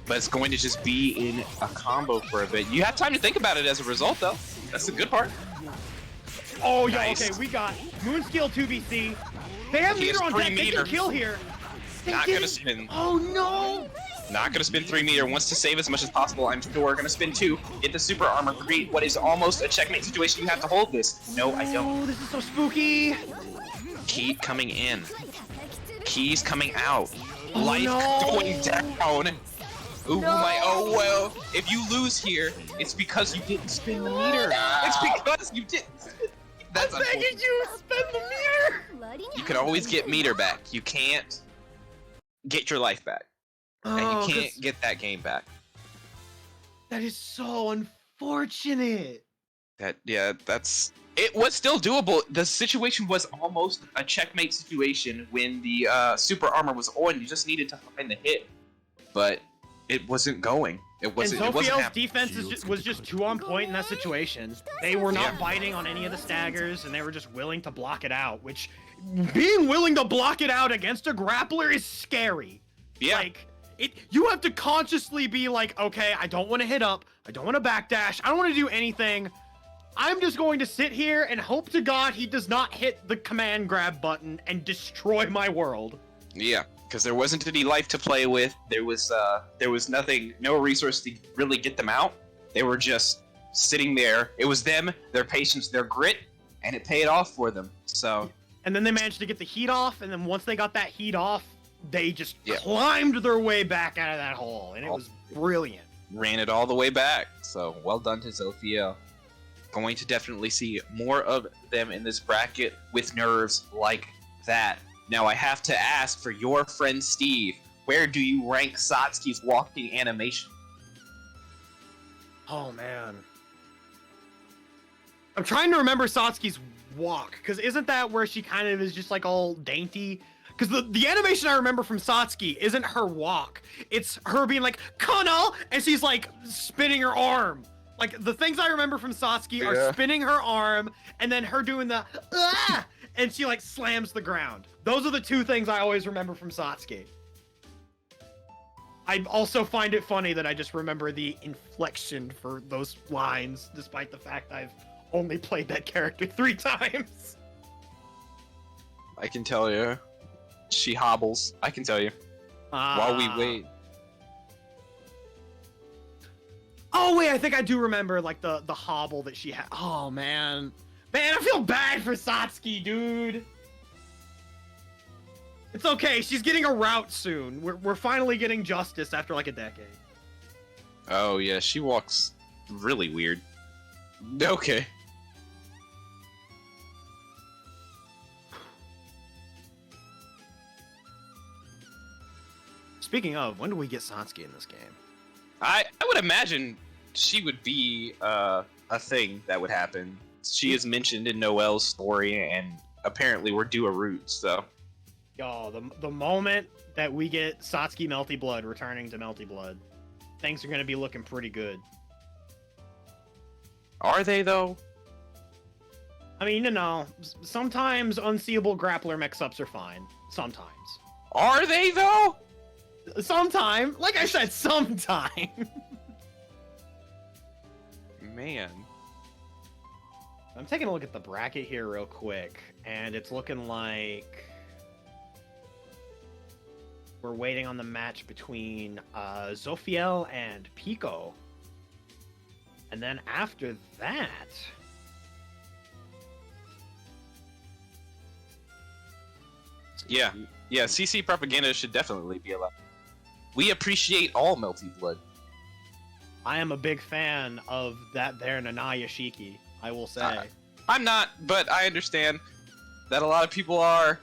But it's going to just be in a combo for a bit. You have time to think about it as a result, though. That's the good part. Oh, yeah, Nice. okay, we got Moonskill 2BC. They have He has meter on 3 deck. They meter. can kill here. They Not did gonna it. spin. Oh, no. Not gonna spin 3 meter. Wants to save as much as possible. I'm sure. Gonna spin 2. Get the super armor. Create what is almost a checkmate situation. You have to hold this. No, I don't. Oh, this is so spooky. Key coming in. Keys coming out. Oh, Life no. going down. Ooh, my oh well. If you lose here, it's because you didn't spin the meter. It's because you didn't. That's I'm begging unfortunate. you, spend the meter. You can always get meter back. You can't get your life back. And Oh, you can't 'cause get that game back. that is so unfortunate. That's it was still doable. The situation was almost a checkmate situation when the super armor was on. You just needed to find the hit. But it wasn't going. It wasn't And Zophiel's happening. defense was just too on point in that situation. They were not Yeah. biting on any of the staggers, and they were just willing to block it out, which being willing to block it out against a grappler is scary. Yeah. Like, you have to consciously be like, okay, I don't want to hit up, I don't want to backdash, I don't want to do anything. I'm just going to sit here and hope to God he does not hit the command grab button and destroy my world. Yeah, because there wasn't any life to play with. There was nothing, no resource to really get them out. They were just sitting there. It was them, their patience, their grit, and it paid off for them. So. And then they managed to get the heat off, and then once they got that heat off, they just climbed their way back out of that hole, and it was brilliant. Ran it all the way back. So well done to Zophiel. Going to definitely see more of them in this bracket with nerves like that. Now I have to ask for your friend Steve, where do you rank Satsuki's walking animation? Oh man. I'm trying to remember Satsuki's walk, because isn't that where she kind of is just like all dainty? Because the animation I remember from Satsuki isn't her walk. It's her being like, Kono! And she's like spinning her arm. Like the things I remember from Satsuki are spinning her arm and then her doing the ah! And she like slams the ground. Those are the two things I always remember from Satsuki. I also find it funny that I just remember the inflection for those lines, despite the fact I've only played that character 3 times. I can tell you. She hobbles. I can tell you. While we wait. Oh wait, I think I do remember like the hobble that she had. Oh man. Man, I feel bad for Satsuki, dude. It's okay, she's getting a route soon. We're finally getting justice after like a decade. Oh yeah, she walks really weird. Okay. Speaking of, when do we get Satsuki in this game? I would imagine she would be a thing that would happen. She is mentioned in Noel's story, and apparently we're due a route, so. Yo, the moment that we get Satsuki Melty Blood returning to Melty Blood, things are gonna be looking pretty good. Are they, though? I mean, you know, sometimes unseeable grappler mix-ups are fine. Sometimes. Are they, though? Sometime. Like I said, sometime. Man. I'm taking a look at the bracket here real quick, and it's looking like we're waiting on the match between Zophiel and Pico. And then after that... Yeah, CC propaganda should definitely be allowed. We appreciate all Melty Blood. I am a big fan of that there Nanaya Shiki, I will say. I'm not, but I understand that a lot of people are.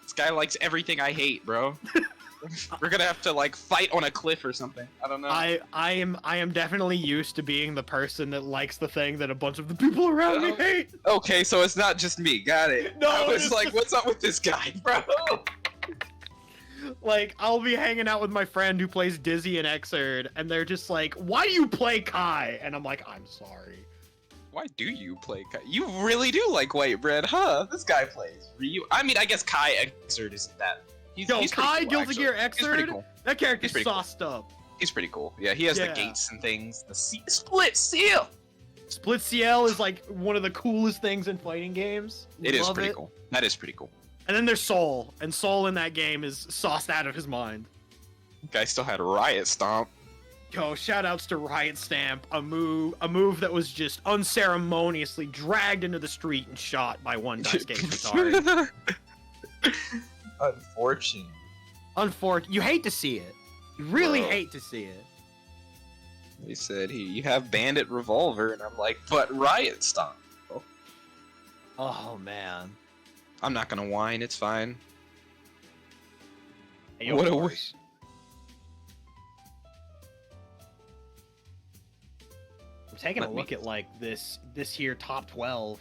This guy likes everything I hate, bro. We're gonna have to like fight on a cliff or something. I don't know. I am definitely used to being the person that likes the thing that a bunch of the people around me hate. Okay, so it's not just me. Got it. No, I was like, what's up with this guy, bro? Like, I'll be hanging out with my friend who plays Dizzy and Xrd, and they're just like, why do you play Kai? And I'm like, I'm sorry. Why do you play Kai? You really do like white bread, huh? This guy plays Ryu. I mean, I guess Kai Xrd isn't that. He's Kai cool, Guilty Gear Xrd, cool. that character's Cool. sauced up. He's pretty cool. Yeah, he has the gates and things. The split seal. Split Ciel is like one of the coolest things in fighting games. It is pretty cool. That is pretty cool. And then there's Soul, and Soul in that game is sauced out of his mind. Guy still had Riot Stomp. Yo, shoutouts to Riot Stamp, a move that was just unceremoniously dragged into the street and shot by one Daisuke Futari. Unfortunate. You hate to see it. You really hate to see it. He said, you have Bandit Revolver, and I'm like, but Riot Stomp. Oh, man. I'm not gonna whine, it's fine. Hey, what a wish. I'm taking a look at like this here top 12.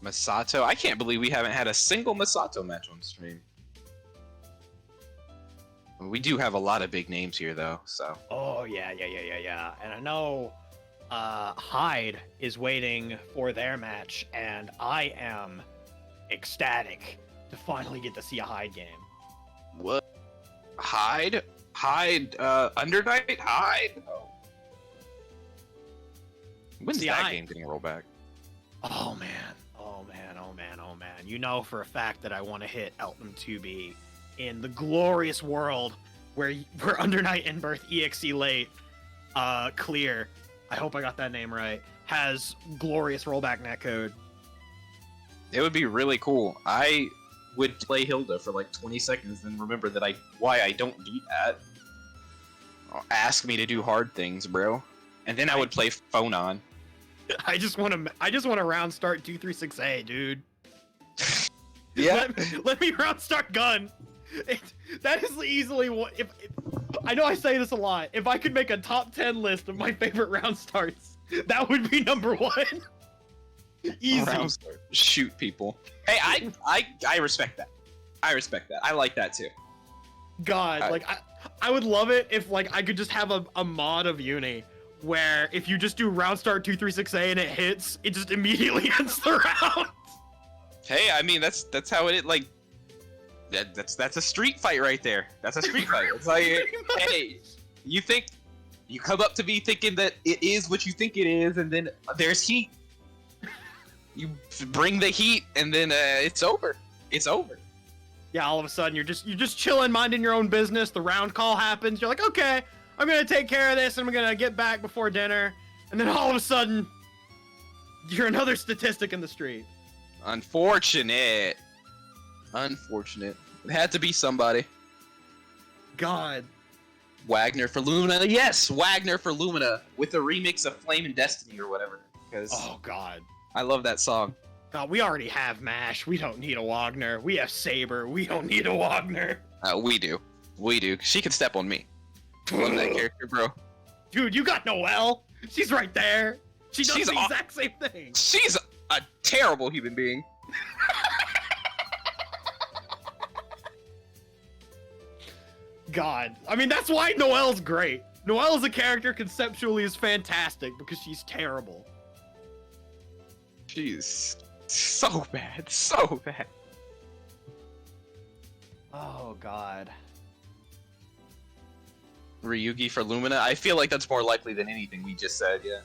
Masato? I can't believe we haven't had a single Masato match on stream. We do have a lot of big names here, though, so. Oh, yeah. And I know Hyde is waiting for their match, and I am ecstatic to finally get to see a Hyde game. What? Hyde? Undernight? Hyde? Oh. When's that game getting a rollback? Oh, man. You know for a fact that I want to hit Elton 2B in the glorious world where Undernight and Birth EXE late clear. I hope I got that name right. Has glorious rollback netcode. It would be really cool. I would play Hilda for like 20 seconds and remember that why I don't do that. Ask me to do hard things, bro. And then I would play Phonon. I just want to round start 236A, dude. Yeah. Let me round start gun. That is easily one. If I know I say this a lot. If I could make a top 10 list of my favorite round starts, that would be number 1. Easy. Shoot people. Hey, I respect that. I respect that. I like that too. God, like I would love it if like I could just have a mod of Uni where if you just do round start 236A and it hits, it just immediately ends the round. Hey, I mean that's how it like. That's a street fight right there. That's a street fight. It's like, hey, you come up to me thinking that it is what you think it is, and then there's heat. You bring the heat, and then it's over. It's over. Yeah, all of a sudden you're just chilling, minding your own business. The round call happens. You're like, okay, I'm gonna take care of this, and I'm gonna get back before dinner. And then all of a sudden, you're another statistic in the street. Unfortunate. It had to be somebody. God. Wagner for Lumina. Yes, Wagner for Lumina with a remix of Flame and Destiny or whatever. Because oh God. I love that song. God, we already have Mash. We don't need a Wagner. We have Saber. We don't need a Wagner. We do. She can step on me. I love that character, bro. Dude, you got Noel. She's right there. She's the exact same thing. She's a terrible human being. God. I mean, that's why Noel's great. Noel as a character conceptually is fantastic because she's terrible. She's so bad. So bad. Oh, God. Ryugi for Lumina? I feel like that's more likely than anything we just said, yeah.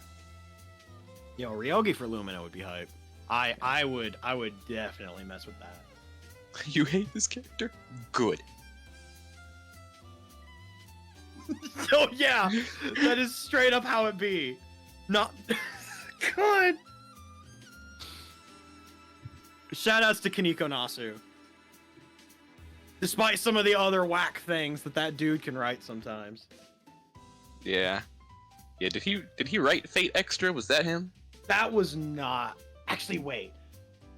Yo, Ryogi for Lumina would be hype. I would definitely mess with that. You hate this character? Good. Oh yeah, that is straight up how it be. Not God. Shoutouts to Kaneko Nasu. Despite some of the other whack things that dude can write sometimes. Yeah. Yeah, did he write Fate Extra? Was that him? That was not. Actually, wait.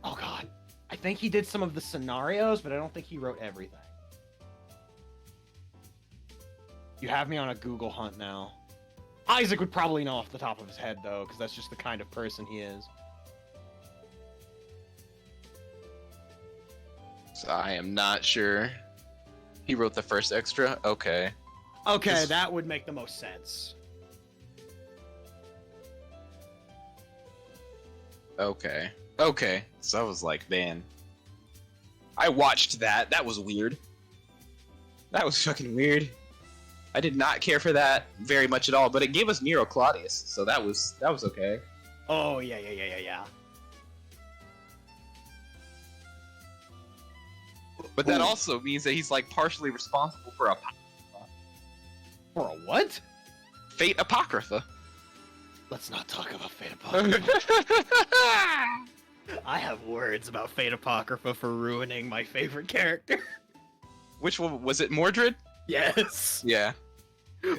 Oh God. I think he did some of the scenarios, but I don't think he wrote everything. You have me on a Google hunt now. Isaac would probably know off the top of his head, though, because that's just the kind of person he is. So I am not sure. He wrote the first extra? Okay. Okay, that would make the most sense. Okay. Okay. So I was like, man. I watched that. That was weird. That was fucking weird. I did not care for that very much at all, but it gave us Nero Claudius, so that was okay. Oh, yeah. But that also means that he's like partially responsible for For a what? Fate Apocrypha. Let's not talk about Fate Apocrypha. I have words about Fate Apocrypha for ruining my favorite character. Which one was it? Mordred? Yes. Yeah.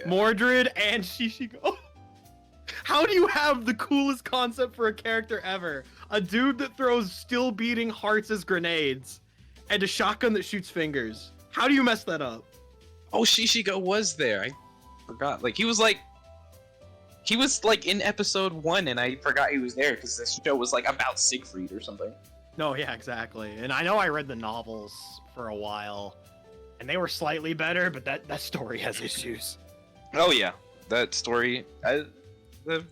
Mordred and Shishigo. How do you have the coolest concept for a character ever? A dude that throws still beating hearts as grenades and a shotgun that shoots fingers. How do you mess that up? Oh, Shishigo was there. I forgot. He was in episode 1 and I forgot he was there because the show was like about Siegfried or something. No, yeah, exactly. And I know I read the novels for a while and they were slightly better, but that story has issues. Oh yeah, that story.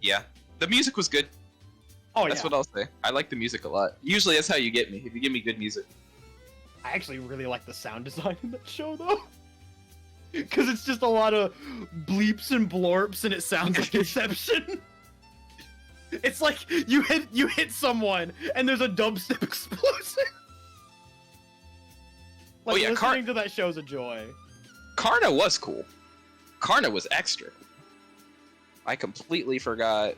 Yeah, the music was good. Oh, that's what I'll say. I like the music a lot. Usually, that's how you get me. If you give me good music. I actually really like the sound design in that show, though, because it's just a lot of bleeps and blorps, and it sounds like Inception. It's like you hit someone, and there's a dubstep explosion. Like, oh yeah, listening to that show's a joy. Karna was cool. Karna was extra. I completely forgot.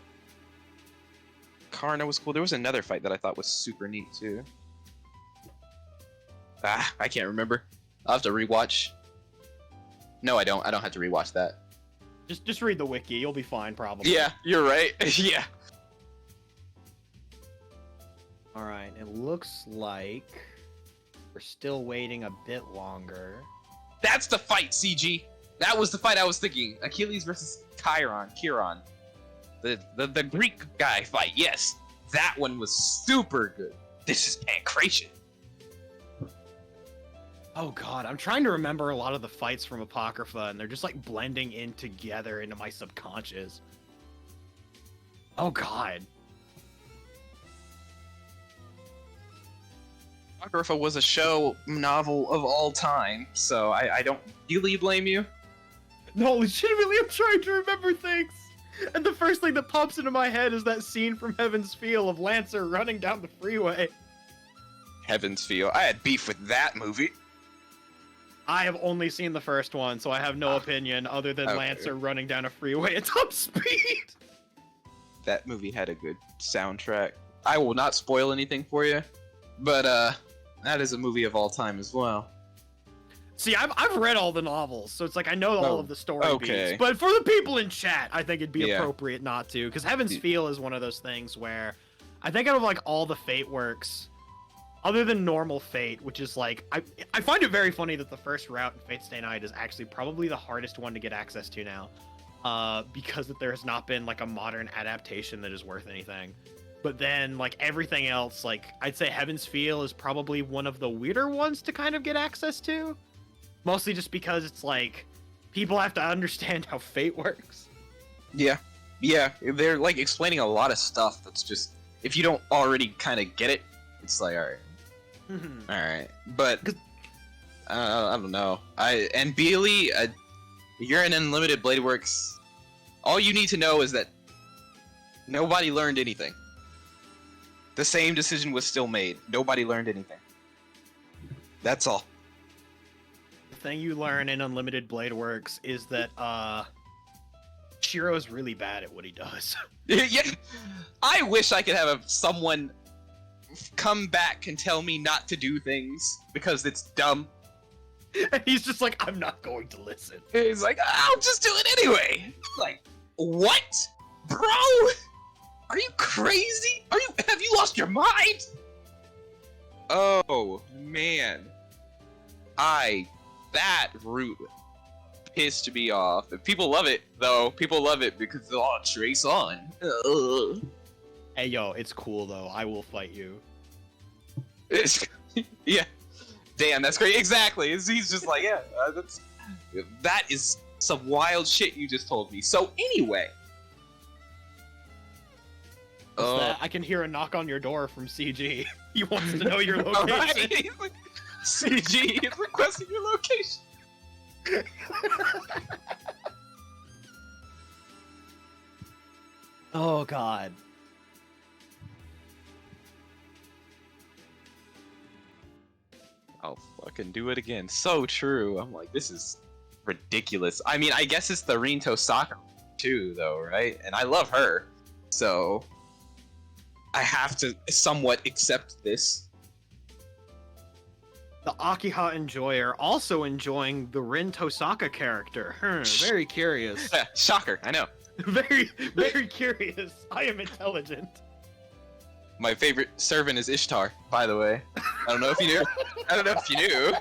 Karna was cool. There was another fight that I thought was super neat too. I can't remember. I'll have to rewatch. No, I don't. I don't have to rewatch that. Just read the wiki. You'll be fine, probably. Yeah, you're right. Yeah. All right. It looks like we're still waiting a bit longer. That's the fight, CG. That was the fight I was thinking. Achilles versus Chiron. The Greek guy fight. Yes, that one was super good. This is pancration. Oh god, I'm trying to remember a lot of the fights from Apocrypha, and they're just like blending in together into my subconscious. Oh god. Apocrypha was a show novel of all time, so I don't really blame you. No, legitimately, I'm trying to remember things. And the first thing that pops into my head is that scene from Heaven's Feel of Lancer running down the freeway. Heaven's Feel. I had beef with that movie. I have only seen the first one, so I have no opinion other than Lancer running down a freeway at top speed. That movie had a good soundtrack. I will not spoil anything for you, but that is a movie of all time as well. See, I've read all the novels, so it's like I know all of the story beats. But for the people in chat, I think it'd be appropriate not to, because Heaven's Feel is one of those things where I think out of like all the Fate works, other than normal Fate, which is like I find it very funny that the first route in Fate Stay Night is actually probably the hardest one to get access to now, because that there has not been like a modern adaptation that is worth anything. But then like everything else, like I'd say Heaven's Feel is probably one of the weirder ones to kind of get access to. Mostly just because it's like, people have to understand how Fate works. Yeah. Yeah, they're like explaining a lot of stuff that's just, if you don't already kind of get it, it's like, alright. Alright. But, I don't know. And Beely, you're in Unlimited Blade Works. All you need to know is that nobody learned anything. The same decision was still made. Nobody learned anything. That's all. Thing you learn in Unlimited Blade Works is that Shiro's really bad at what he does. Yeah, I wish I could have someone come back and tell me not to do things because it's dumb. And he's just like, I'm not going to listen. He's like, I'll just do it anyway. Like, what, bro? Are you crazy? Have you lost your mind? Oh man, that route pissed me off. People love it, though. People love it because they'll all trace on. Hey, yo, it's cool, though. I will fight you. Yeah. Damn, that's great. Exactly. He's just like, yeah, that is some wild shit you just told me. So, anyway. I can hear a knock on your door from CG. He wants to know your location. Right. CG is requesting your location. Oh god. I'll fucking do it again. So true. I'm like, this is ridiculous. I mean, I guess it's the Rinto Sakura too, though, right? And I love her, so I have to somewhat accept this. The Akiha enjoyer also enjoying the Rin Tosaka character. Very curious. Yeah, shocker, I know. Very, very curious. I am intelligent. My favorite servant is Ishtar, by the way. I don't know if you knew. I don't know if you knew.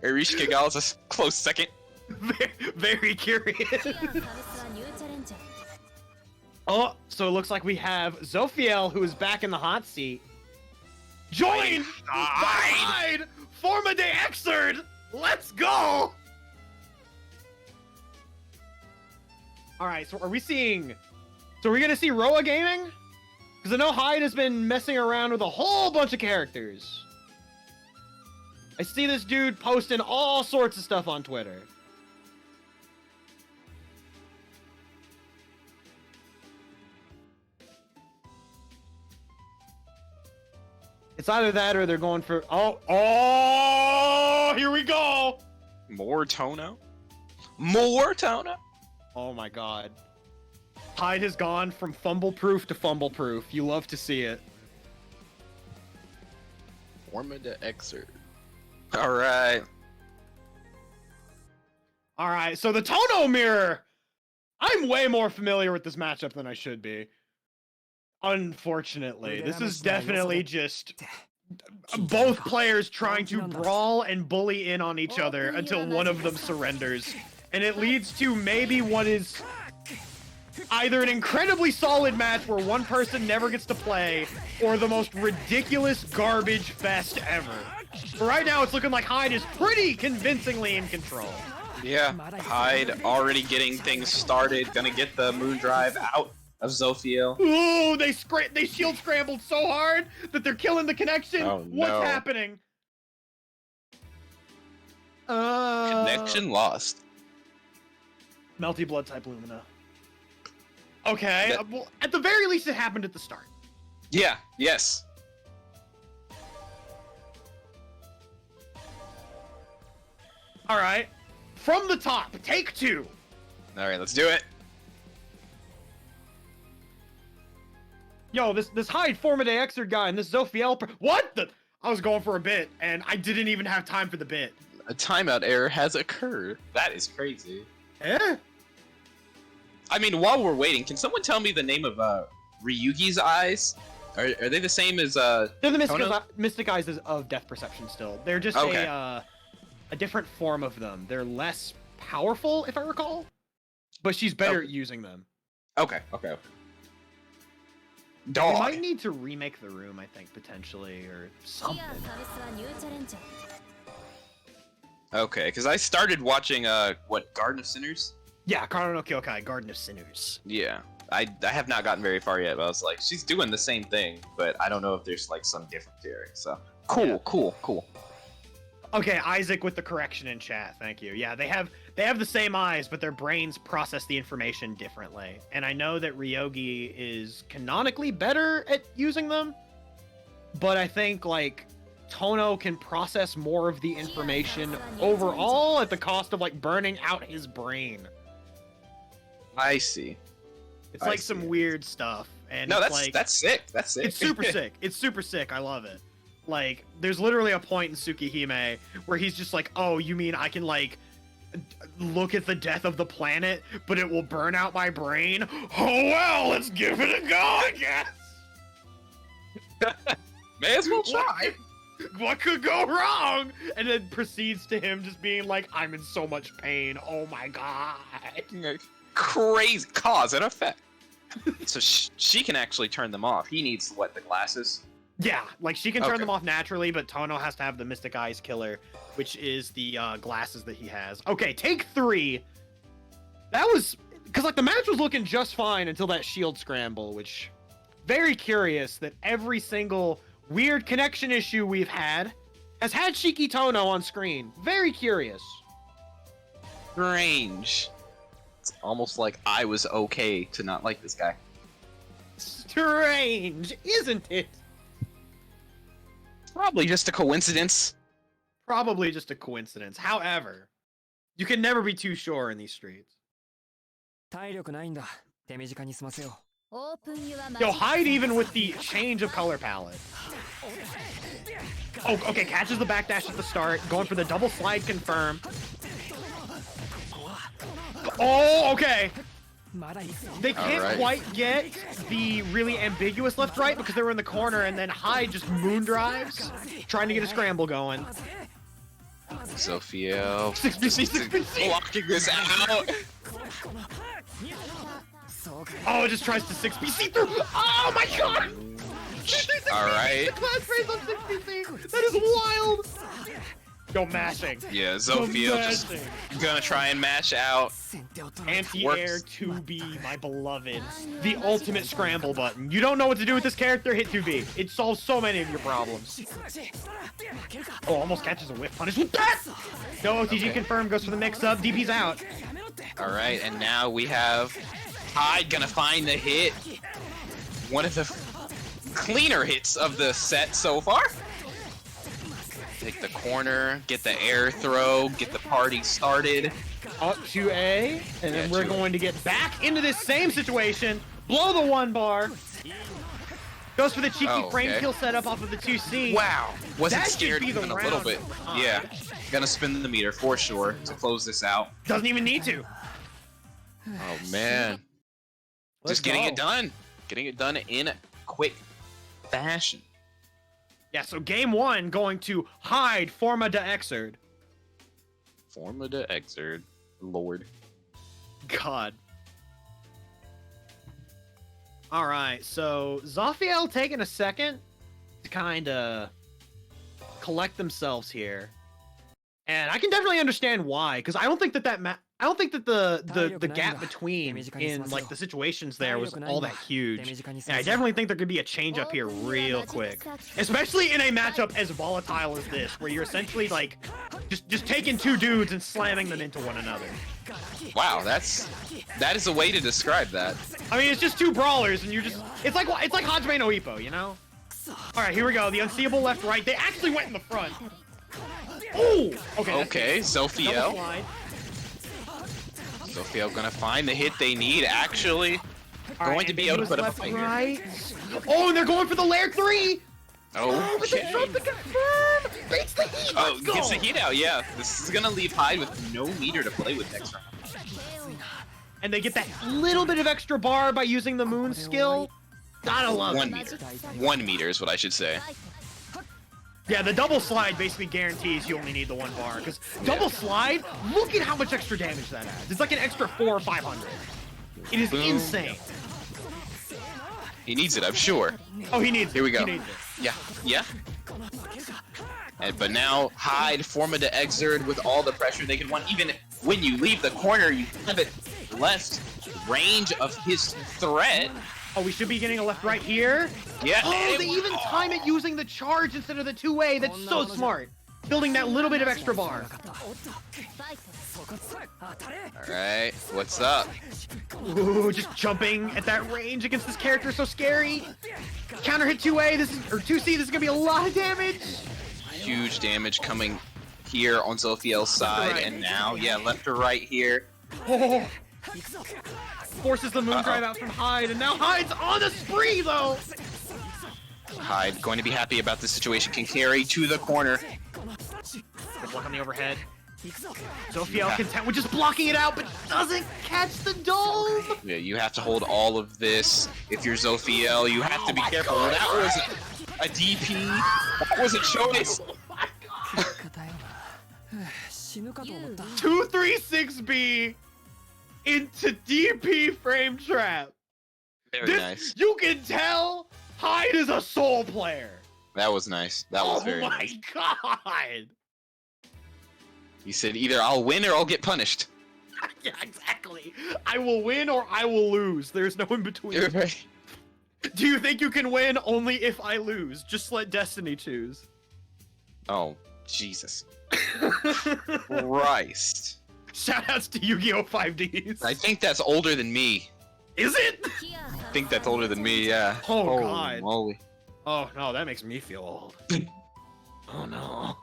Arish Kigal's a close second. Very curious. Oh, so it looks like we have Zophiel, who is back in the hot seat. Join Hyde! Forma de Exerd! Let's go! Alright, so are we gonna see Roa gaming? Because I know Hyde has been messing around with a whole bunch of characters. I see this dude posting all sorts of stuff on Twitter. It's either that or they're going for... Oh, here we go! More Tohno? More Tohno? Oh my god. Hyde has gone from fumble-proof to fumble-proof. You love to see it. Forma de Exerd. Alright. Alright, so the Tohno mirror! I'm way more familiar with this matchup than I should be. Unfortunately, this is definitely just both players trying to brawl and bully in on each other until one of them surrenders. And it leads to maybe what is either an incredibly solid match where one person never gets to play, or the most ridiculous garbage fest ever. But right now, it's looking like Hyde is pretty convincingly in control. Yeah, Hyde already getting things started. Gonna get the moon drive out of Zophiel. Ooh, they shield scrambled so hard that they're killing the connection. Oh, What's no. happening? Connection lost. Melty blood type Lumina. Okay, well, at the very least, it happened at the start. Yeah, yes. All right, from the top, take 2. All right, let's do it. Yo, this Hyde Forma de Exer guy and this Zophiel. What the? I was going for a bit, and I didn't even have time for the bit. A timeout error has occurred. That is crazy. Eh? I mean, while we're waiting, can someone tell me the name of Ryugi's eyes? Are they the same as They're the Tohno? Mystic Eyes of Death Perception still. They're just Okay. a different form of them. They're less powerful, if I recall. But she's better at using them. Okay. We We might need to remake the room, I think, potentially, or something. Okay, because I started watching Garden of Sinners? Yeah, Karo no Kyokai, Garden of Sinners. Yeah. I have not gotten very far yet, but I was like, she's doing the same thing, but I don't know if there's like some difference here. So cool. Okay, Isaac with the correction in chat. Thank you. Yeah, they have the same eyes, but their brains process the information differently. And I know that Ryogi is canonically better at using them, but I think like Tohno can process more of the information overall at the cost of like burning out his brain. I see. It's like some weird stuff. And No, it's that's like, that's sick. That's sick. It's super sick. It's super sick. I love it. Like, there's literally a point in Tsukihime where he's just like, oh, you mean I can, like, look at the death of the planet, but it will burn out my brain? Oh, well, let's give it a go, I guess. May as well try. What could go wrong? And then proceeds to him just being like, I'm in so much pain. Oh, my God. Crazy cause and effect. So she can actually turn them off. He needs, what, the glasses? Yeah, like she can turn them off naturally, but Tohno has to have the Mystic Eyes killer, which is the glasses that he has. Okay, take 3. That was because like the match was looking just fine until that shield scramble, which very curious that every single weird connection issue we've had has had Shiki Tohno on screen. Very curious. Strange. It's almost like I was okay to not like this guy. Strange, isn't it? Probably just a coincidence. Probably just a coincidence. However, you can never be too sure in these streets. Yo, Hyde even with the change of color palette. Oh, okay, catches the backdash at the start, going for the double slide confirm. Oh, okay. They can't quite get the really ambiguous left-right because they were in the corner, and then Hyde just moon drives, trying to get a scramble going. Zophiel. 6BC. Blocking this out. Oh, it just tries to 6BC through. Oh my God! Alright. The class phase on 6BC. That is wild. Yo, mashing. Yeah, Zophiel just gonna try and mash out. Anti-air 2B, my beloved. The ultimate scramble button. You don't know what to do with this character, hit 2B. It solves so many of your problems. Oh, almost catches a whiff punish with that! No OTG confirmed, goes for the mix-up, DP's out. Alright, and now we have Hyde gonna find the hit. One of the cleaner hits of the set so far. Take the corner, get the air throw, get the party started. Up to A, and then we're going to get back into this same situation. Blow the 1 bar. Goes for the cheeky frame kill setup off of the 2C. Wow. Wasn't That scared should be the even a little bit. Yeah. Gonna spin the meter for sure to close this out. Doesn't even need to. Oh man. Just getting it done. Getting it done in quick fashion. Yeah, so game 1 going to Hyde Forma de Exerd. Forma de Exerd. Lord. God. All right, so Zophiel taking a second to kind of collect themselves here, and I can definitely understand why. Because I don't think that I don't think that the gap between in like the situations there was all that huge. And I definitely think there could be a change up here real quick, especially in a matchup as volatile as this, where you're essentially like just taking two dudes and slamming them into one another. Wow, that is a way to describe that. I mean, it's just two brawlers, and you're just it's like Hajime no Ippo, you know? All right, here we go. The unseeable left right. They actually went in the front. Oh, okay. Okay, Zophiel. Zophiel gonna find the hit they need. Actually, going to be able to put up a fight here. Oh, and they're going for the layer 3. Okay. Baits the heat. Oh, gets the heat out. Yeah, this is gonna leave Hyde with no meter to play with next round. And they get that little bit of extra bar by using the moon skill. Gotta love 1 meter. 1 meter is what I should say. Yeah, the double slide basically guarantees you only need the 1 bar. Because double slide, look at how much extra damage that adds. It's like an extra 400 or 500. It is insane. He needs it, I'm sure. Oh, he needs it. Here we go. He needs it. Yeah. But now Hyde, Forma to Exert with all the pressure they can want. Even when you leave the corner, you have it left range of his threat. Oh, we should be getting a left-right here. Yeah. Oh, they even time it using the charge instead of the two-way. That's so smart. Building that little bit of extra bar. Alright, what's up? Ooh, just jumping at that range against this character is so scary. Counter hit 2A, or 2C, this is gonna be a lot of damage. Huge damage coming here on Zophiel's side, and now, yeah, left or right here. Oh. Forces the moon drive out from Hyde, and now Hyde's on a spree, though! Hyde, going to be happy about this situation, can carry to the corner. Good luck on the overhead. Zophiel content with just blocking it out, but doesn't catch the dome! Yeah, you have to hold all of this. If you're Zophiel, you have to be careful. God. That was a DP. That was a choice. 236B into DP frame trap. Very nice. You can tell Hyde is a soul player. That was nice. That was very nice. Oh my god. He said either I'll win or I'll get punished. Yeah, exactly. I will win or I will lose. There's no in between. Do you think you can win? Only if I lose. Just let Destiny choose. Oh, Jesus. Christ. Shoutouts to Yu-Gi-Oh! 5Ds. I think that's older than me. Is it? I think that's older than me, yeah. Oh, Holy God. moly. Oh, no, that makes me feel old. Oh, no.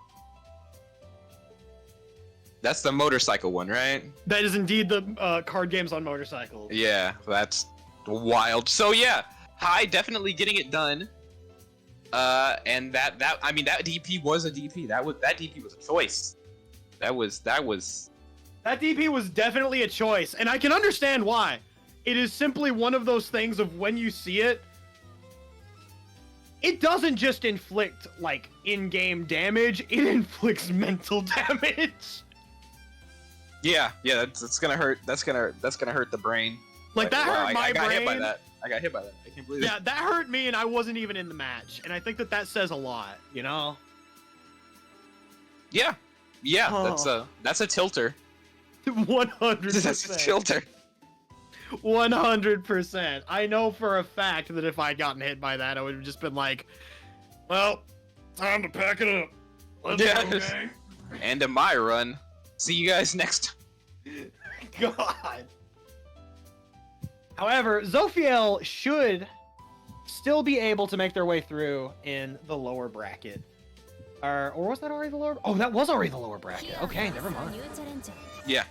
That's the motorcycle one, right? That is indeed the card games on motorcycles. Yeah, that's wild. So yeah, Hyde definitely getting it done. And that DP was a DP. That DP was a choice. That DP was definitely a choice, and I can understand why. It is simply one of those things of when you see it, it doesn't just inflict like in-game damage, it inflicts mental damage. Yeah, that's gonna hurt. That's gonna hurt the brain. Like that hurt my brain. I got hit by that. I can't believe it. Yeah, that hurt me, and I wasn't even in the match, and I think that says a lot, you know? Yeah, Oh. that's a tilter. 100%. That's a tilter. 100%. I know for a fact that if I'd gotten hit by that, I would have just been like, well, time to pack it up. Let's go, gang. And to my run. See you guys next time. God. However, Zophiel should still be able to make their way through in the lower bracket. Or was that already the lower? Oh, that was already the lower bracket. Okay, never mind. Yeah,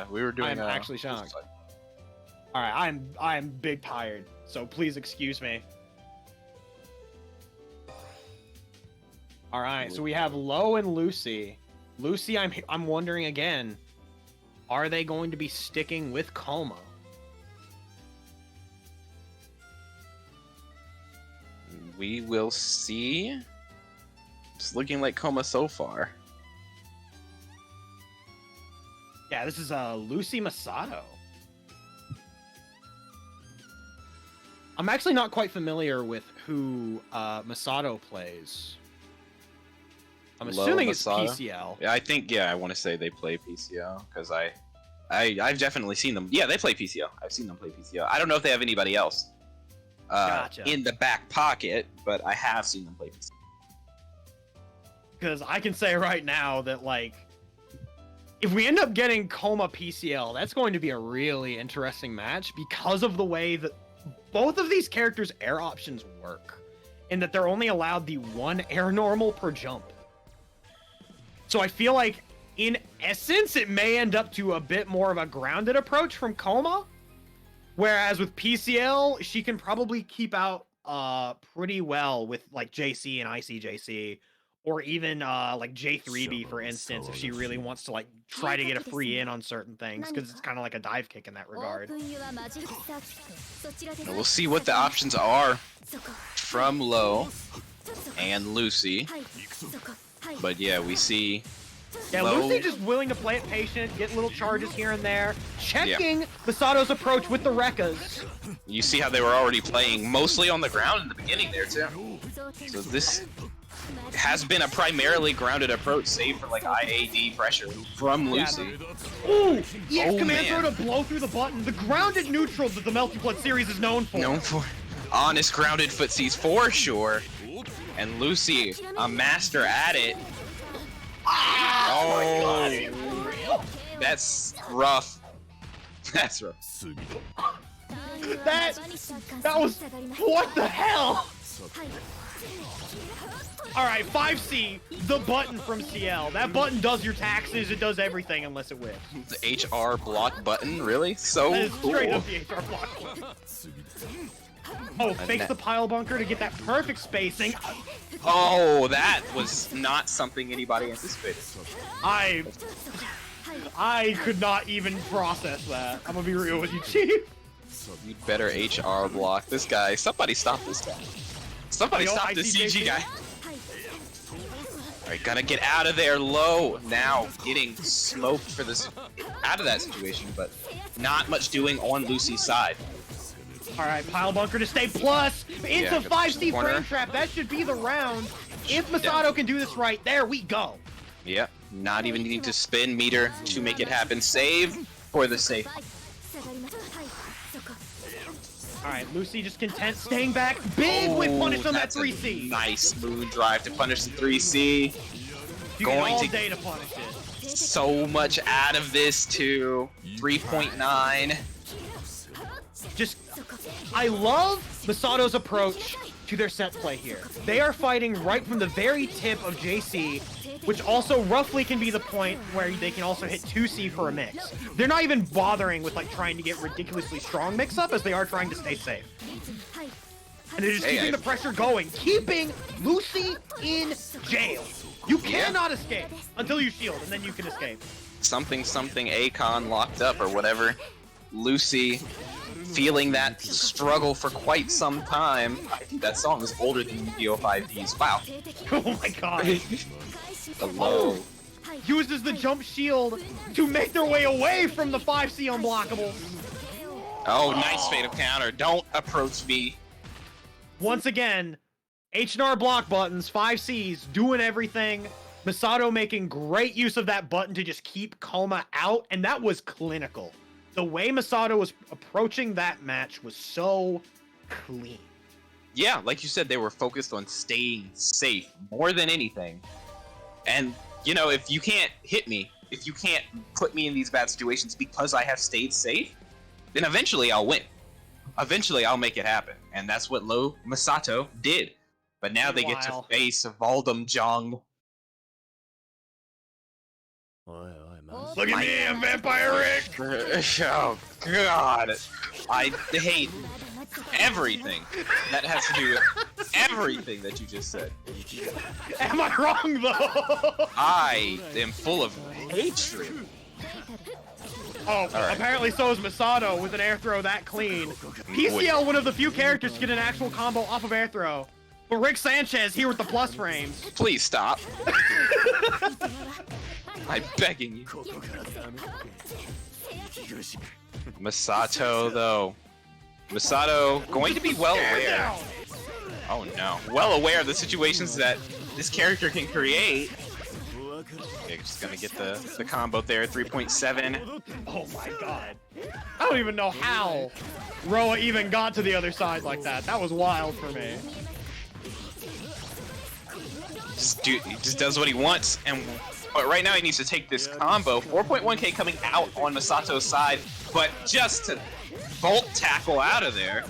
we were doing. I'm actually shocked. All right, I'm big tired, so please excuse me. All right, so we have Lo and Lucy. Lucy, I'm wondering again, are they going to be sticking with Kouma? We will see. It's looking like Kouma so far. Yeah, this is Lucy Masato. I'm actually not quite familiar with who Masato plays. I'm assuming it's PCL. Yeah, I think I want to say they play PCL because I've definitely seen them. Yeah, they play PCL. I've seen them play PCL. I don't know if they have anybody else in the back pocket, but I have seen them play PCL. Because I can say right now that, like, if we end up getting Kouma PCL, that's going to be a really interesting match because of the way that both of these characters' air options work, in that they're only allowed the one air normal per jump. So I feel like, in essence, it may end up to a bit more of a grounded approach from Kouma, whereas with PCL, she can probably keep out pretty well with, like, JC and ICJC, or even like J3B, for instance, if she really wants to, like, try to get a free in on certain things, because it's kind of like a dive kick in that regard. We'll see what the options are from Lo and Lucy. But yeah, we see. Yeah, Lo... Lucy just willing to play it patient, get little charges here and there, checking Masato's approach with the Rekkas. You see how they were already playing mostly on the ground in the beginning there too. So this has been a primarily grounded approach, save for like IAD pressure from Lucy. Ooh! EX command throw to blow through the button. The grounded neutral that the Melty Blood series is known for. Known for honest grounded footsies for sure. And Lucy, a master at it. Oh, that's rough. That's rough. That was, what the hell? Alright, 5C, the button from Ciel. That button does your taxes, it does everything unless it whips. The HR block button, really? So that is cool. Straight up the HR block button. Oh, fakes the pile bunker to get that perfect spacing. Oh, that was not something anybody anticipated. I could not even process that. I'm gonna be real with you, Chief. You better HR block this guy. Somebody stop this guy. Somebody stop this CG guy. Alright, gotta get out of there low. Now getting smoked for this out of that situation, but not much doing on Lucy's side. Alright, pile bunker to stay plus into 5C frame trap. That should be the round. If Masato can do this right, there we go. Yep, not even needing to spin meter to make it happen. Save for the safe. Alright, Lucy just content staying back. Big whip punish on that 3C. Nice moon drive to punish the 3C. You Going all to day to punish it. So much out of this too. 3.9. Just, I love Masato's approach to their set play here. They are fighting right from the very tip of JC, which also roughly can be the point where they can also hit 2C for a mix. They're not even bothering with like trying to get ridiculously strong mix-up as they are trying to stay safe. And they're just keeping the pressure going, keeping Lucy in jail. You cannot escape until you shield, and then you can escape. Something Akon locked up or whatever. Lucy feeling that struggle for quite some time. I think that song is older than Yu-Gi-Oh! 5Ds. Wow. Oh my god. The low. Uses the jump shield to make their way away from the 5C unblockable. Oh, nice fatal counter. Don't approach me. Once again, H&R block buttons, 5Cs, doing everything. Masato making great use of that button to just keep Kouma out, and that was clinical. The way Masato was approaching that match was so clean. Yeah, like you said, they were focused on staying safe more than anything. And, you know, if you can't hit me, if you can't put me in these bad situations because I have stayed safe, then eventually I'll win. Eventually I'll make it happen. And that's what Lo Masato did. But now they get to face Valdamjong. Look at me, I'm Vampire Rick! Oh, God. I hate everything that has to do with everything that you just said. Am I wrong, though? I am full of hatred. Oh, apparently so is Masato with an air throw that clean. PCL, one of the few characters to get an actual combo off of air throw. But Rick Sanchez here with the plus frames. Please stop. I'm begging you. Masato, though, Masato going to be well aware. Oh no. Well aware of the situations that this character can create. Okay, just gonna get the combo there, 3.7. Oh my god. I don't even know how Roa even got to the other side like that. That was wild for me. He just does what he wants, but right now he needs to take this combo. 4.1k coming out on Masato's side, but just to bolt tackle out of there.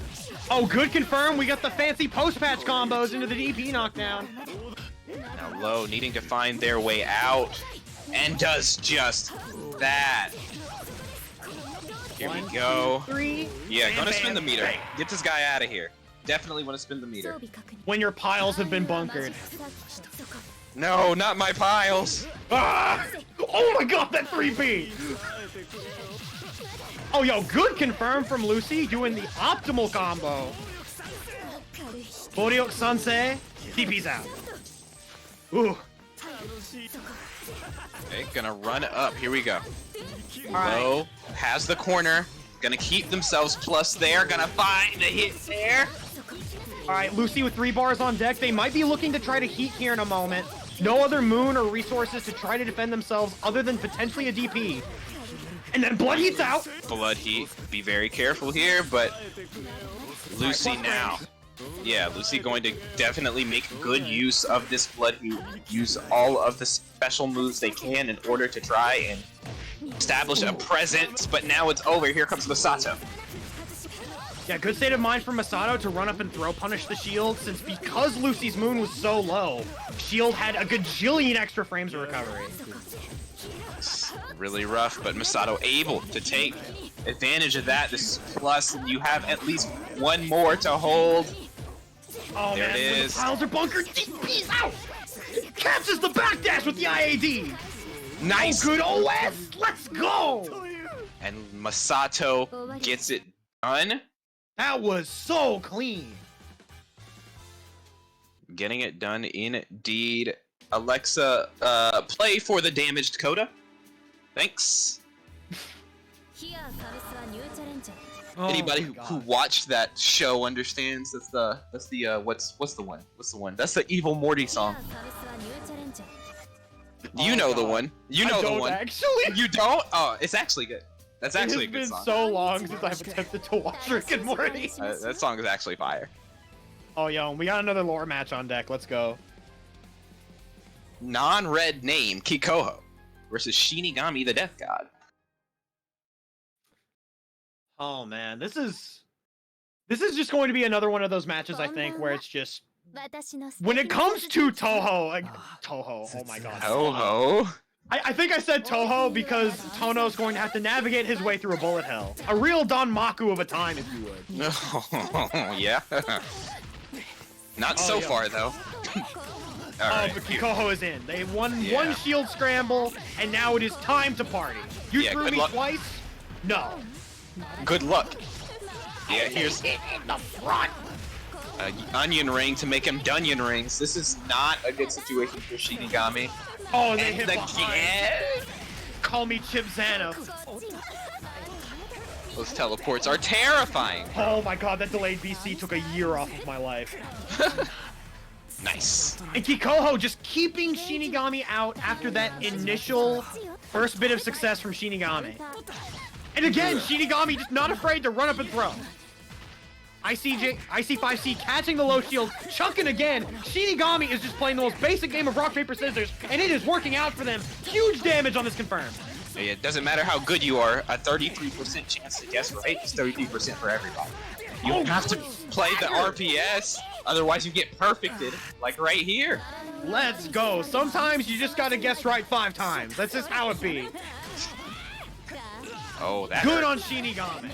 Oh, good confirm. We got the fancy post-patch combos into the DP knockdown. Now Low needing to find their way out, and does just that. Here we go. 3. Yeah, gonna spin the meter. Get this guy out of here. Definitely want to spin the meter. When your piles have been bunkered. No, not my piles. Ah! Oh my god, that 3P! Oh, yo, good confirm from Lucy doing the optimal combo. Boryoku Sansei, TP's out. Ooh. Okay, gonna run up. Here we go. Right. Low has the corner. Gonna keep themselves plus there. Gonna find a hit there. Alright, Lucy with 3 bars on deck. They might be looking to try to heat here in a moment. No other moon or resources to try to defend themselves other than potentially a DP. And then Blood Heat's out. Blood Heat. Be very careful here, but Lucy now. Yeah, Lucy going to definitely make good use of this Blood Heat. Use all of the special moves they can in order to try and establish a presence, but now it's over. Here comes Masato. Yeah, good state of mind for Masato to run up and throw punish the shield, since because Lucy's moon was so low, shield had a gajillion extra frames of recovery. It's really rough, but Masato able to take advantage of that. This is plus, and you have at least one more to hold. Oh there man, it when is. the piles are bunkered, DP's out! Catches the backdash with the IAD! Nice! Oh, good OS! Let's go! And Masato gets it done. That was so clean. Getting it done indeed. Alexa, play for the damaged Coda. Thanks. Anybody who watched that show understands that's the what's the one? That's the Evil Morty song. You know the one. You know the one. Actually, you don't? Oh, it's actually good. That's actually a good it's song. been so long since I've attempted to watch Rick and Morty. That song is actually fire. Oh, yo, we got another lore match on deck. Let's go. Non-red name Kikoho versus Shinigami the Death God. Oh man, this is just going to be another one of those matches, I think, where it's just when it comes to Tohno, like, Tohno. Oh my god. Tohno. I think I said Tohno because Tohno's going to have to navigate his way through a bullet hell. A real Don Maku of a time, if you would. Oh, yeah. Not so far, though. Right. But Kikoho is in. They won one shield scramble, and now it is time to party. You threw me twice? No. Good luck. Yeah, here's in the front. Onion ring to make him Dunyan rings. This is not a good situation for Shinigami. Oh, and they hit behind. Call me Chip Zano. Those teleports are terrifying. Oh my god, that delayed BC took a year off of my life. Nice. And Kikoho just keeping Shinigami out after that initial first bit of success from Shinigami. And again, Shinigami just not afraid to run up and throw. IC5C catching the low shield, chucking again. Shinigami is just playing the most basic game of rock, paper, scissors, and it is working out for them. Huge damage on this confirmed. It doesn't matter how good you are, a 33% chance to guess right is 33% for everybody. You have to play the RPS, otherwise you get perfected, like right here. Let's go. Sometimes you just gotta guess right 5 times. That's just how it be. Oh, that good hurt. on Shinigami.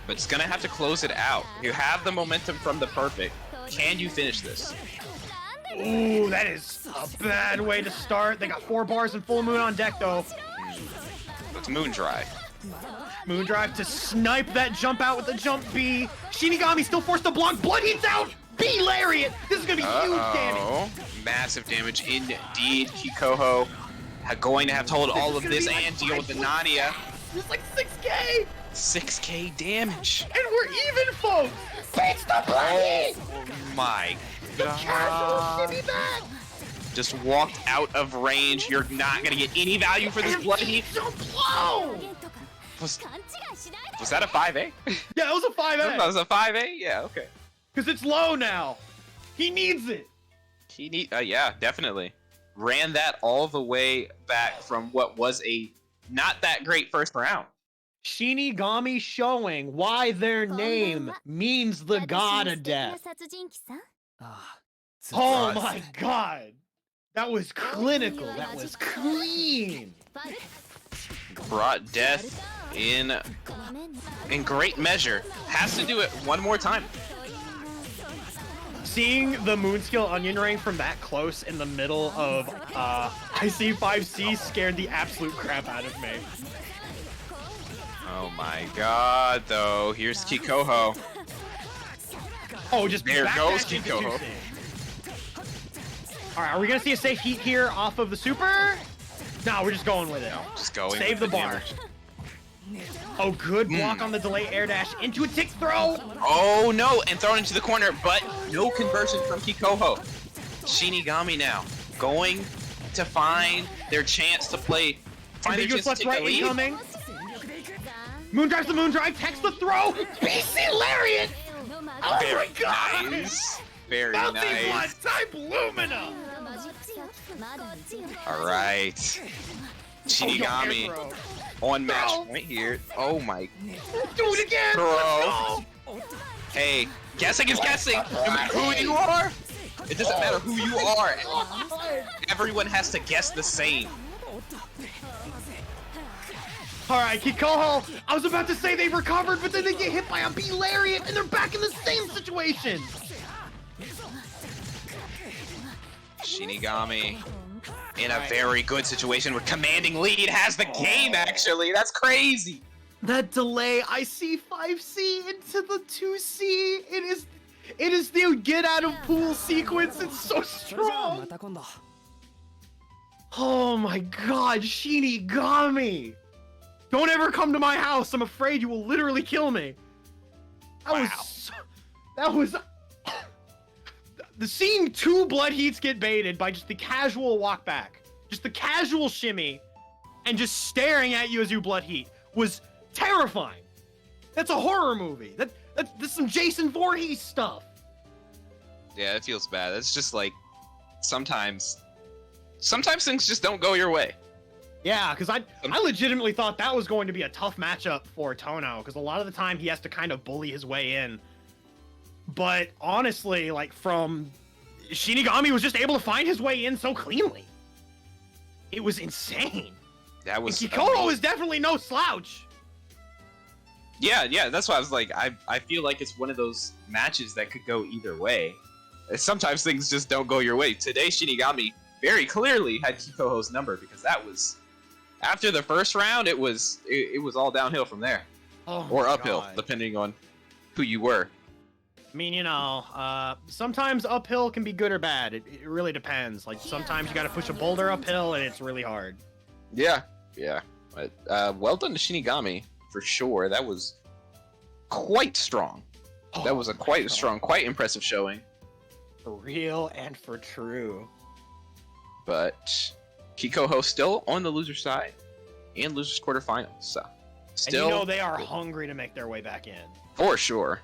But it's gonna have to close it out. You have the momentum from the perfect. Can you finish this? Ooh, that is a bad way to start. They got 4 bars and full moon on deck, though. It's Moondrive. Moondrive to snipe that jump out with the jump B. Shinigami still forced to block. Blood Heat's out. B Lariat. This is gonna be huge damage. Massive damage indeed. Kikoho going to have to hold all of this and deal with the Nadia. It's like 6K! 6K damage. And we're even, folks! It's the bloody! Oh my The casual shimmy back! Just walked out of range. You're not gonna get any value for this blood heat. Jump low! Was that a 5A? Yeah, it was a 5A. That was a 5A? Yeah, okay. Because it's low now. He needs it. Yeah, definitely. Ran that all the way back from what was a not that great first round. Shinigami showing why their name means the god of death. Oh my god. That was clinical. That was clean. Brought death in great measure. Has to do it one more time. Seeing the moon skill onion ring from that close in the middle of IC5C scared the absolute crap out of me. Oh my god, though. Here's Kikoho. Oh, just there goes backdash into Kikoho. 2C. All right, are we gonna see a safe heat here off of the super? No, we're just going with it. No, just going. Save the bar. hammer. Oh, good block on the delay air dash into a tick throw. Oh no, and thrown into the corner, but no conversion from Kikoho. Shinigami now going to find their chance to play. Find their chance to take the lead. Incoming. Moon drives the moon drive, text the throw. BC Lariat. Oh my god. Nice. Very Bouncy blood nice. type Lumina. All right. Shinigami on match point here. Oh my. Do it again. Throw. Hey, guessing is guessing. No matter who you are, it doesn't matter who you are. Everyone has to guess the same. All right, Kikoho. I was about to say they recovered, but then they get hit by a B Lariat, and they're back in the same situation. Shinigami in a very good situation with commanding lead, has the game actually. That's crazy. That delay, I see 5C into the 2C. It is the get out of pool sequence. It's so strong. Oh my god, Shinigami. Don't ever come to my house. I'm afraid you will literally kill me. That was the seeing two blood heats get baited by just the casual walk back, just the casual shimmy, and just staring at you as you blood heat was terrifying. That's a horror movie. That's some Jason Voorhees stuff. Yeah, it feels bad. It's just like sometimes things just don't go your way. Yeah, because I legitimately thought that was going to be a tough matchup for Tohno, because a lot of the time he has to kind of bully his way in. But honestly, like, from Shinigami was just able to find his way in so cleanly. It was insane. That was. And Kikoho is definitely no slouch. Yeah, that's why I was like, I feel like it's one of those matches that could go either way. Sometimes things just don't go your way. Today, Shinigami very clearly had Kikoho's number, because that was, after the first round, it was all downhill from there. Oh or my uphill, God. depending on who you were. I mean, you know, sometimes uphill can be good or bad. It really depends. Like, sometimes you gotta push a boulder uphill, and it's really hard. Yeah. But well done to Shinigami, for sure. That was quite strong. That was a quite strong, quite impressive showing. For real and for true. But Kikoho still on the loser side and losers quarterfinals. So still, And you know they are hungry to make their way back in. for sure.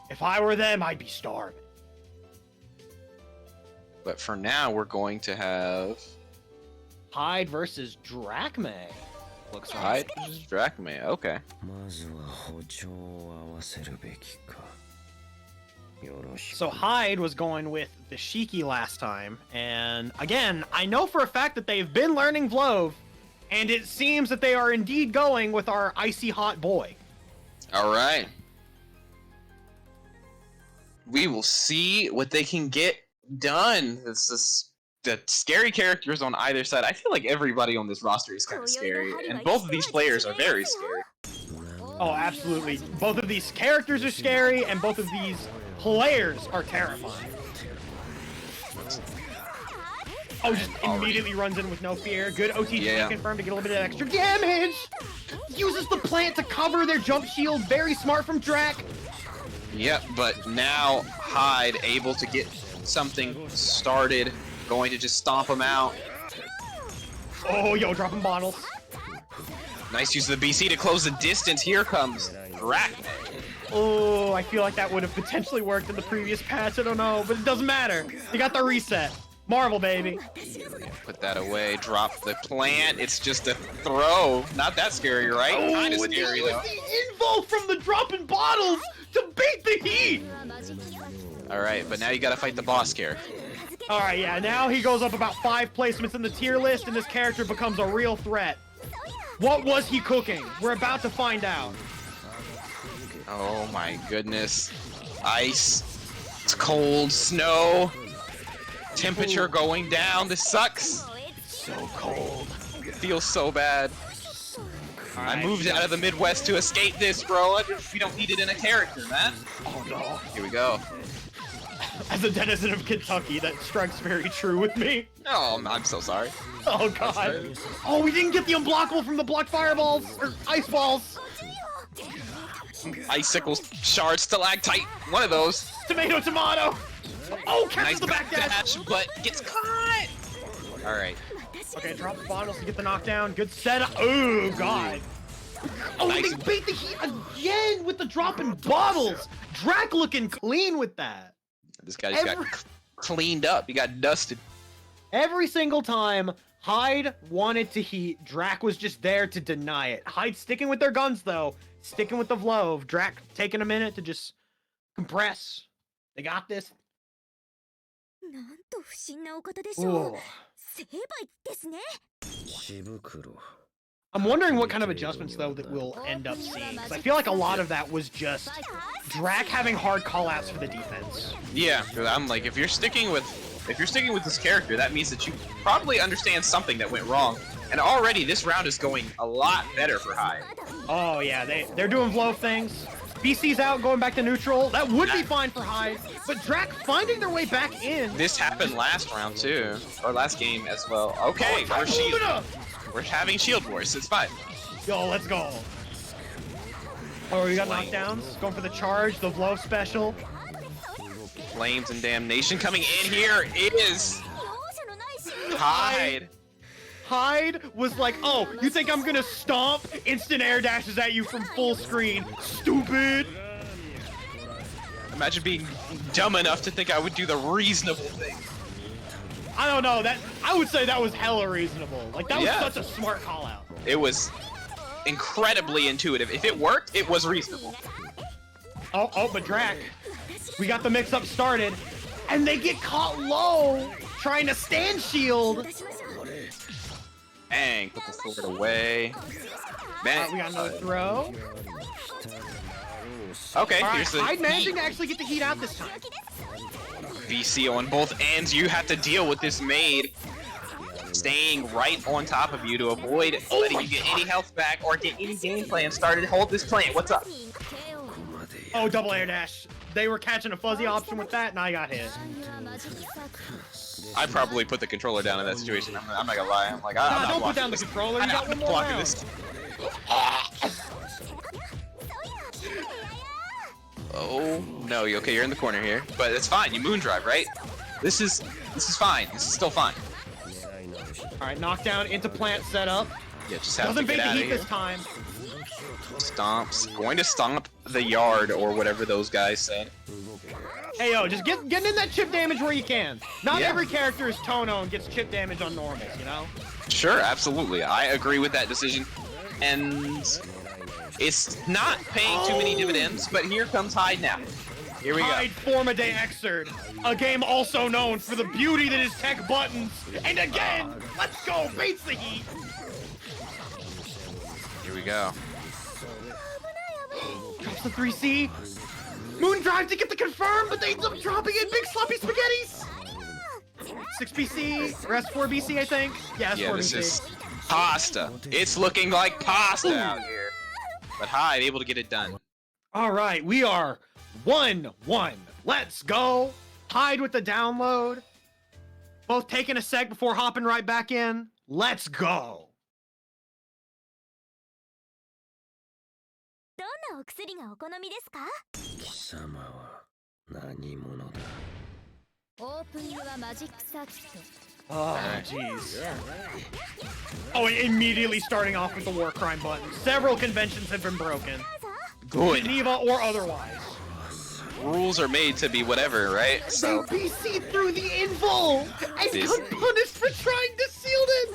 If I were them, I'd be starving. But for now, we're going to have Hyde versus DrackMae. Looks like. Hyde versus DrackMae. Okay. So Hyde was going with the Shiki last time, and again, I know for a fact that they've been learning Vlov, and it seems that they are indeed going with our icy hot boy. All right. We will see what they can get done. This is the scary characters on either side. I feel like everybody on this roster is kind of scary, and both of these players are very scary. Oh, absolutely. Both of these characters are scary, and both of these players are terrifying. Oh, just immediately runs in with no fear. Good OTG Yeah. confirmed to get a little bit of extra damage. Uses the plant to cover their jump shield. Very smart from Drac. Yep, but now Hyde able to get something started. Going to just stomp him out. Oh, yo, dropping bottles. Nice use of the BC to close the distance. Here comes DrackMae. Oh, I feel like that would have potentially worked in the previous patch. I don't know, but it doesn't matter. You got the reset. Marvel, baby. Put that away. Drop the plant. It's just a throw. Not that scary, right? Oh, Kind of and he scary used though. the invo from the dropping bottles to beat the heat. All right, but now you got to fight the boss character. All right, yeah. Now he goes up about 5 placements in the tier list, and this character becomes a real threat. What was he cooking? We're about to find out. Oh my goodness. Ice. It's cold. Snow. Temperature going down. This sucks. So cold. It feels so bad. I moved out of the Midwest to escape this, bro. We don't need it in a character, man. Oh no. Here we go. As a denizen of Kentucky, that strikes very true with me. Oh, I'm so sorry. Oh god. Oh, we didn't get the unblockable from the blocked fireballs or ice balls. Icicles, shards, stalactite. One of those. Tomato. Oh, catches Nice the back dash. but gets caught. All right. Okay, drop the bottles to get the knockdown. Good setup. Oh god. Oh, Nice. they beat the heat again with the dropping bottles. Drac looking clean with that. This guy just got cleaned up. He got dusted. Every single time Hyde wanted to heat, Drac was just there to deny it. Hyde sticking with their guns though, sticking with the Vlov. Drac taking a minute to just compress. They got this. Ooh. I'm wondering what kind of adjustments though that we'll end up seeing. 'Cause I feel like a lot of that was just Drac having hard callouts for the defense. Yeah, 'cause I'm like, if you're sticking with this character, that means that you probably understand something that went wrong. And already this round is going a lot better for Hyde. Oh yeah, they're doing Vlov things. BC's out, going back to neutral. That would be fine for Hyde, but Drac finding their way back in. This happened last round too, or last game as well. Okay, we're having shield wars. It's fine. Yo, let's go. Oh, we got knockdowns. Going for the charge, the Vlov special. Flames and damnation coming in here is Hyde. Hyde was like, oh, you think I'm gonna stomp? Instant air dashes at you from full screen. Stupid. Imagine being dumb enough to think I would do the reasonable thing. I don't know, I would say that was hella reasonable. Like, that was such a smart call out. It was incredibly intuitive. If it worked, it was reasonable. Oh, but Drac, we got the mix-up started, and they get caught low trying to stand shield. Bang, put the sword away. Man, We got another throw. Okay, All right, here's the Hyde managing to actually get the heat out this time. VC on both ends. You have to deal with this maid staying right on top of you to avoid letting you get any health back or get any game plan started. Hold this plant. What's up? Oh, double air dash. They were catching a fuzzy option with that, and I got hit. I probably put the controller down in that situation. I'm not gonna lie. I'm like, I'm Nah, not don't put blocking down the this. controller. You I'm got not one more blocking round. this. Oh no, okay, you're in the corner here, but it's fine. You moon drive, right? This is fine. This is still fine. All right, knockdown into plant setup. Yeah, just have Doesn't to beat get the out of heat here. this time. Stomps. Going to stomp the yard or whatever those guys said. Hey, yo, just getting in that chip damage where you can. Not Yeah. every character is Tohno and gets chip damage on normals, you know? Sure, absolutely. I agree with that decision. And it's not paying too many dividends, but here comes Hyde now. Here we Hyde Formaday Exerd, a game also known for the beauty that is tech buttons. And again, let's go, beats the heat. Here we go. Drops the 3C. Moon drive to get the confirm, but they end up dropping it. Big sloppy spaghettis. 6 BC, rest 4 BC, I think. Yeah, it's 4 This BC. is pasta. It's looking like pasta out here. But Hyde able to get it done. All right, we are 1-1. Let's go. Hyde with the download. Both taking a sec before hopping right back in. Let's go. どんなお薬がお好みですか？貴様は何者だ。オープンユアマジックサーキット。 Oh, jeez. Oh, and immediately starting off with the war crime button. Several conventions have been broken. Good. Geneva or otherwise. Rules are made to be whatever, right? So They BC through the invul and This- got punished for trying to seal it.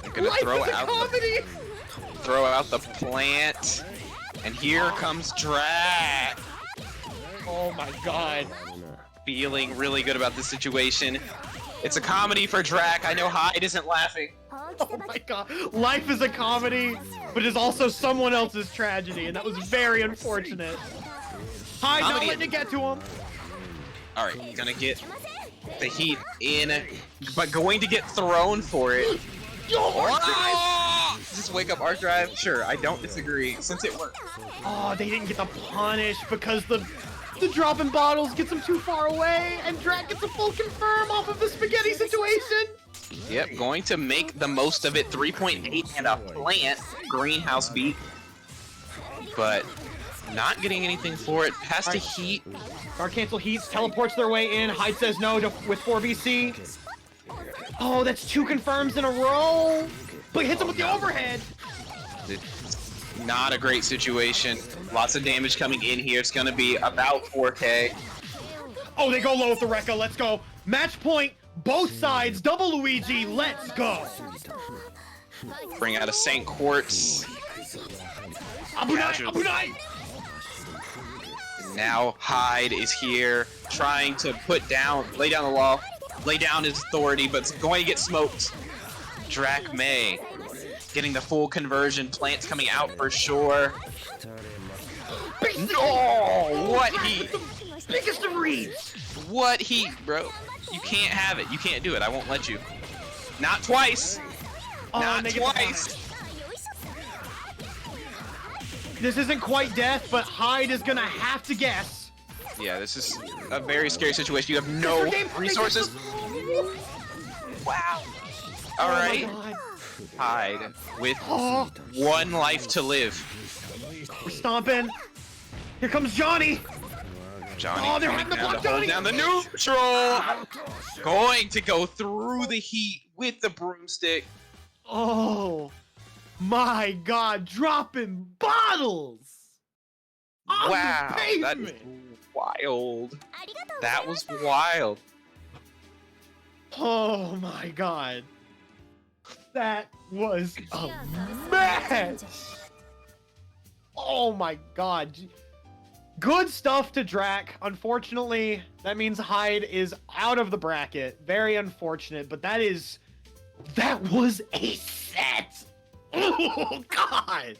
I'm gonna Life throw is a out comedy. the plant, and here comes Drac. Oh my god. Feeling really good about this situation. It's a comedy for Drac. I know Hyde isn't laughing. Oh my god. Life is a comedy, but is also someone else's tragedy, and that was very unfortunate. Hyde not Comedy- letting it get to him. All right, he's gonna get the heat in, but going to get thrown for it. Oh! Just wake up Arc Drive. Sure, I don't disagree since it worked. Oh, they didn't get the punish because the dropping bottles gets him too far away, and Drac gets a full confirm off of the spaghetti situation. Yep, going to make the most of it. 3.8 and a plant greenhouse beat, but not getting anything for it. Has to heat. Dark Cancel Heats teleports their way in. Hyde says no with 4BC. Oh, that's 2 confirms in a row. But hits him with the overhead. Not a great situation. Lots of damage coming in here. It's gonna be about 4K. Oh, they go low with the Rekka. Let's go. Match point. Both sides. Double Luigi. Let's go. Bring out a Saint Quartz. Abunai. Abunai. Now Hyde is here, trying to lay down the law, lay down his authority, but it's going to get smoked. DrackMae getting the full conversion. Plants coming out for sure. No! What heat? Biggest of reads. What heat, bro? You can't have it. You can't do it. I won't let you. Not twice. Oh, Not and they get the twice. This isn't quite death, but Hyde is gonna have to guess. Yeah, this is a very scary situation. You have no resources. Wow. All right. Hyde with Oh, 1 life to live. we're stomping. Here comes Johnny. Johnny Oh, they're coming having to down block to hold Johnny. down the neutral. Going to go through the heat with the broomstick. Oh my god, dropping bottles on Wow, the that is pavement. wild. That was wild. Oh my god. That was a match. Oh my god. Good stuff to Drac. Unfortunately, that means Hyde is out of the bracket. Very unfortunate, but that was a set. Oh god.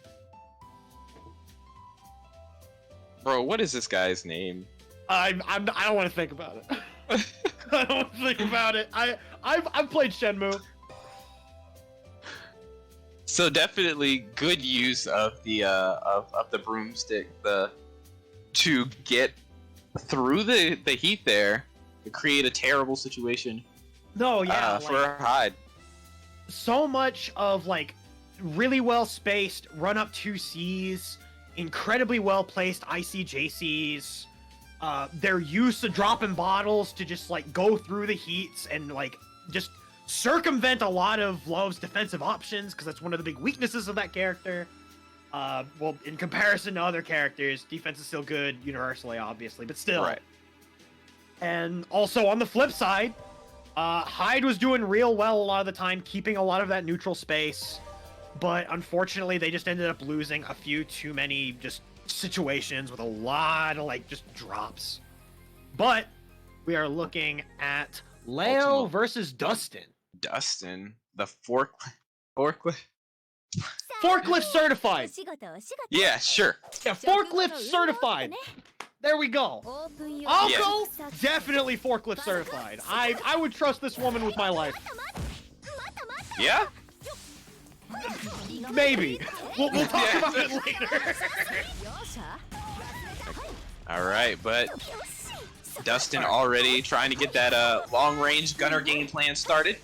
Bro, what is this guy's name? I don't want to think about it. I don't want to think about it. I've played Shenmue. So definitely good use of the broomstick to get through the heat there to create a terrible situation. No, yeah. For Hyde. So much of like really well spaced run up 2Cs, incredibly well placed ICJCs. Their use of dropping bottles to just like go through the heats and like just circumvent a lot of Vlov's defensive options, because that's one of the big weaknesses of that character. Well, in comparison to other characters, defense is still good universally, obviously, but still. Right. And also on the flip side, Hyde was doing real well a lot of the time, keeping a lot of that neutral space, but unfortunately they just ended up losing a few too many just situations with a lot of like just drops. But we are looking at Leo versus Duston. Duston, the forklift. Forklift certified. Yeah, sure. Yeah, forklift certified. There we go. Aoko, definitely forklift certified. I would trust this woman with my life. Yeah. Maybe. We'll talk about it later. All right, but Dustin already trying to get that long-range gunner game plan started.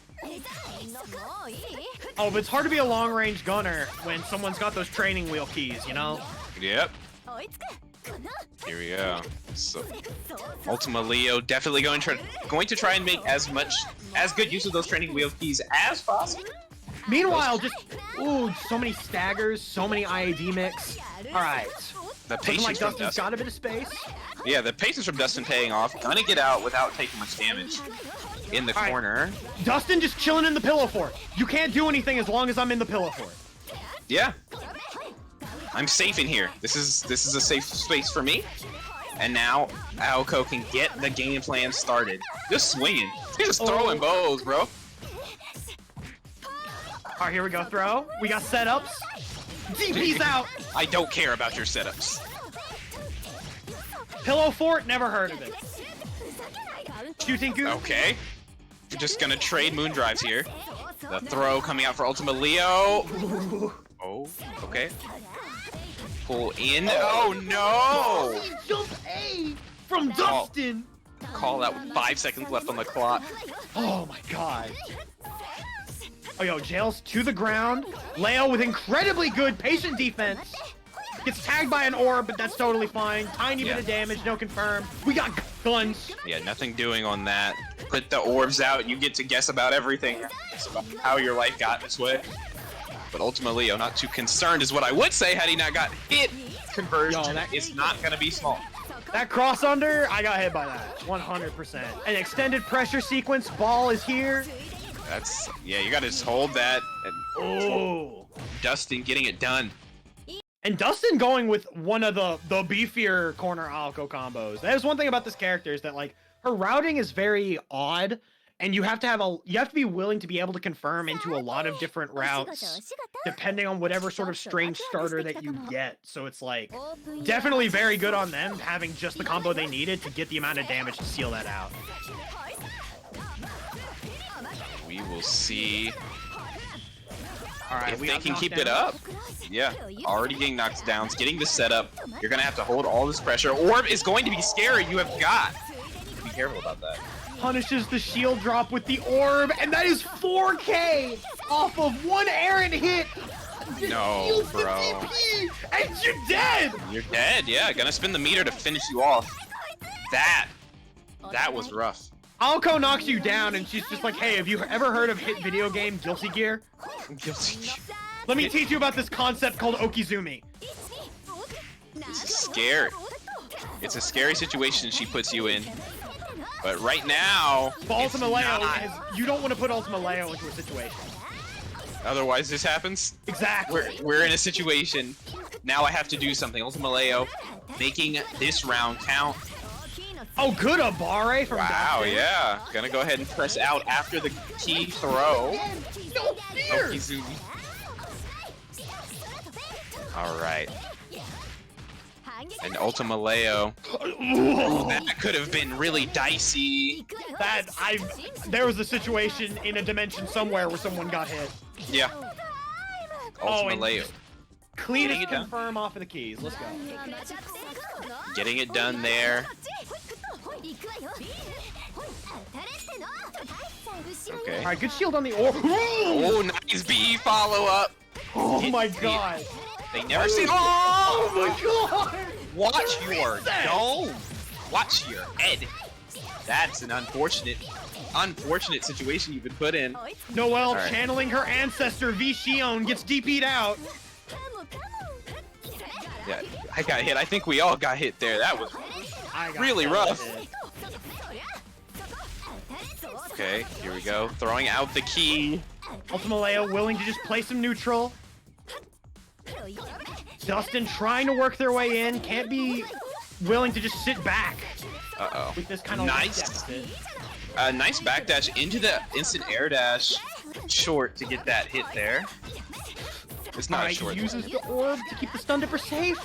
Oh, but it's hard to be a long-range gunner when someone's got those training wheel keys, you know? Yep. Here we go. So, Ultimaleo definitely going to try and make as good use of those training wheel keys as possible. Meanwhile, just so many staggers, so many IAD mix. All right. The patience like from Dustin's Dustin. got a bit of space. Yeah, the patience from Dustin paying off. Gonna get out without taking much damage in the corner. Dustin just chilling in the pillow fort. You can't do anything as long as I'm in the pillow fort. Yeah. I'm safe in here. This is a safe space for me. And now Aoko can get the game plan started. Just swinging. He's just throwing bows, bro. All right, here we go. Throw. We got setups. DP's out. I don't care about your setups. Pillow fort. Never heard of it. Shooting goop. Okay. We're just gonna trade moon drives here. The throw coming out for Ultimaleo. Oh, okay. Pull in. Oh no! Jump A from Dustin. Call that with 5 seconds left on the clock. Oh my god. Oh, yo, Jail's to the ground. Leo with incredibly good patient defense. Gets tagged by an orb, but that's totally fine. Tiny bit of damage, no confirm. We got guns. Yeah, nothing doing on that. Put the orbs out, you get to guess about everything. Guess about how your life got this way. But Ultimaleo not too concerned is what I would say had he not got hit. Conversion is not going to be small. That cross under, I got hit by that. 100%. An extended pressure sequence. Ball is here. That's, yeah, you got to just hold that. And Dustin getting it done. And Dustin going with one of the beefier corner Aoko combos. That is one thing about this character is that like her routing is very odd, and you have to be willing to be able to confirm into a lot of different routes depending on whatever sort of strange starter that you get. So it's like definitely very good on them having just the combo they needed to get the amount of damage to seal that out. We will see if we they can keep it up. Yeah, already getting knocked down, getting the setup. You're gonna have to hold all this pressure. Orb is going to be scary. You have got to be careful about that. Punishes the shield drop with the orb, and that is 4K off of one errant hit. No, bro. And you're dead. You're dead. Yeah, gonna spin the meter to finish you off. That was rough. Aoko knocks you down, and she's just like, "Hey, have you ever heard of hit video game Guilty Gear? Guilty. Let me teach you about this concept called Okizumi." This is scary. It's a scary situation she puts you in. But right now, Ultimaleo you don't want to put Ultimaleo into a situation. Otherwise, this happens. Exactly. We're in a situation. Now I have to do something. Ultimaleo making this round count. Oh, good Abare from Wow, Dustin. yeah. Gonna go ahead and press out after the key throw. No fear. Okizumi. All right. And Ultimaleo. Ooh, that could have been really dicey. There was a situation in a dimension somewhere where someone got hit. Yeah. Ultimaleo. Cleanest confirm off of the keys. Let's go. Getting it done there. Okay. All right, good shield on the orb. Oh, nice B follow-up. Oh my god. They never see. Oh my god. Watch your dome. Watch your head. That's an unfortunate situation you've been put in. Noel channeling her ancestor V Shion gets DP'd out. Yeah, I got hit. I think we all got hit there. That was really rough. Okay, here we go. Throwing out the key. Ultimaleo willing to just play some neutral. Dustin trying to work their way in. Can't be willing to just sit back. Uh-oh. With this kind of nice. Nice backdash into the instant air dash short to get that hit there. It's not short. Uses the orb to keep the stun dipper safe.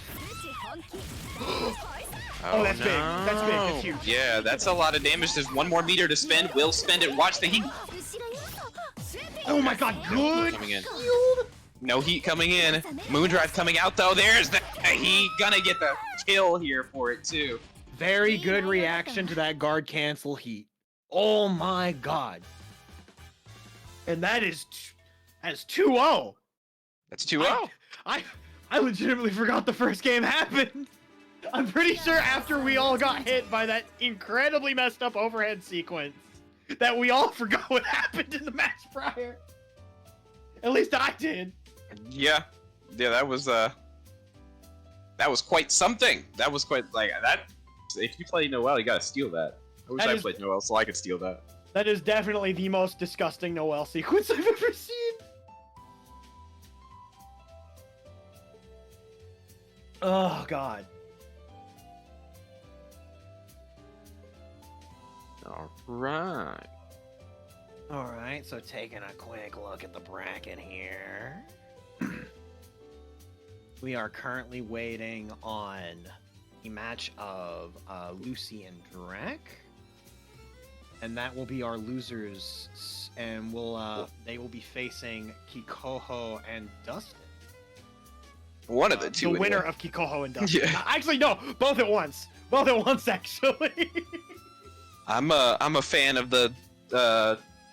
Oh, that's big. That's big. That's huge. Yeah, that's a lot of damage. There's one more meter to spend. Will spend it. Watch the heat. Oh my god, good. Coming in. No heat coming in. Moondrive coming out though. There's the heat. Gonna get the kill here for it too. Very good reaction to that guard cancel heat. Oh my god. And that is 2-0. That's 2-0. I legitimately forgot the first game happened. I'm pretty sure after we all got hit by that incredibly messed up overhead sequence, that we all forgot what happened in the match prior. At least I did. Yeah, that was quite something. That was quite like that. If you play Noel, you gotta steal that. I wish I played Noel so I could steal that. That is definitely the most disgusting Noel sequence I've ever seen. Oh god. Alright. Alright, so taking a quick look at the bracket here. We are currently waiting on the match of Lucy and Drac. And that will be our losers, and they will be facing Kikoho and Duston. One of the two. The winner of Kikoho and Duston. Yeah. Actually, no, both at once. Both at once, actually. I'm a fan of the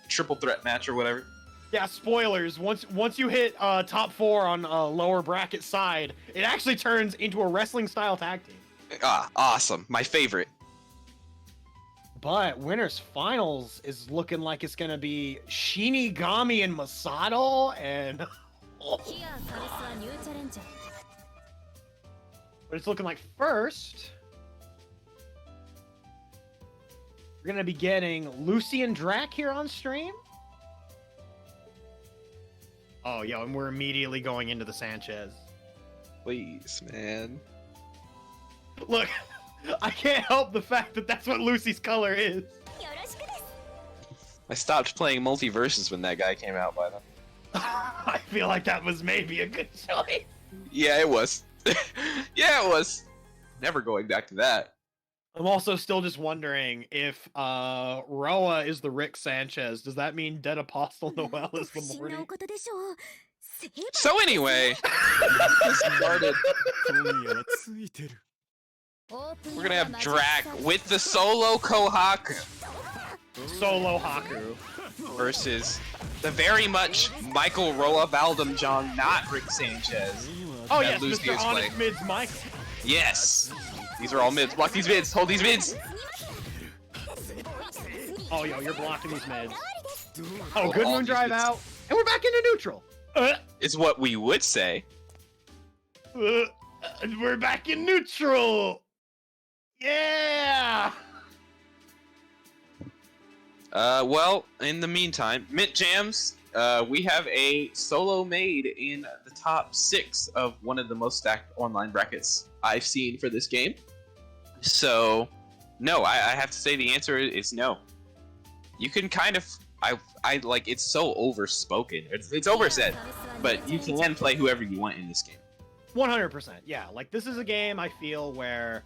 triple threat match or whatever. Yeah, spoilers. Once you hit top 4 on lower bracket side, it actually turns into a wrestling style tag team. Ah, awesome. My favorite. But winners finals is looking like it's gonna be Shinigami and Masato, and but it's looking like first we're gonna be getting Lucy and Drac here on stream. Oh, yeah, and we're immediately going into the Sanchez. Please, man. Look, I can't help the fact that that's what Lucy's color is. I stopped playing multiverses when that guy came out by then. I feel like that was maybe a good choice. Yeah, it was. Yeah, it was. Never going back to that. I'm also still just wondering if Roa is the Rick Sanchez. Does that mean Dead Apostle Noel is the Morty? So anyway, started. We're gonna have Drac with the solo Kohaku Solo Haku versus the very much Michael Roa Valdamjong, not Rick Sanchez. Oh that yes, Lucy Mr. is Honest playing. Mids Mike. Yes! These are all mids. Block these mids. Hold these mids. Oh yo, you're blocking these mids. Oh, good moon drive out, and we're back into neutral. Is what we would say. We're back in neutral. Yeah. Well, in the meantime, Mint Jams, we have a solo made in the top 6 of one of the most stacked online brackets I've seen for this game. So, no, I have to say the answer is no. You can kind of, I like, it's so overspoken. It's oversaid, but you can play whoever you want in this game. 100%. Yeah, like this is a game I feel where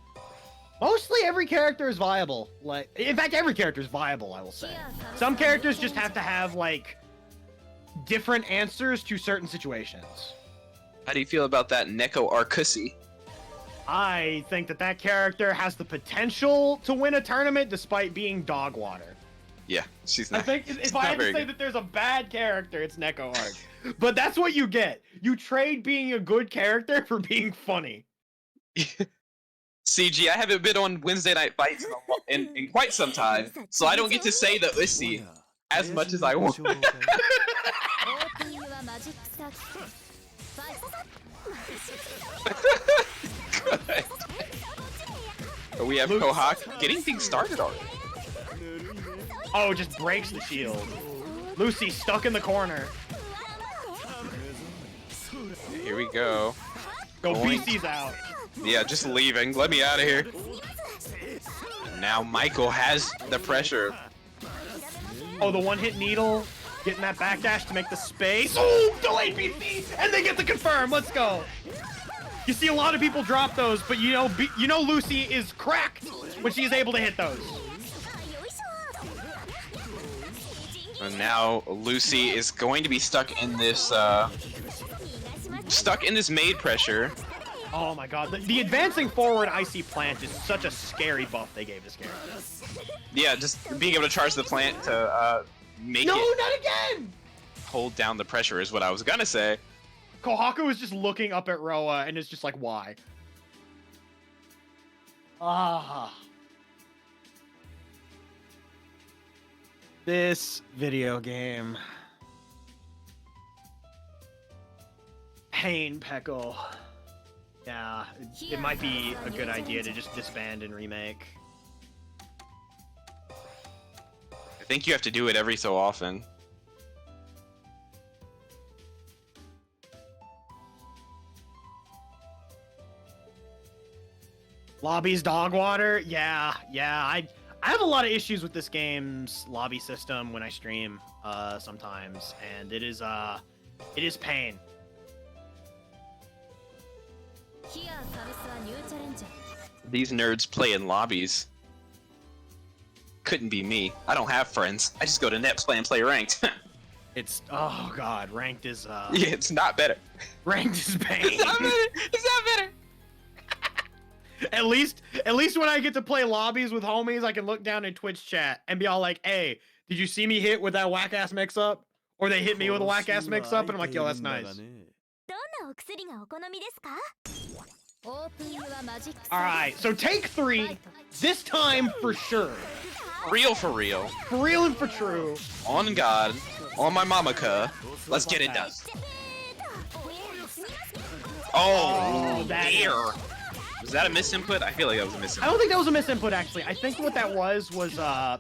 mostly every character is viable. Like, in fact, every character is viable, I will say. Some characters just have to have, like, different answers to certain situations. How do you feel about that Neko Arcueid? I think that that character has the potential to win a tournament despite being dog water. Yeah, she's not. I think if I had to say that there's a bad character, it's Neko Arc. But that's what you get. You trade being a good character for being funny. CG, I haven't been on Wednesday Night Fights in quite some time, so I don't get to say the Ussy as much as I want. We have Kohaku getting things started already. Oh, just breaks the shield. Lucy stuck in the corner. Here we go. Go Going. BC's out. Yeah, just leaving. Let me out of here. Now Michael has the pressure. Oh, the one-hit needle. Getting that backdash to make the space. Oh, delayed BC! And they get the confirm. Let's go. You see a lot of people drop those, but you know Lucy is cracked when she's able to hit those. And now Lucy is going to be stuck in this maid pressure. Oh my god, the advancing forward icy plant is such a scary buff they gave this character. Yeah, just being able to charge the plant to make No, it not again! hold down the pressure is what I was gonna say. Kohaku is just looking up at Roa and is just like, why? Ah. This video game. Pain Peckle. Yeah, it might be a good idea to just disband and remake. I think you have to do it every so often. Lobby's dog water? Yeah. I have a lot of issues with this game's lobby system when I stream sometimes, and it is pain. These nerds play in lobbies. Couldn't be me. I don't have friends. I just go to Netplay and play ranked. It's oh god, ranked is Yeah, it's not better. ranked is pain. It's not better. It's not better. At least when I get to play lobbies with homies, I can look down in Twitch chat and be all like, "Hey, did you see me hit with that whack ass mix up?" Or they hit me with a whack ass mix up, and I'm like, "Yo, that's nice." All right, so take 3 this time for sure. Real for real. For real and for true. On God. On my mamaka. Let's get it done. Oh, that dear. Was that a misinput? I feel like that was a I misinput. don't think that was a misinput, actually. I think what that was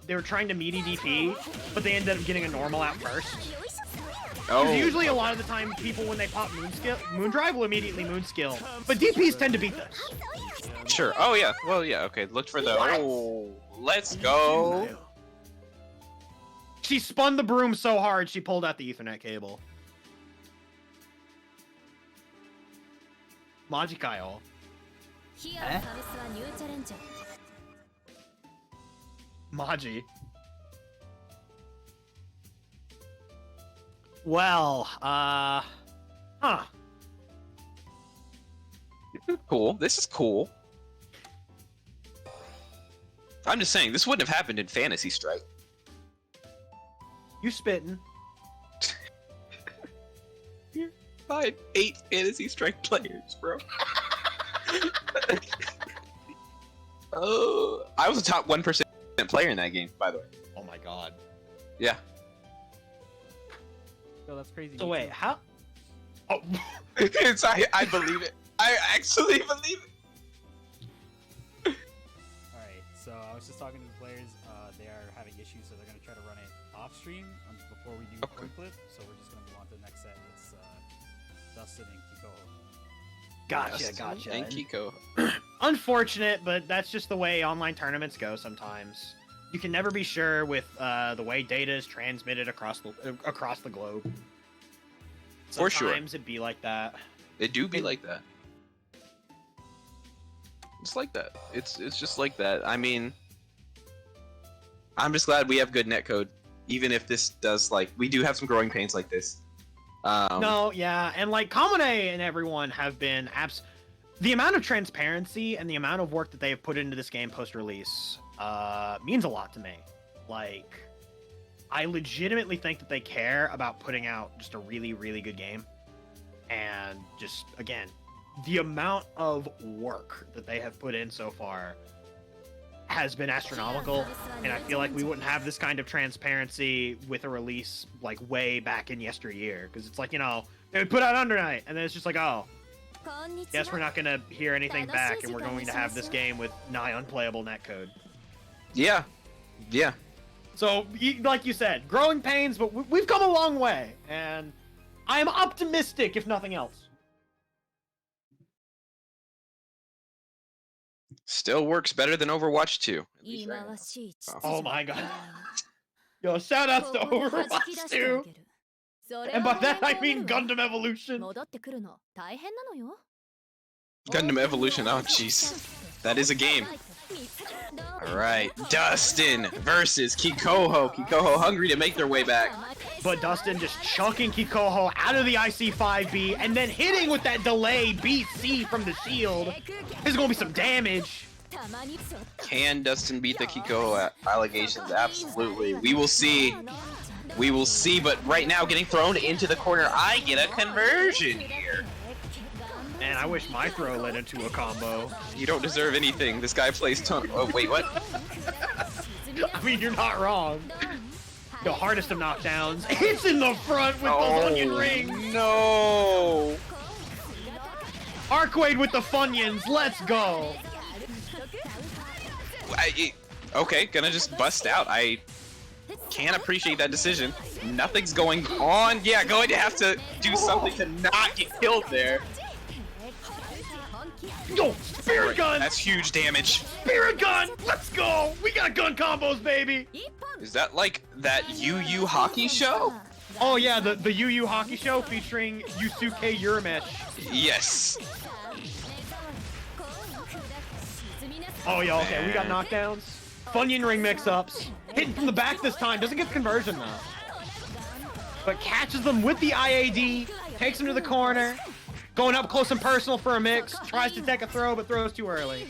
they were trying to meaty DP, but they ended up getting a normal out first. Oh. Because usually a lot of the time, people, when they pop Moondrive will immediately Moonskill. But DPs tend to beat this. Sure. Oh, yeah. Well, yeah, okay. Looked for the... Oh, let's go. She spun the broom so hard, she pulled out the Ethernet cable. Majikayo. Eh? Maji. Well, huh. Cool. This is cool. I'm just saying, this wouldn't have happened in Fantasy Strike. You spittin'. 8 Fantasy Strike players, bro. Oh, I was a top 1% player in that game, by the way. Oh my god. Yeah. Yo, that's crazy. So wait, how? Oh. I believe it. I actually believe it. Alright, so I was just talking to the players. They are having issues, so they're going to try to run it off stream before we do coin flip. So we're just going to move on to the next set. It's Duston and Kikoho. Gotcha. And Kiko. Unfortunate, but that's just the way online tournaments go sometimes. You can never be sure with the way data is transmitted across the globe. For sure. Sometimes it'd be like that. It do be like that. It's like that. It's just like that. I mean, I'm just glad we have good netcode. Even if this does, like, we do have some growing pains like this. No, yeah, and like Kamune and everyone have been the amount of transparency and the amount of work that they have put into this game post-release means a lot to me. Like, I legitimately think that they care about putting out just a really, really good game. And just, again, the amount of work that they have put in so far has been astronomical, and I feel like we wouldn't have this kind of transparency with a release like way back in yesteryear, because it's like, you know, they would put out Under Night, and then it's just like, oh, guess we're not going to hear anything back, and we're going to have this game with nigh unplayable netcode. Yeah. Yeah. So, like you said, growing pains, but we've come a long way, and I am optimistic, if nothing else. Still works better than Overwatch 2. At least right now. Oh my god. Yo, shout outs to Overwatch 2. And by that I mean Gundam Evolution. Gundam Evolution, oh jeez. That is a game. Alright, Dustin versus Kikoho. Kikoho hungry to make their way back. But Duston just chunking Kikoho out of the IC5B and then hitting with that delay BC from the shield. There's gonna be some damage. Can Dustin beat the Kikoho allegations? Absolutely. We will see. We will see, but right now getting thrown into the corner, I get a conversion here. Man, I wish my throw led into a combo. You don't deserve anything. This guy plays Tohno. Oh, wait, what? I mean, you're not wrong. The hardest of knockdowns. It's in the front with those onion rings. No. Arcueid with the Funyuns. Let's go. Okay, gonna just bust out. I can't appreciate that decision. Nothing's going on. Yeah, going to have to do something to not get killed there. Yo, Spirit Gun! That's huge damage. Spirit Gun! Let's go! We got gun combos, baby! Is that like that Yu Yu hockey show? Oh yeah, the Yu Yu hockey show featuring Yusuke Uramesh. Yes. Oh yeah, okay, we got knockdowns. Funyun ring mix-ups. Hitting from the back this time. Doesn't get the conversion though. But catches them with the IAD. Takes him to the corner. Going up close and personal for a mix. Tries to take a throw, but throws too early.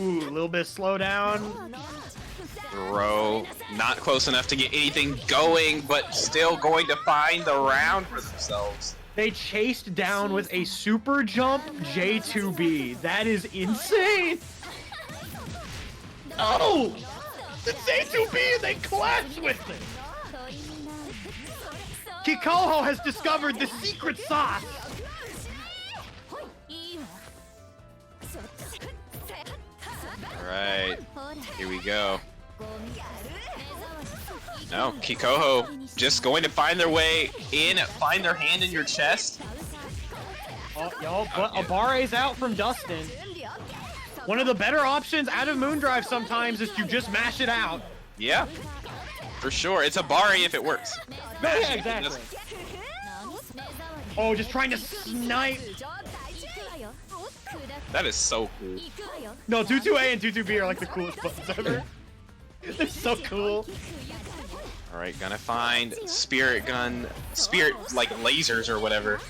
Ooh, a little bit of slowdown. Throw. Not close enough to get anything going, but still going to find the round for themselves. They chased down with a super jump J2B. That is insane. Oh! The J2B and they clash with it. Kikoho has discovered the secret sauce. Alright. Here we go. No, Kikoho just going to find their way in, find their hand in your chest. Oh, yo, but Abare's out from Duston. One of the better options out of Moondrive sometimes is to just mash it out. Yeah, for sure. It's a Bare if it works. Yeah, exactly. Oh, just trying to snipe. That is so cool. No, 22A and 22B are like the coolest buttons ever. They're so cool. Alright, gonna find Spirit Gun, Spirit, like, lasers or whatever.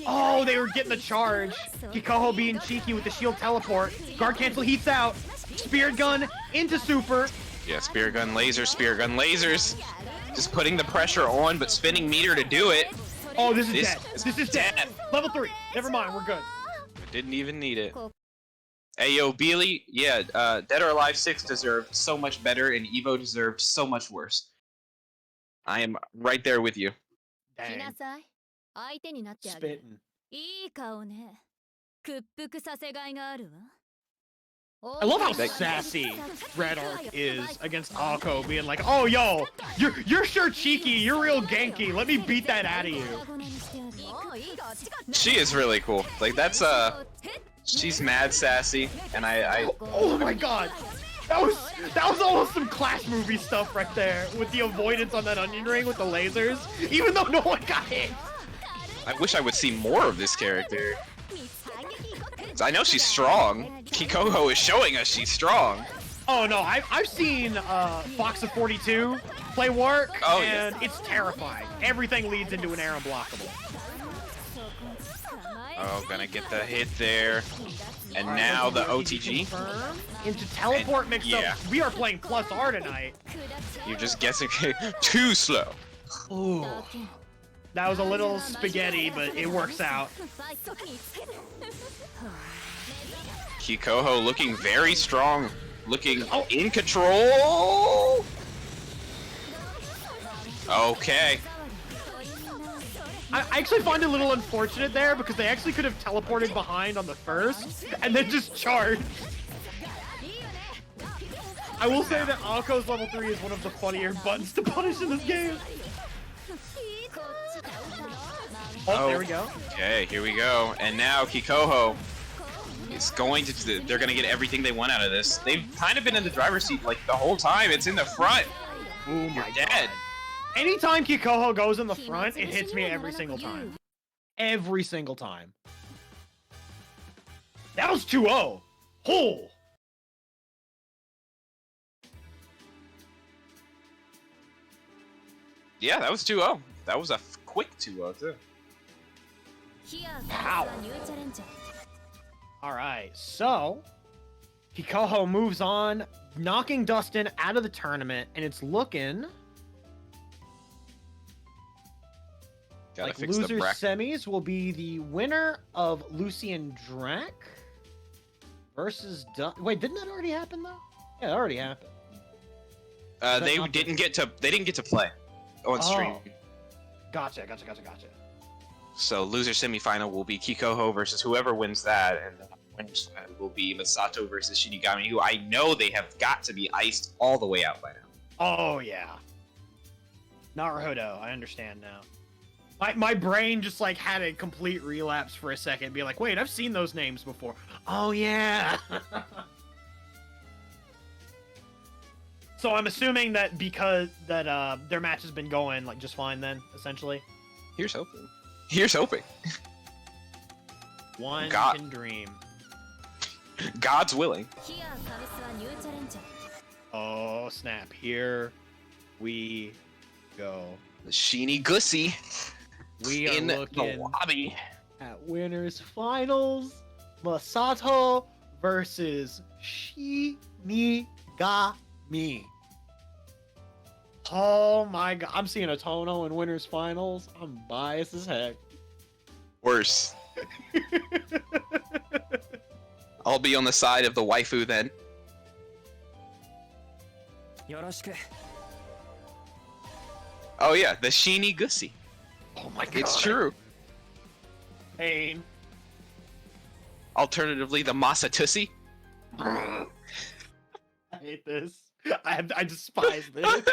Oh, they were getting the charge. Kikoho being cheeky with the shield teleport. Guard cancel heats out. Spirit Gun into super. Yeah, Spirit Gun lasers, Spirit Gun lasers. Just putting the pressure on, but spinning meter to do it. Oh, this is dead. This is dead. Level 3. Never mind, we're good. Didn't even need it. Hey, yo, Beely, yeah, Dead or Alive 6 deserved so much better, and Evo deserved so much worse. I am right there with you. Dang. Spitting. I love how sassy Red Arc is against Aoko, being like, "Oh, yo, you're sure cheeky, you're real ganky. Let me beat that out of you." She is really cool. Like, that's she's mad sassy, and I Oh my god, that was almost some Clash movie stuff right there with the avoidance on that onion ring with the lasers, even though no one got hit. I wish I would see more of this character. I know she's strong. Kikoho is showing us she's strong. Oh no, I've seen Fox of 42 play work, and it's terrifying. Everything leads into an air unblockable. Oh, gonna get the hit there. And now the OTG. Into teleport mix-up. Yeah. We are playing plus R tonight. You're just guessing too slow. Ooh. That was a little spaghetti, but it works out. Kikoho looking very strong. Looking in control. Okay. I actually find it a little unfortunate there because they actually could have teleported behind on the first and then just charged. I will say that Aoko's level 3 is one of the funnier buttons to punish in this game. Oh, there we go. Okay, here we go. And now Kikoho is going to... They're going to get everything they want out of this. They've kind of been in the driver's seat like the whole time. It's in the front. Oh my You're dead. Anytime Kikoho goes in the front, it hits me every single time. Every single time. That was 2-0. Oh! Yeah, that was 2-0. That was a quick 2-0 too. Ow. All right, so Kikoho moves on, knocking Duston out of the tournament, and it's looking like loser semis will be the winner of Lucy and Drac versus Wait, didn't that already happen though? Yeah, that already happened. They didn't get to play on stream. Gotcha. So loser semifinal will be Kikoho versus whoever wins that, and the winners will be Masato versus Shinigami, who I know they have got to be iced all the way out by now. Oh yeah. Naruhodo, I understand now. My brain just like had a complete relapse for a second, be like, wait, I've seen those names before. Oh yeah. So I'm assuming that because their match has been going like just fine then, essentially. Here's hoping. Here's hoping. One can dream. God's willing. Oh snap! Here we go. The Shinigami. We are in looking the lobby at winners finals. Masato versus Shinigami. Oh my god, I'm seeing a Tohno in winners finals. I'm biased as heck. Worse. I'll be on the side of the waifu then. Oh yeah, the Shinigami. Oh my god. It's true. Pain. Alternatively, the Masatussi. I hate this. I despise this.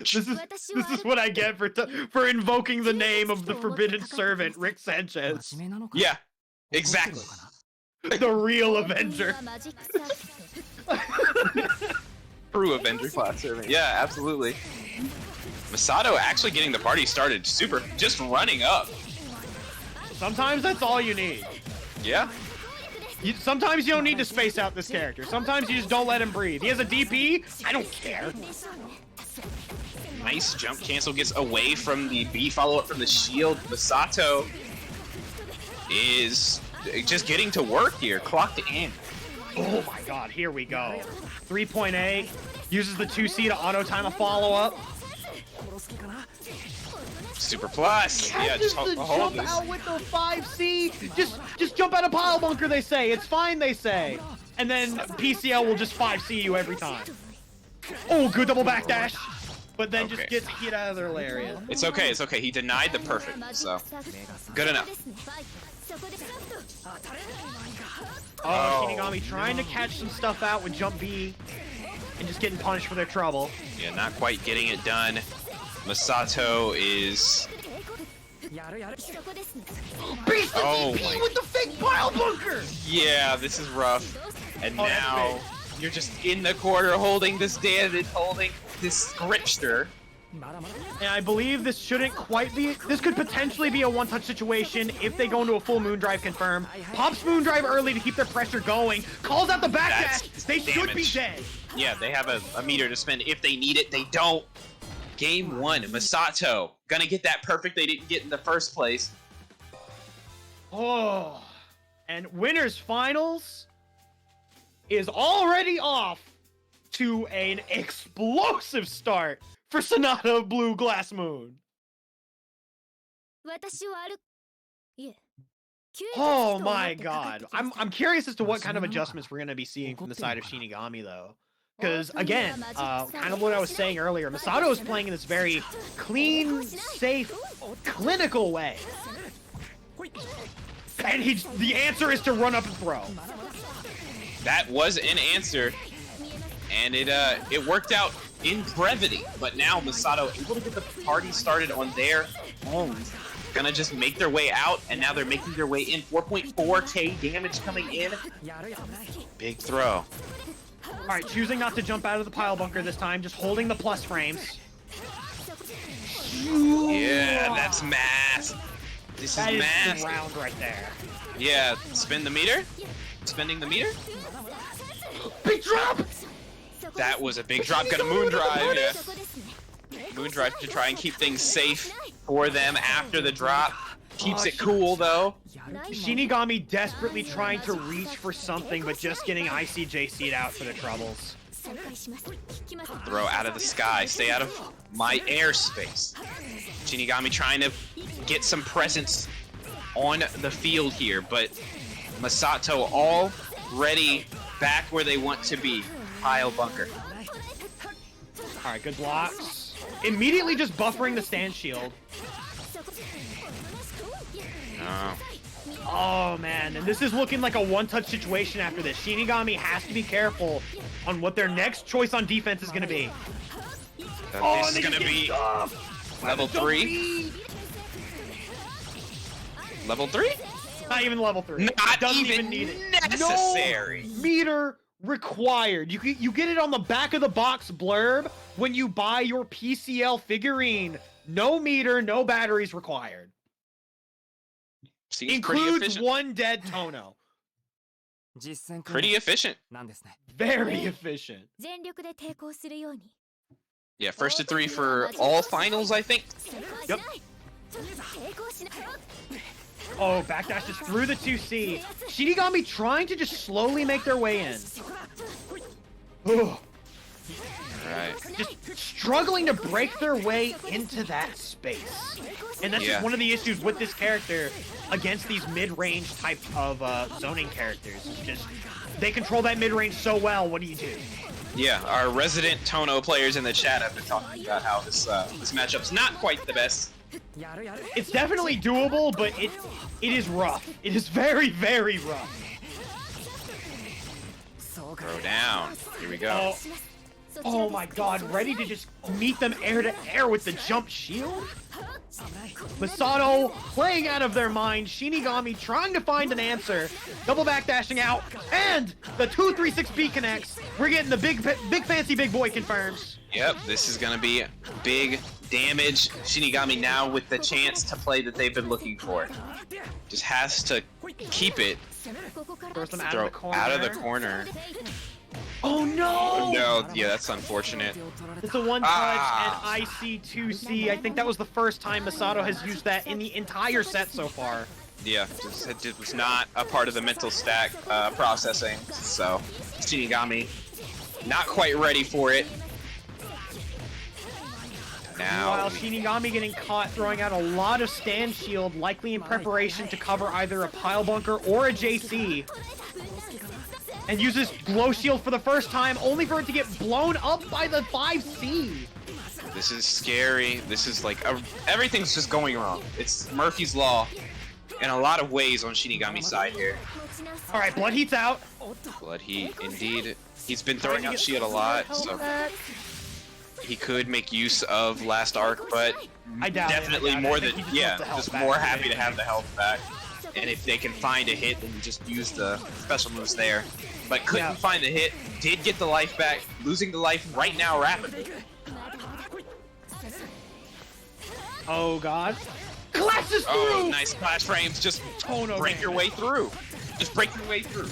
This is what I get for invoking the name of the forbidden servant, Rick Sanchez. Yeah, exactly. The real Avenger. True Avenger class servant. Yeah, absolutely. Masato actually getting the party started super, just running up. Sometimes that's all you need. Yeah. Sometimes you don't need to space out this character. Sometimes you just don't let him breathe. He has a DP. I don't care. Nice jump cancel, gets away from the B follow-up from the shield. Masato is just getting to work here, clocked in. Oh my god, here we go. 3.8, uses the 2C to auto-time a follow-up. Super plus. Yeah, just hold jump out with the 5C. Just jump out of pile bunker, they say. It's fine, they say. And then PCL will just 5C you every time. Oh, good double backdash. But then just gets hit out of their area. It's okay, it's okay. He denied the perfect, so good enough. Oh, Shinigami trying to catch some stuff out with jump B and just getting punished for their trouble. Yeah, not quite getting it done. Masato is... Oh my... with the fake pile bunker! Yeah, this is rough. And now you're just in the corner holding this damage, holding this Gripster. And I believe this shouldn't quite be... This could potentially be a one-touch situation if they go into a full Moondrive confirm. Pops Moondrive early to keep their pressure going. Calls out the backdash. They should be dead. Yeah, they have a meter to spend if they need it. They don't. Game 1, Masato. Gonna get that perfect they didn't get in the first place. Oh. And winners finals is already off to an explosive start for Sonata Blue Glass Moon. Oh my god. I'm curious as to what kind of adjustments we're going to be seeing from the side of Shinigami though. Because again, kind of what I was saying earlier, Masato is playing in this very clean, safe, clinical way. And the answer is to run up and throw. That was an answer. And it worked out in brevity, but now Masato able to get the party started on their own. Gonna just make their way out, and now they're making their way in. 4.4k damage coming in. Big throw. All right, choosing not to jump out of the pile bunker this time, just holding the plus frames. Yeah, that's mass. This is mass. Round right there. Yeah, spin the meter. Spending the meter. Big drop. That was a big drop. Got a moon drive. Yeah. Moon drive to try and keep things safe for them after the drop. Keeps it cool though. Shinigami desperately trying to reach for something, but just getting ICJC'd out for the troubles. Throw out of the sky. Stay out of my airspace. Shinigami trying to get some presence on the field here, but Masato already back where they want to be. Pile bunker. Alright, good blocks. Immediately just buffering the stand shield. Oh man, and this is looking like a one-touch situation after this. Shinigami has to be careful on what their next choice on defense is going to be. This is going to be level 3. Level 3? Not even level 3. Not Doesn't even need it. necessary. No meter required. You get it on the back of the box blurb when you buy your PCL figurine. No meter, no batteries required. Seems Includes one dead Tohno. Pretty efficient. Very efficient. Yeah, first to 3 for all finals, I think. Yep. Oh, backdash just through the 2C. Shinigami trying to just slowly make their way in. Ugh. Right. Just struggling to break their way into that space. And that's just one of the issues with this character against these mid-range type of zoning characters. It's just, they control that mid-range so well, what do you do? Yeah, our resident Tohno players in the chat have been talking about how this matchup's not quite the best. It's definitely doable, but it is rough. It is very, very rough. Throw down. Here we go. Oh my god, ready to just meet them air to air with the jump shield? Masato playing out of their mind, Shinigami trying to find an answer, double backdashing out, and the 236B connects. We're getting the big fancy big boy confirms. Yep, this is gonna be big damage. Shinigami now with the chance to play that they've been looking for. Just has to keep it. Throw out of the corner. Oh no! No, yeah, that's unfortunate. It's a one touch and IC2C. I think that was the first time Masato has used that in the entire set so far. Yeah, it was not a part of the mental stack processing, so Shinigami not quite ready for it. Now, while Shinigami getting caught throwing out a lot of stand shield, likely in preparation to cover either a pile bunker or a JC. And uses glow shield for the first time, only for it to get blown up by the 5C. This is scary. This is like everything's just going wrong. It's Murphy's Law in a lot of ways on Shinigami's side here. All right, Blood Heat's out. Blood Heat, indeed. He's been throwing out shield a lot, so he could make use of last arc, but I doubt definitely it. more than Just more happy to have the health back. And if they can find a hit, then just use the special moves there. But couldn't find the hit, did get the life back, losing the life right now rapidly. Oh god. Collapses through! Oh, nice flash frames, just break your way through. Just break your way through.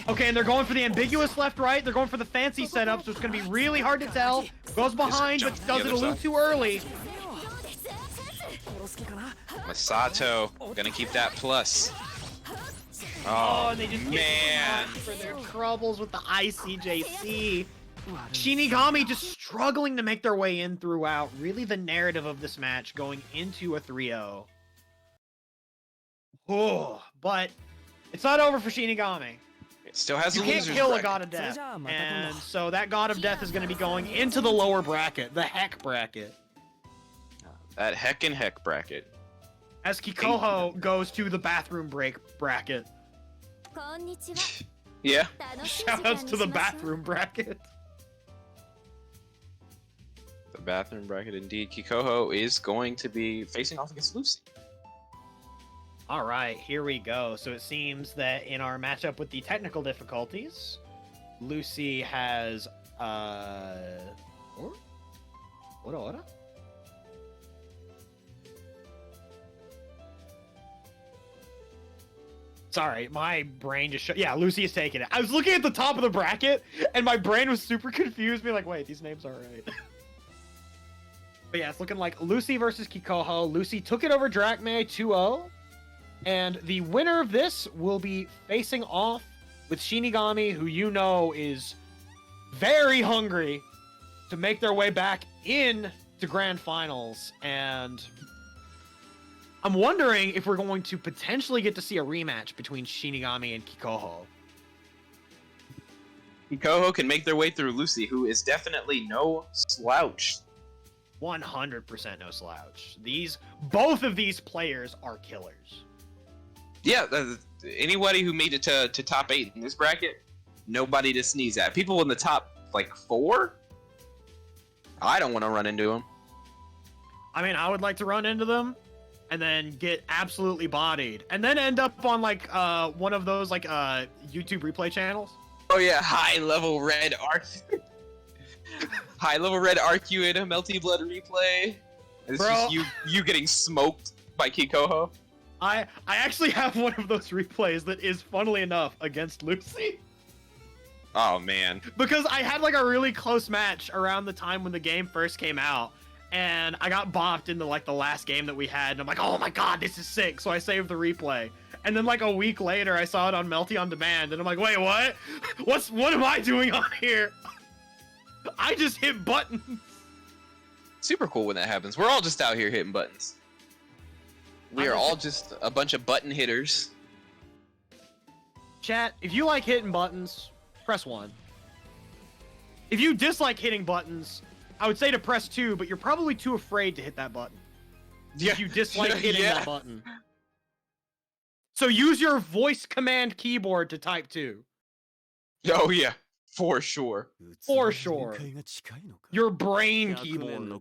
Okay, and they're going for the ambiguous left-right, they're going for the fancy setup, so it's gonna be really hard to tell. Goes behind, but does it a little too early. Masato, gonna keep that plus. Oh, and they just man, get for their troubles with the ICJC. Shinigami just struggling to make their way in throughout. Really the narrative of this match going into a 3-0. Oh, but it's not over for Shinigami. It still has You a can't loser's kill a bracket. God of Death. And so that God of Death is going to be going into the lower bracket, the heck bracket. That heck and heck bracket. As Kikoho goes to the bathroom break bracket. Yeah. Shoutouts to the bathroom bracket. The bathroom bracket indeed. Kikoho is going to be facing off against Lucy. All right, here we go. So it seems that in our matchup with the technical difficulties, Lucy has what? Sorry, my brain just yeah, Lucy is taking it. I was looking at the top of the bracket, and my brain was super confused, being like, wait, these names aren't right. But yeah, it's looking like Lucy versus Kikoho. Lucy took it over DrackMae 2-0, and the winner of this will be facing off with Shinigami, who you know is very hungry to make their way back in to Grand Finals, and I'm wondering if we're going to potentially get to see a rematch between Shinigami and Kikoho. Kikoho can make their way through Lucy, who is definitely no slouch. 100% no slouch. Both of these players are killers. Yeah, anybody who made it to top 8 in this bracket, nobody to sneeze at. People in the top, like, 4? I don't want to run into them. I mean, I would like to run into them and then get absolutely bodied and then end up on, like, one of those, like, YouTube replay channels. Oh, yeah, high-level red Arcueid. High-level red Arcueid, a melty blood replay. It's Bro. just you getting smoked by Kikoho. I actually have one of those replays that is, funnily enough, against Lucy. Oh, man. Because I had, like, a really close match around the time when the game first came out, and I got bopped into, like, the last game that we had, and I'm like, oh my god, this is sick, so I saved the replay. And then, like, a week later, I saw it on Melty On Demand, and I'm like, wait, what? What am I doing on here? I just hit buttons. Super cool when that happens. We're all just out here hitting buttons. We are all just a bunch of button hitters. Chat, if you like hitting buttons, press 1. If you dislike hitting buttons, I would say to press 2, but you're probably too afraid to hit that button. Yeah. If you dislike hitting Yeah. that button. So use your voice command keyboard to type 2. Oh, yeah. For sure. For sure. Your brain keyboard.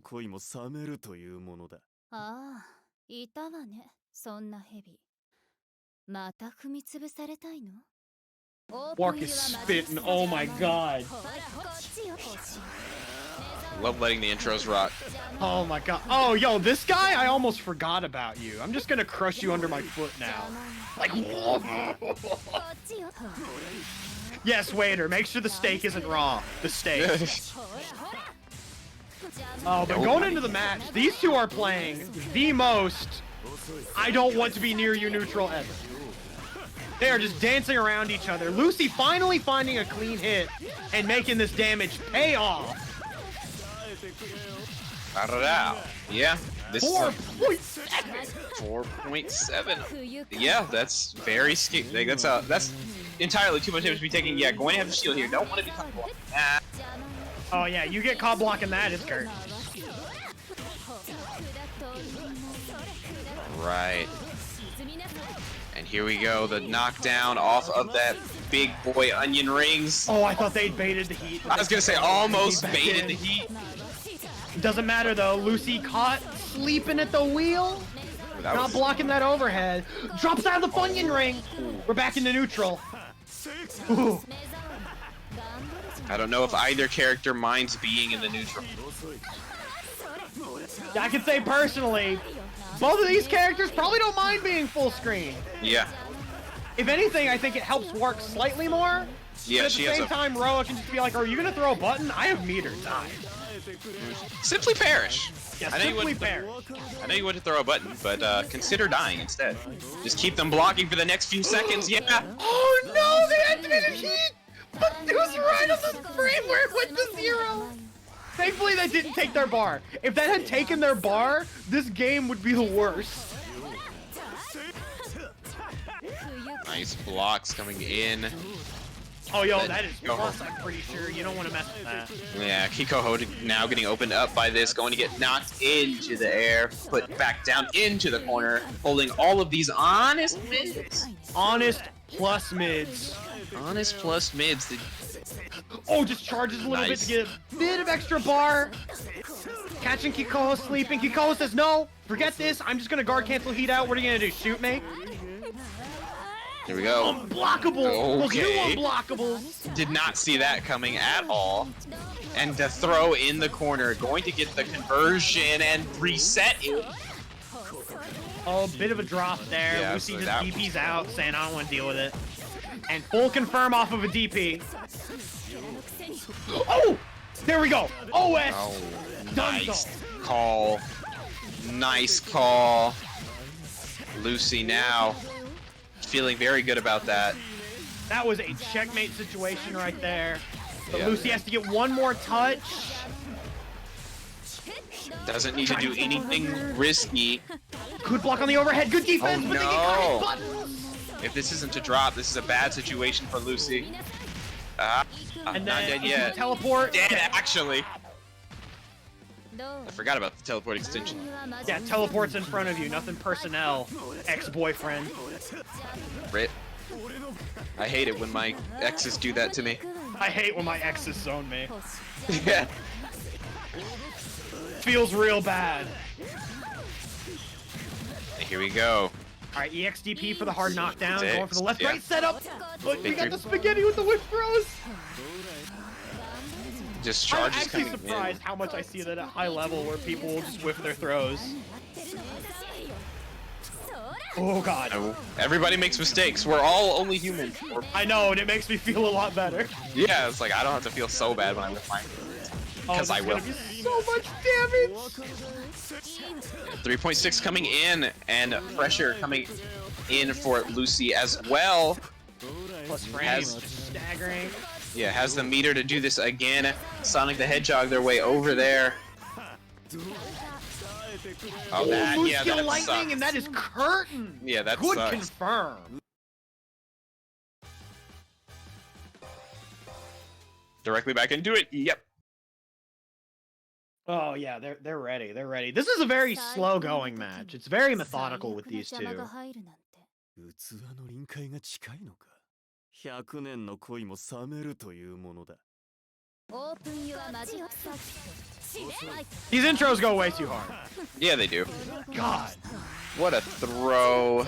ああ、いたわね、そんな蛇。また踏みつぶされたいの？ Mark is spitting, oh my god. Love letting the intros rock. Oh my god. Oh, yo, this guy, I almost forgot about you. I'm just gonna crush you under my foot now. Like, yes, waiter, make sure the steak isn't raw. The steak. Oh, but going into the match, these two are playing the most I don't want to be near you neutral ever. They are just dancing around each other. Lucy finally finding a clean hit and making this damage pay off. Yeah, this 4.7. 4.7. Yeah, that's very scary. That's entirely too much damage to be taking. Yeah, going to have the shield here. Don't want to be caught blocking. Oh yeah, you get caught blocking that, it's curtains. Right. And here we go, the knockdown off of that big boy onion rings. Oh, I thought they'd baited the heat. I was gonna say almost baited the heat. Doesn't matter though, Lucy caught sleeping at the wheel. Not blocking that overhead. Drops out of the Funyun ring. We're back into neutral. Ooh. I don't know if either character minds being in the neutral. I can say personally, both of these characters probably don't mind being full screen. Yeah. If anything, I think it helps work slightly more. Yeah, but at she the has same time, Roa can just be like, are you gonna throw a button? I have meter time. Simply perish. Yeah, I know simply perish. I know you want to throw a button, but consider dying instead. Just keep them blocking for the next few seconds. Yeah. Oh no, they activated heat! But it was right on the frame where it went to 0. Thankfully, that didn't take their bar. If that had taken their bar, this game would be the worst. Nice blocks coming in. Oh, yo, that is plus, I'm pretty sure. You don't want to mess with that. Yeah, Kikoho now getting opened up by this, going to get knocked into the air, put back down into the corner, holding all of these honest mids. Honest plus mids. Honest plus mids. Oh, just charges a little bit to get a bit of extra bar. Catching Kikoho sleeping. Kikoho says, no, forget this. I'm just going to guard cancel heat out. What are you going to do, shoot me? Here we go. Unblockable. Okay. Those new unblockables. Did not see that coming at all. And the throw in the corner, going to get the conversion and reset it. Oh, bit of a drop there. Yeah, Lucy so just that DP's out, saying I don't want to deal with it. And full confirm off of a DP. Oh! There we go. OS! Oh, Done nice so. call. Nice call. Lucy now feeling very good about that. That was a checkmate situation right there. But Yeah. Lucy has to get one more touch. Doesn't need to do anything risky. Good block on the overhead. Good defense, Oh, but they get no. caught in buttons. If this isn't a drop, this is a bad situation for Lucy. And Not then dead into yet. the teleport. Dead, actually. I forgot about the teleport extension. Yeah, teleports in front of you. Nothing personnel. Ex-boyfriend. Rit. I hate it when my exes do that to me. I hate when my exes zone me. Yeah. Feels real bad. Here we go. Alright, EXDP for the hard knockdown. Six, Going for the left yeah. right setup. But we got Victory. the spaghetti with the whip throws. Just I'm charges actually coming surprised how much I see that at high level where people will just whiff their throws. Oh god. in. Everybody makes mistakes. We're all only human. I know, and it makes me feel a lot better. Yeah, it's like I don't have to feel so bad when I whip mine. Oh, Because I this is will. gonna be so much damage. 3.6 coming in, and pressure coming in for Lucy as well. Plus frames, Has- just staggering. Yeah, has the meter to do this again. Sonic the Hedgehog their way over there. Oh, that, Ooh, yeah, skill that lightning, sucks. and that is curtain. Yeah, that Good sucks. confirm. Directly back into it. Yep. Oh yeah, they're ready. They're ready. This is a very slow going match. It's very methodical with these two. 器の臨界が近いのか。100年の恋も冷めるというものだ。 These intros go way too hard. Yeah, they do. God. What a throw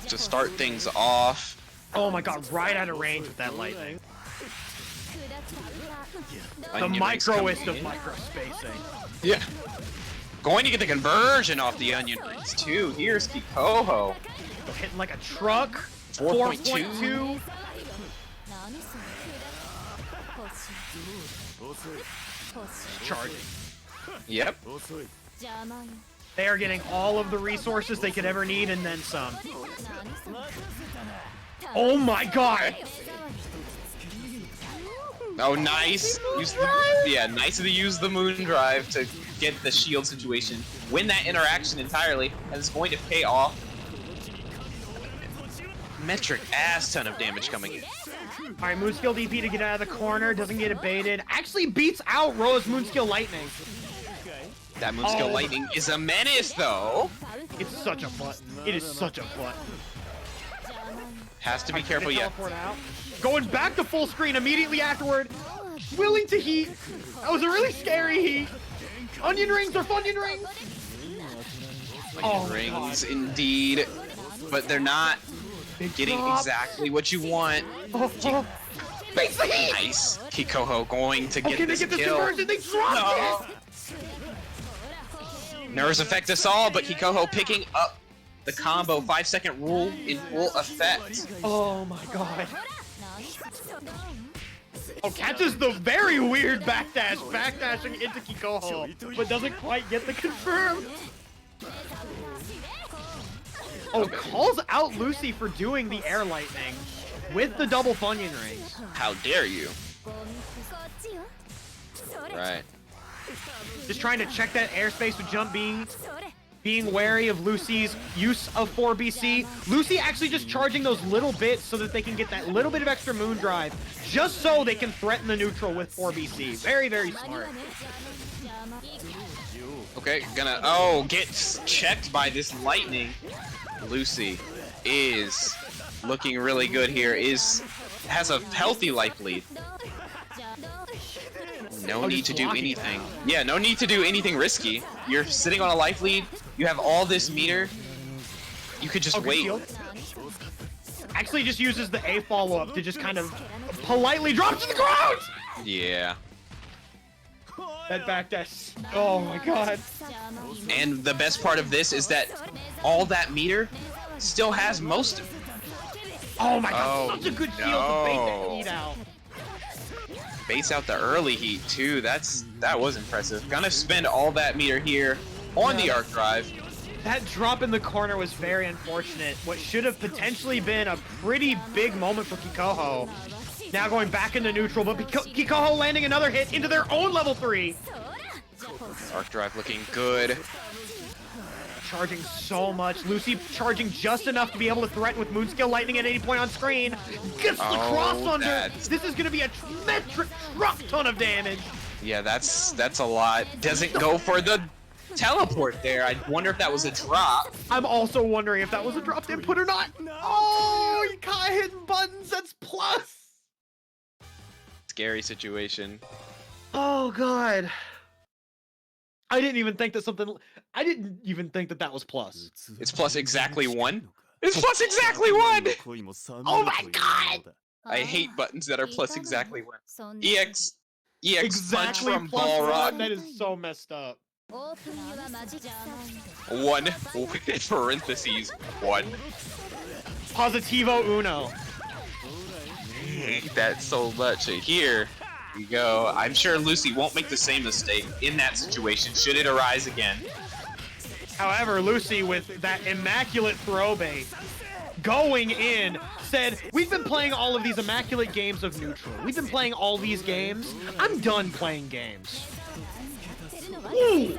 to start things off. Oh my god, right out of range with that lightning. The Onion rings microist coming of in. micro spacing. Yeah. Going to get the conversion off the onion rings too. Here's Kikoho. Hitting like a truck. 4.2. 4.2. Charging. Yep. They are getting all of the resources they could ever need and then some. Oh my god! Oh, nice. Nice to use the moon drive to get the shield situation. Win that interaction entirely, and it's going to pay off. Metric ass ton of damage coming in. Alright, Moonskill DP to get out of the corner, doesn't get it baited. Actually beats out Roa's Moonskill Lightning. That Moonskill Oh. Lightning is a menace, though. It's such a button. It is such a button. Has to be Alright, careful they yet. teleport out. Going back to full screen immediately afterward. Willing to heat. That was a really scary heat. Onion rings or Funyun rings. Oh, Rings, indeed. But they're not getting drop. exactly what you want. Oh. Face the heat! Nice. Kikoho going to get Okay, they this get this kill. conversion. They dropped it. Nerves affect us all, but Kikoho picking up the combo 5-second rule in full effect. Oh my god. Oh, catches the very weird backdash, backdashing into Kikoho, but doesn't quite get the confirm. Oh, calls out Lucy for doing the air lightning with the double Funyun rings. How dare you? Right. Just trying to check that airspace with jump B. Being wary of Lucy's use of 4BC. Lucy actually just charging those little bits so that they can get that little bit of extra moon drive, just so they can threaten the neutral with 4BC. Very, very smart. Okay, gets checked by this lightning. Lucy is looking really good here. Has a healthy life lead. No Oh, need just to do blocking it anything. now. Yeah, no need to do anything risky. You're sitting on a life lead. You have all this meter. You could just Okay, wait. shield. Actually just uses the A follow-up to just kind of politely drop to the ground! Yeah. That backdash. Oh my god. And the best part of this is that all that meter, still has most of it. Oh my god, such a good shield to bait that heat out. Baits out the early heat too. That was impressive. Gonna spend all that meter here on the arc drive. That drop in the corner was very unfortunate. What should have potentially been a pretty big moment for Kikoho. Now going back into neutral, but Kikoho landing another hit into their own level 3. Arc drive looking good. Charging so much. Lucy charging just enough to be able to threaten with Moonskill Lightning at any point on screen. Gets the cross under. This is going to be a metric truck ton of damage. Yeah, that's a lot. Doesn't go for the teleport there. I wonder if that was a drop. I'm also wondering if that was a dropped input or not. Oh, you caught hitting buttons. That's plus. Scary situation. Oh, God. I didn't even think that that was plus. It's plus exactly 1. It's plus exactly 1! Oh my god! I hate buttons that are plus exactly 1. EX punch Exactly from plus Balrog. 1. That is so messed up. 1 with parentheses 1. Positivo uno. Hate that so much. Here we go. I'm sure Lucy won't make the same mistake in that situation should it arise again. However, Lucy with that immaculate throw bait going in said, we've been playing all of these immaculate games of neutral. We've been playing all these games. I'm done playing games. Ooh.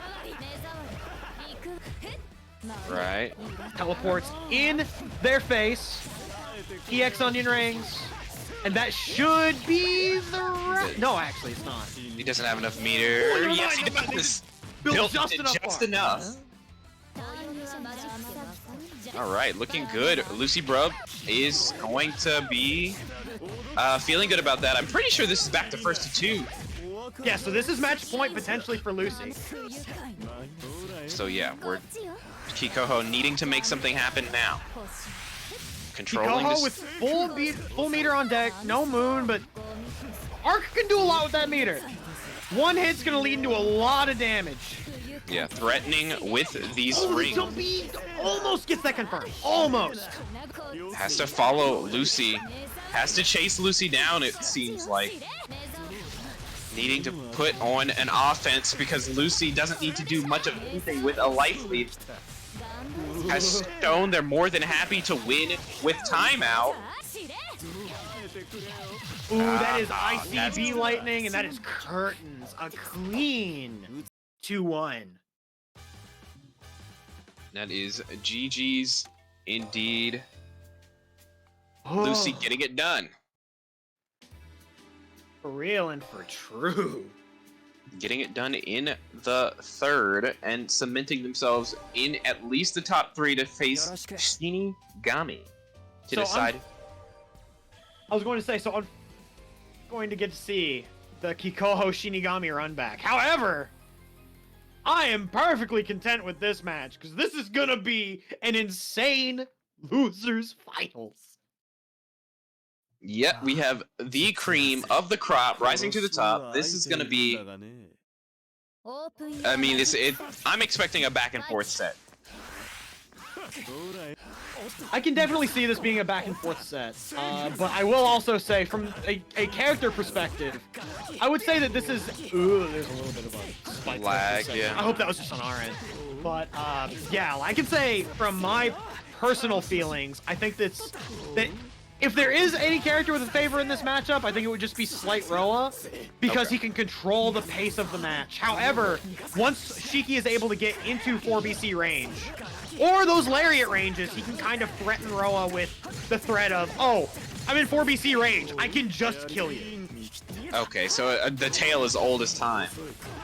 Right. Teleports in their face. EX onion rings. And that should be the no, actually, it's not. He doesn't have enough meter. Oh, Yes, he does. Built just it enough. just enough. All right, looking good. Lucy Brub is going to be feeling good about that. I'm pretty sure this is back to first to 2. Yeah, so this is match point potentially for Lucy. So yeah, we're Kikoho needing to make something happen now. Controlling Kikoho this. with full meter on deck, no moon, but Arc can do a lot with that meter. One hit's gonna lead into a lot of damage. Yeah, threatening with these Oh, the rings. jump beat almost gets that confirmed. Almost. Has to follow Lucy. Has to chase Lucy down, it seems like. Needing to put on an offense because Lucy doesn't need to do much of anything with a life lead. Has shown they're more than happy to win with timeout. Ooh, that is ICB lightning, and that is curtains. A clean 2-1. That is GG's indeed. Oh, Lucy getting it done. for real and for true. Getting it done in the third and cementing themselves in at least the top 3 to face Shinigami to decide. I was going to say, so I'm going to get to see the Kikoho Shinigami run back. However, I am perfectly content with this match because this is going to be an insane losers finals. Yep, we have the cream of the crop rising to the top. This is going to be, I mean, I'm expecting a back and forth set. I can definitely see this being a back and forth set, but I will also say, from a character perspective, I would say that this is. Ooh, there's a little bit of a spike lag. Yeah. I hope that was just on our end, but yeah, I can say from my personal feelings, I think that if there is any character with a favor in this matchup, I think it would just be Slight Roa, because he can control the pace of the match. However, once Shiki is able to get into 4BC range, or those Lariat ranges, he can kind of threaten Roa with the threat of, oh, I'm in 4BC range, I can just kill you. Okay, so the tale is old as time.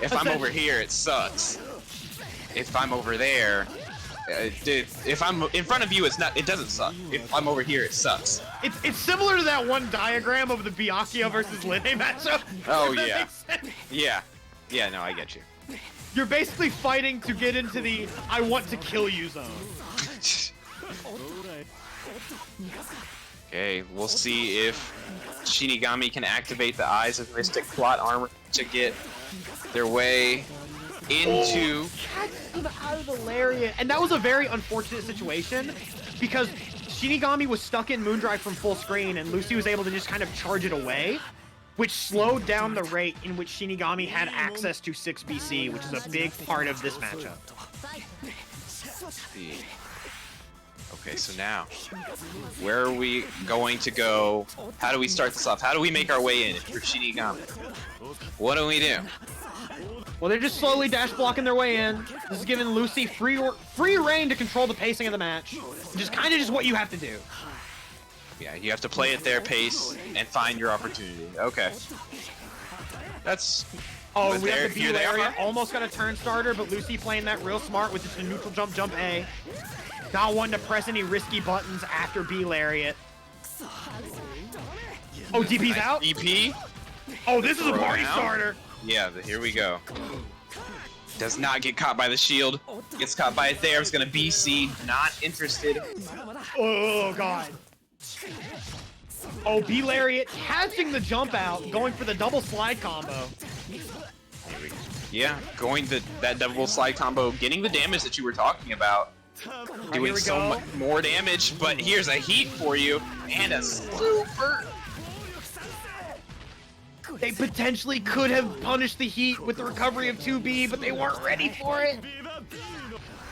If I'm over here, it sucks. If I'm over there, if I'm in front of you, it doesn't suck. If I'm over here, it sucks. It's similar to that one diagram of the Byakuya versus Linne matchup. Oh yeah. Yeah, no, I get you. You're basically fighting to get into the I want to kill you zone. Okay, we'll see if Shinigami can activate the Eyes of Mystic Plot Armor to get their way into him out of the lariat. And that was a very unfortunate situation because Shinigami was stuck in Moondrive from full screen and Lucy was able to just kind of charge it away, which slowed down the rate in which Shinigami had access to 6 BC, which is a big part of this matchup. Okay, so now, where are we going to go? How do we start this off? How do we make our way in if you're Shinigami? What do we do? Well, they're just slowly dash blocking their way in. This is giving Lucy free reign to control the pacing of the match. Which is kind of just what you have to do. Yeah, you have to play at their pace and find your opportunity. Okay. That's... Oh, we have the B area. Almost got a turn starter, but Lucy playing that real smart with just a neutral jump, jump A. Not wanting to press any risky buttons after B lariat. Oh, DP's out? DP? Oh, this is a party starter. Yeah, here we go. Does not get caught by the shield. Gets caught by it there. It's gonna BC. Not interested. Oh, God. Oh, B lariat catching the jump out, going for the double slide combo. Yeah, going that double slide combo, getting the damage that you were talking about. Doing so much more damage, but here's a heat for you, and a super... They potentially could have punished the heat with the recovery of 2B, but they weren't ready for it.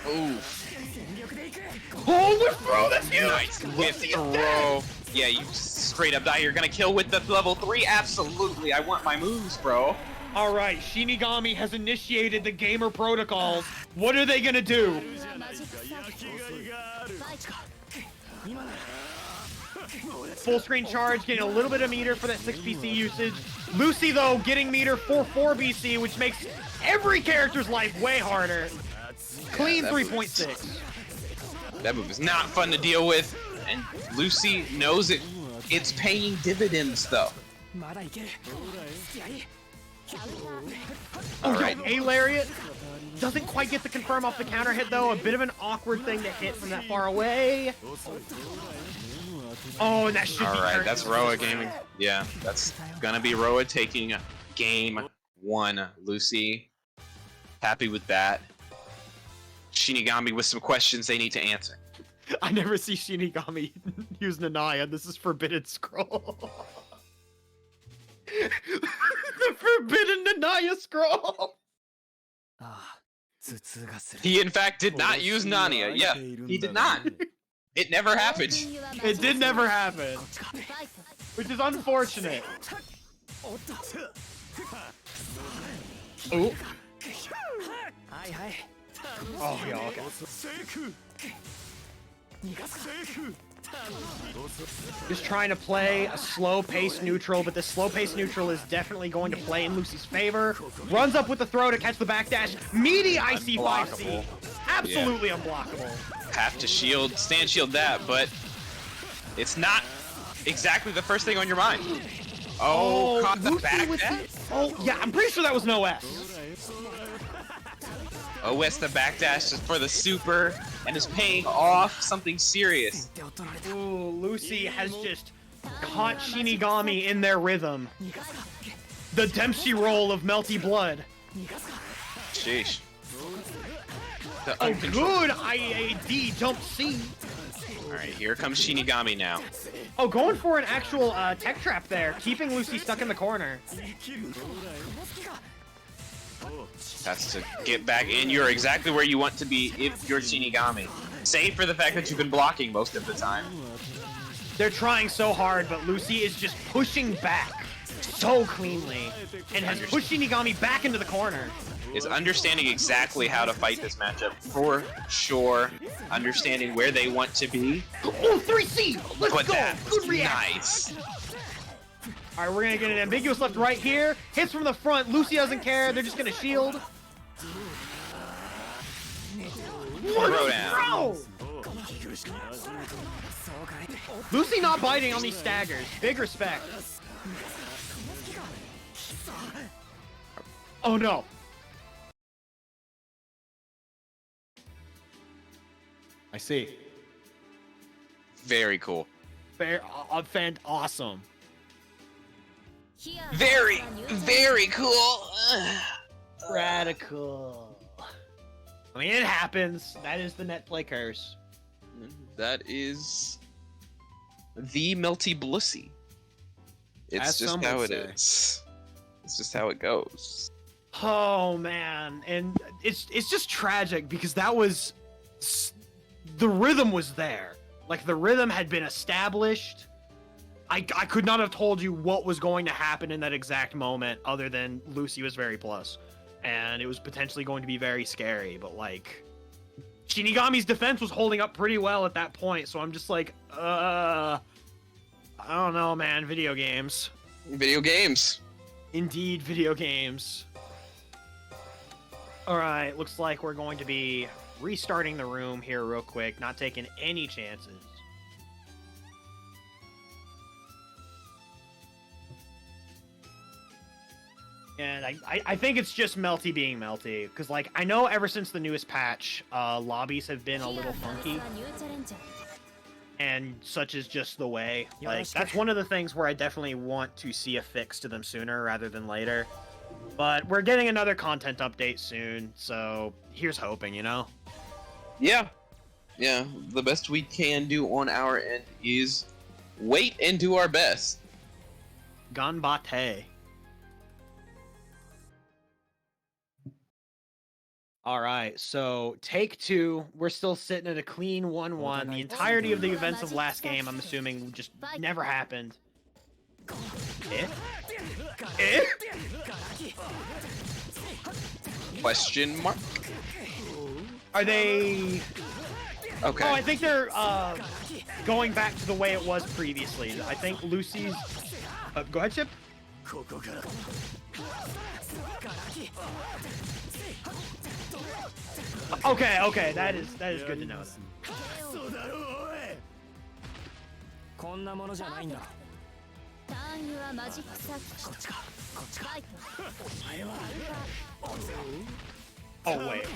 Oof. Oh, whiff throw, that's huge! Nice whiff throw. Yeah, you straight up die. You're gonna kill with the level 3? Absolutely, I want my moves, bro. All right, Shinigami has initiated the gamer protocols. What are they gonna do? Full screen charge, getting a little bit of meter for that 6 BC usage. Lucy, though, getting meter for 4 BC, which makes every character's life way harder. Clean 3.6. That move is not fun to deal with, and Lucy knows it. It's paying dividends, though. All right, A lariat doesn't quite get the confirm off the counter hit though. A bit of an awkward thing to hit from that far away. Oh, and that should be. All right, that's Roa gaming. Yeah, that's gonna be Roa taking game 1. Lucy, happy with that. Shinigami with some questions they need to answer. I never see Shinigami use Nanaya. This is Forbidden Scroll. The Forbidden Nanaya Scroll. He in fact did not use Nania. Yeah, he did not. It never happened. It did never happen. Which is unfortunate. Ooh. Oh, yeah, okay. Just trying to play a slow-paced neutral, but the slow-paced neutral is definitely going to play in Lucy's favor. Runs up with the throw to catch the backdash. Meaty IC5C. Absolutely unblockable. Have to shield, stand shield that, but it's not exactly the first thing on your mind. Oh, caught the backdash. Oh, yeah, I'm pretty sure that was no S. OS the backdash is for the super and is paying off something serious. Ooh, Lucy has just caught Shinigami in their rhythm. The Dempsey roll of melty blood. Sheesh. Oh, good IAD jump C. Alright, here comes Shinigami now. Oh, going for an actual tech trap there, keeping Lucy stuck in the corner. Has to get back in. You're exactly where you want to be if you're Shinigami. Save for the fact that you've been blocking most of the time. They're trying so hard, but Lucy is just pushing back so cleanly and has pushed Shinigami back into the corner. Is understanding exactly how to fight this matchup for sure. Understanding where they want to be. Oh, 3C! Let's but go! Good that's reaction! nice. Alright, we're gonna get an ambiguous left right here. Hits from the front. Lucy doesn't care. They're just gonna shield. Throw down. Lucy not biting on these staggers. Big respect. Oh no. I see. Very cool. Fair, awesome. Very, very cool. Radical. I mean, it happens. That is the net play curse. That is the melty blussy. It's As just some how would it say. is. It's just how it goes. Oh man, and it's just tragic because that was the rhythm was there. Like the rhythm had been established. I could not have told you what was going to happen in that exact moment other than Lucy was very plus. And it was potentially going to be very scary, but like Shinigami's defense was holding up pretty well at that point, so I'm just like, I don't know, man. Video games. Video games. Indeed, video games. Alright, looks like we're going to be restarting the room here real quick, not taking any chances. And I think it's just Melty being Melty, because like I know ever since the newest patch, lobbies have been a little funky, and such is just the way. Like that's one of the things where I definitely want to see a fix to them sooner rather than later. But we're getting another content update soon, so here's hoping, you know? Yeah. Yeah, the best we can do on our end is wait and do our best. Ganbate. Alright, so take two. We're still sitting at a clean 1-1. The entirety of the events of last game, I'm assuming, just never happened. Eh? Eh? Question mark? Are they... Okay. Oh, I think they're going back to the way it was previously. I think Lucy's... go ahead, Chip. Okay, that is good to know. Oh, wait.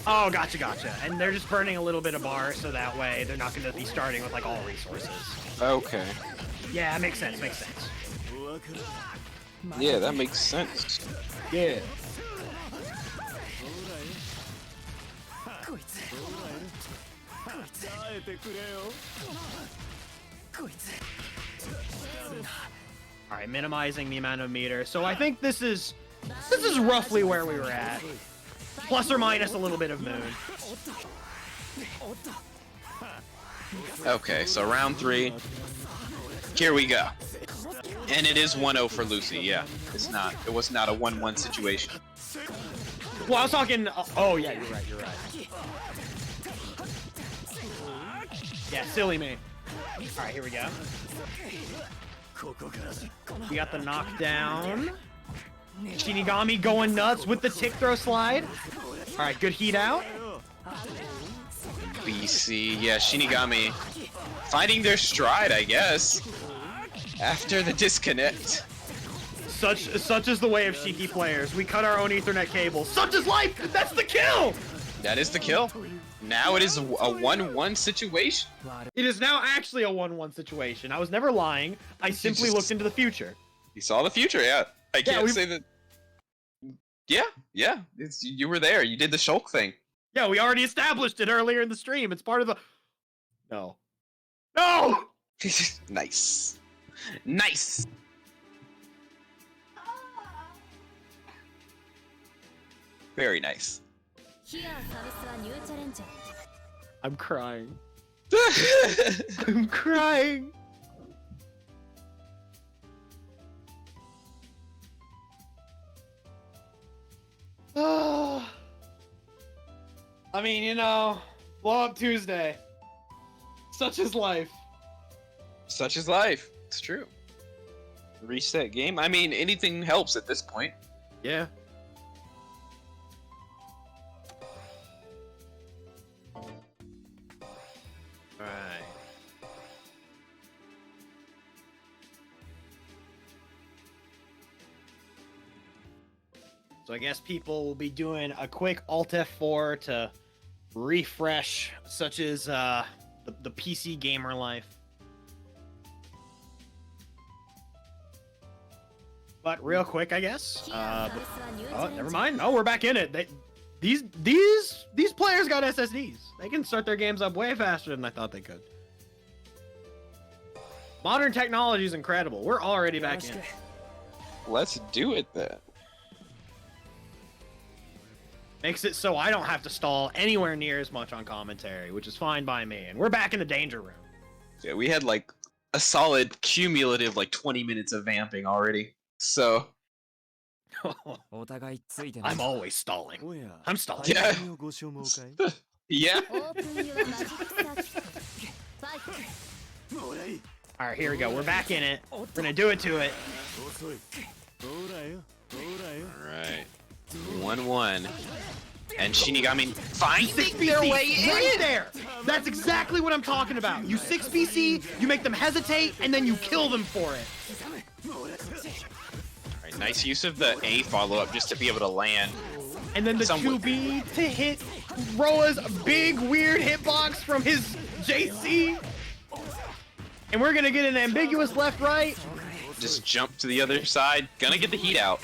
Oh, gotcha. And they're just burning a little bit of bar, so that way they're not going to be starting with, like, all resources. Okay. Yeah, makes sense. Yeah, that makes sense. Yeah. Alright, minimizing the amount of meter. So I think this is roughly where we were at. Plus or minus a little bit of moon. Okay, so round 3. Here we go. And it is 1-0 for Lucy, yeah. It was not a 1-1 situation. Well, I was talking... oh, yeah, you're right. Yeah, silly me. Alright, here we go. We got the knockdown. Shinigami going nuts with the tick throw slide. Alright, good heat out. BC, yeah, Shinigami finding their stride, I guess, after the disconnect. Such is the way of Shiki players. We cut our own Ethernet cable. Such is life! That's the kill! That is the kill. Now it is a 1-1 situation. It is now actually a 1-1 situation. I was never lying. I simply looked into the future. You saw the future, yeah. I can't we- say that. Yeah. You were there. You did the Shulk thing. Yeah, we already established it earlier in the stream. It's part of the... No. No! Nice. Very nice. I'm crying. I'm crying. I mean, you know, blow up Tuesday. Such is life. Such is life. It's true. Reset game. I mean, anything helps at this point. Yeah. Alright. So I guess people will be doing a quick Alt F4 to refresh, such as the PC gamer life. But real quick, I guess. Oh, never mind. No, we're back in it. These players got SSDs. They can start their games up way faster than I thought they could. Modern technology is incredible. We're already back in it. Let's do it then. Makes it so I don't have to stall anywhere near as much on commentary, which is fine by me. And we're back in the danger room. Yeah, we had like a solid cumulative like 20 minutes of vamping already. So I'm always stalling. I'm stalling. Yeah. Yeah. All right, here we go. We're back in it. We're gonna do it to it. Alright. 1-1. And Shinigami finding their way in! Right there! That's exactly what I'm talking about. You 6BC, you make them hesitate, and then you kill them for it. Alright, nice use of the A follow-up just to be able to land. And then the 2B to hit Roa's big, weird hitbox from his JC. And we're gonna get an ambiguous left-right. Just jump to the other side. Gonna get the heat out.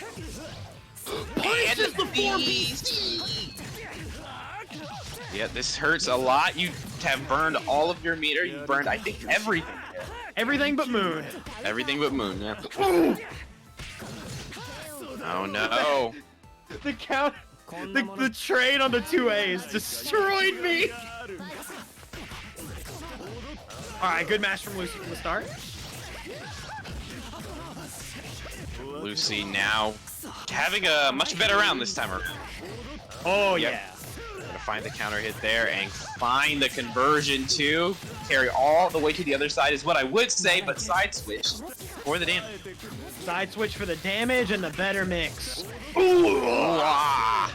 Punishes the 4BC! Yeah, this hurts a lot. You have burned all of your meter. You burned, I think, everything. Everything but Moon. Everything but Moon, yeah. Oh no. The count, the trade on the 2As destroyed me. All right, good match from Lucy from the start. Lucy now having a much better round this time around. Oh Yep. yeah. Gonna find the counter hit there and find the conversion too. Carry all the way to the other side is what I would say, but side switch for the damage. Side switch for the damage and the better mix. Ooh, ah.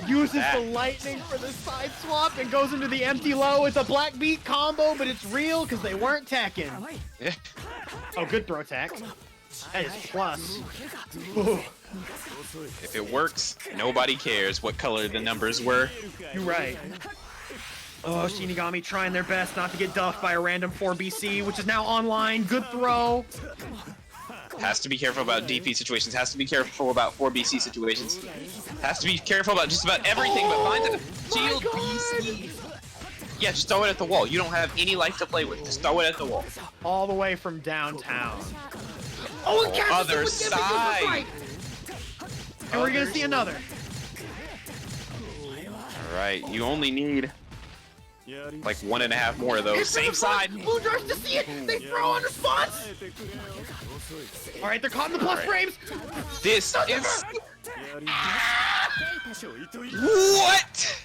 Uses the lightning for the side swap and goes into the empty low. It's a black beat combo, but it's real because they weren't teching. Yeah. Oh, good throw tech. That is plus. If it works, nobody cares what color the numbers were. You're right. Oh, Shinigami trying their best not to get duffed by a random 4BC, which is now online. Good throw. Has to be careful about DP situations. Has to be careful about 4BC situations. Has to be careful about just about everything, but find the shield BC. Yeah, just throw it at the wall. You don't have any life to play with. Just throw it at the wall. All the way from downtown. Oh, and catches Other it with side. right. And we're gonna see another. All right, you only need like 1.5 more of those. Same side. Blue drives to see it. They throw on response. All right, they're caught in the plus frames. This is what?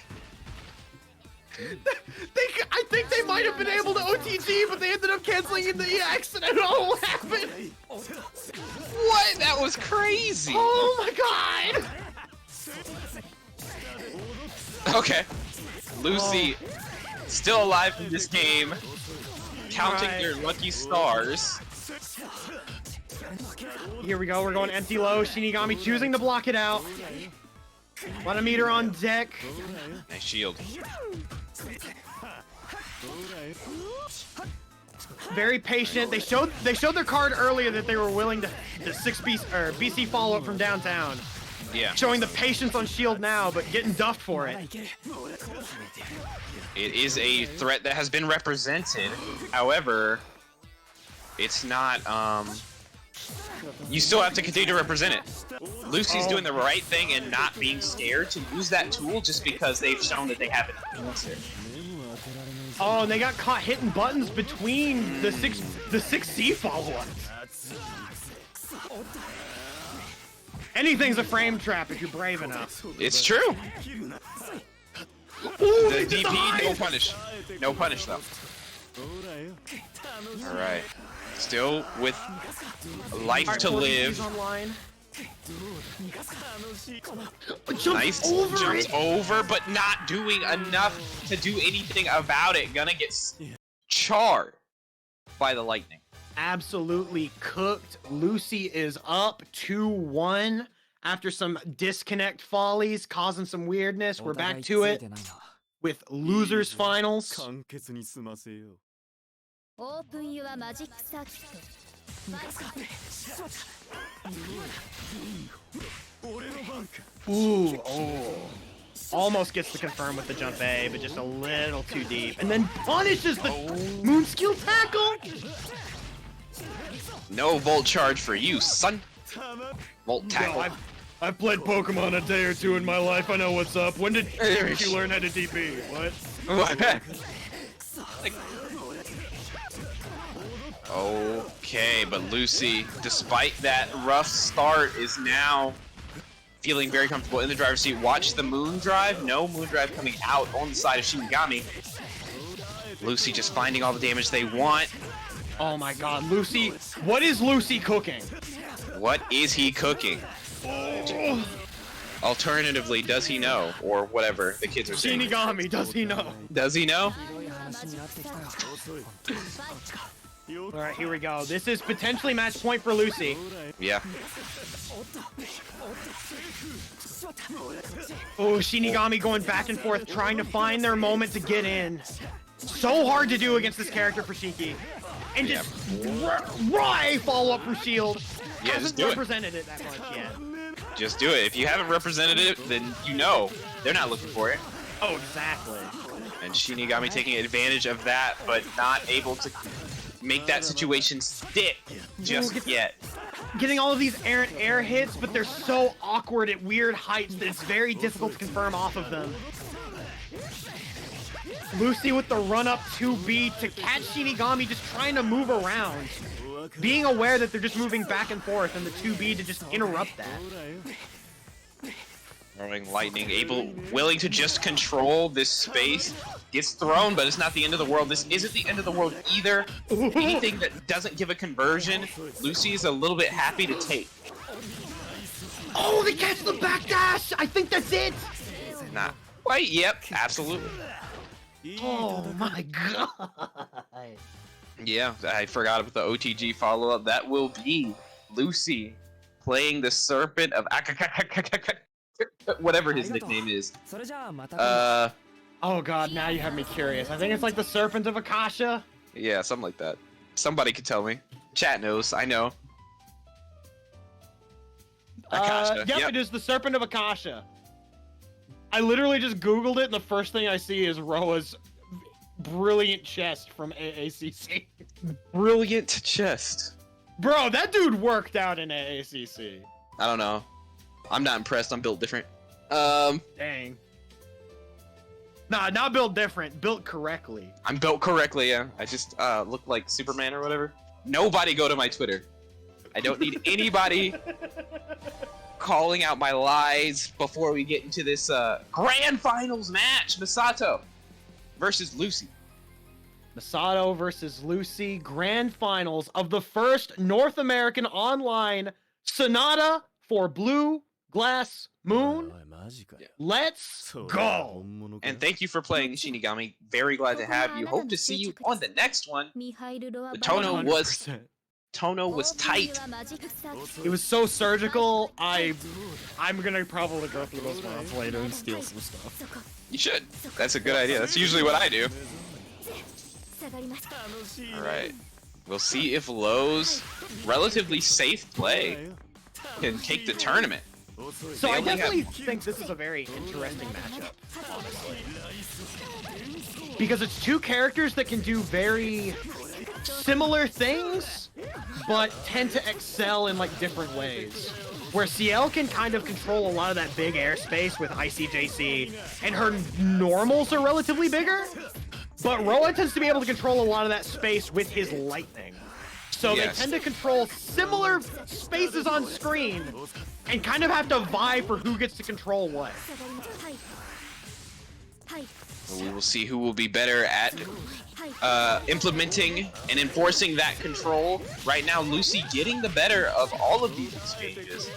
I think they might have been able to OTG, but they ended up canceling in the EX, and I don't know what happened. What? That was crazy. Oh my god. Okay. Lucy still alive in this game. Counting Right. their lucky stars. Here we go. We're going empty low. Shinigami choosing to block it out. Want a meter on deck. Nice shield. Very patient. They showed their card earlier that they were willing to the 6BC follow up from downtown. Yeah. Showing the patience on shield now, but getting duffed for it. It is a threat that has been represented. However, it's not, you still have to continue to represent it. Lucy's doing the right thing and not being scared to use that tool just because they've shown that they have it. Oh, and they got caught hitting buttons between the 6C follow-ups. Anything's a frame trap if you're brave enough. It's true. Ooh, The he DP, designed! no punish. No punish though. Alright. Still with life Alright, to 4BC's live. online. Nice Over jumps it. over, but not doing enough to do anything about it. Gonna get charred by the lightning. Absolutely cooked. Lucy is up 2-1 after some disconnect follies causing some weirdness. We're back to it with losers finals. 簡潔に済ませよう。オープンユアマジックサーキット Ooh, oh. Almost gets to confirm with the jump A, but just a little too deep. And then punishes the moon skill tackle! No volt charge for you, son. Volt tackle. No, I've played Pokemon a day or two in my life. I know what's up. When did you learn how to DP? What? Okay, but Lucy, despite that rough start, is now feeling very comfortable in the driver's seat. Watch the moon drive. No moon drive coming out on the side of Shinigami. Lucy just finding all the damage they want. Oh my god, Lucy. What is Lucy cooking? What is he cooking? Oh. Alternatively, does he know? Or whatever the kids are saying. Shinigami, does he know? Does he know? Alright, here we go. This is potentially match point for Lucy. Yeah. Oh, Shinigami going back and forth, trying to find their moment to get in. So hard to do against this character for Shiki. And just raw follow-up for Shield. Yeah, Hasn't just do it. represented it that much yet. Just do it. If you haven't represented it, then you know they're not looking for it. Oh, exactly. And Shinigami taking advantage of that, but not able to make that situation stick just yet. Getting all of these errant air hits, but they're so awkward at weird heights that it's very difficult to confirm off of them. Lucy with the run-up 2B to catch Shinigami just trying to move around. Being aware that they're just moving back and forth and the 2B to just interrupt that. Throwing lightning, willing to just control this space. Gets thrown, but it's not the end of the world. This isn't the end of the world either. Anything that doesn't give a conversion, Lucy is a little bit happy to take. Oh, they catch the backdash! I think that's it! Not quite. Yep, absolutely. Oh my god! Yeah, I forgot about the OTG follow-up. That will be Lucy playing the Serpent of whatever his nickname is. Oh god, now you have me curious. I think it's like the Serpent of Akasha. Yeah, something like that. Somebody could tell me. Chat knows, I know. Akasha, yep, it is the Serpent of Akasha. I literally just googled it and the first thing I see is Roa's brilliant chest from AACC. Brilliant chest. Bro, that dude worked out in AACC. I don't know. I'm not impressed, I'm built different. Dang. Nah, not built different, built correctly. I'm built correctly, yeah. I just look like Superman or whatever. Nobody go to my Twitter. I don't need anybody calling out my lies before we get into this grand finals match. Masato versus Lucy. Masato versus Lucy, grand finals of the first North American online Sonata for Blue Glass Moon. Let's go! And thank you for playing, Shinigami. Very glad to have you. Hope to see you on the next one. The Tohno was tight. It was so surgical. I'm gonna probably go through those rounds later and steal some stuff. You should. That's a good idea. That's usually what I do. Alright. We'll see if Lowe's relatively safe play can take the tournament. So I definitely think this is a very interesting matchup, honestly. Because it's two characters that can do very similar things, but tend to excel in like different ways. Where Ciel can kind of control a lot of that big airspace with ICJC, and her normals are relatively bigger, but Roa tends to be able to control a lot of that space with his lightning. So they tend to control similar spaces on screen, and kind of have to vie for who gets to control what. We will see who will be better at implementing and enforcing that control. Right now, Lucy getting the better of all of these exchanges.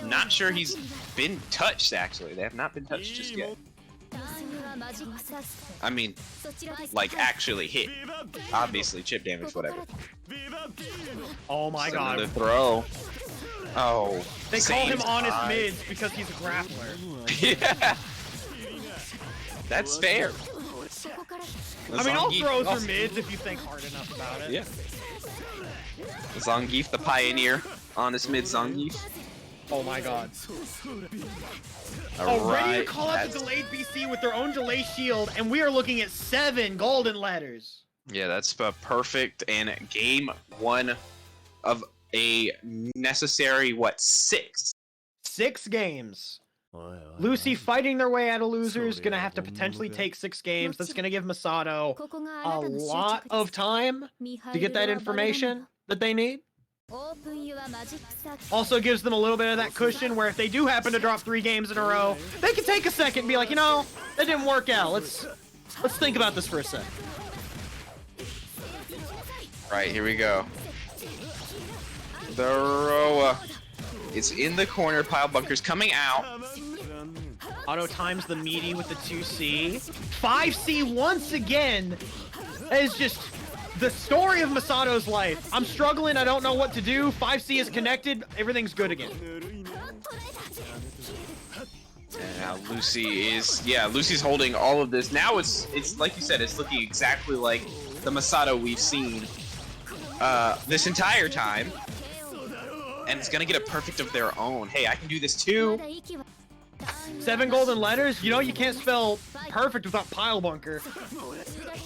Not sure he's been touched, actually. They have not been touched just yet. I mean, like, actually hit. Obviously, chip damage, whatever. Oh my god. Another throw. Oh. They call him honest mids because he's a grappler. Yeah. That's fair. I mean, all Zangief throws are also- mids if you think hard enough about it. Yeah. Zangief, the pioneer. Honest mid Zangief. Oh my god. All Oh, ready to right, call out the delayed BC with their own delay shield, and we are looking at 7 golden letters. Yeah, that's perfect. And game 1 of a necessary, what, 6? 6 games. Lucy fighting their way out of losers, gonna have to potentially take 6 games. That's gonna give Masato a lot of time to get that information that they need. Also gives them a little bit of that cushion where if they do happen to drop 3 games in a row, they can take a second and be like, you know, that didn't work out. Let's think about this for a sec. Right, here we go. The Roa is in the corner. Pile bunkers coming out. Auto times the meaty with the 2C. 5C once again. That is just the story of Masato's life. I'm struggling. I don't know what to do. 5C is connected. Everything's good again. And now Lucy's holding all of this. Now it's like you said, it's looking exactly like the Masato we've seen this entire time. And it's gonna get a perfect of their own. Hey, I can do this too. 7 golden letters. You know you can't spell perfect without pile bunker.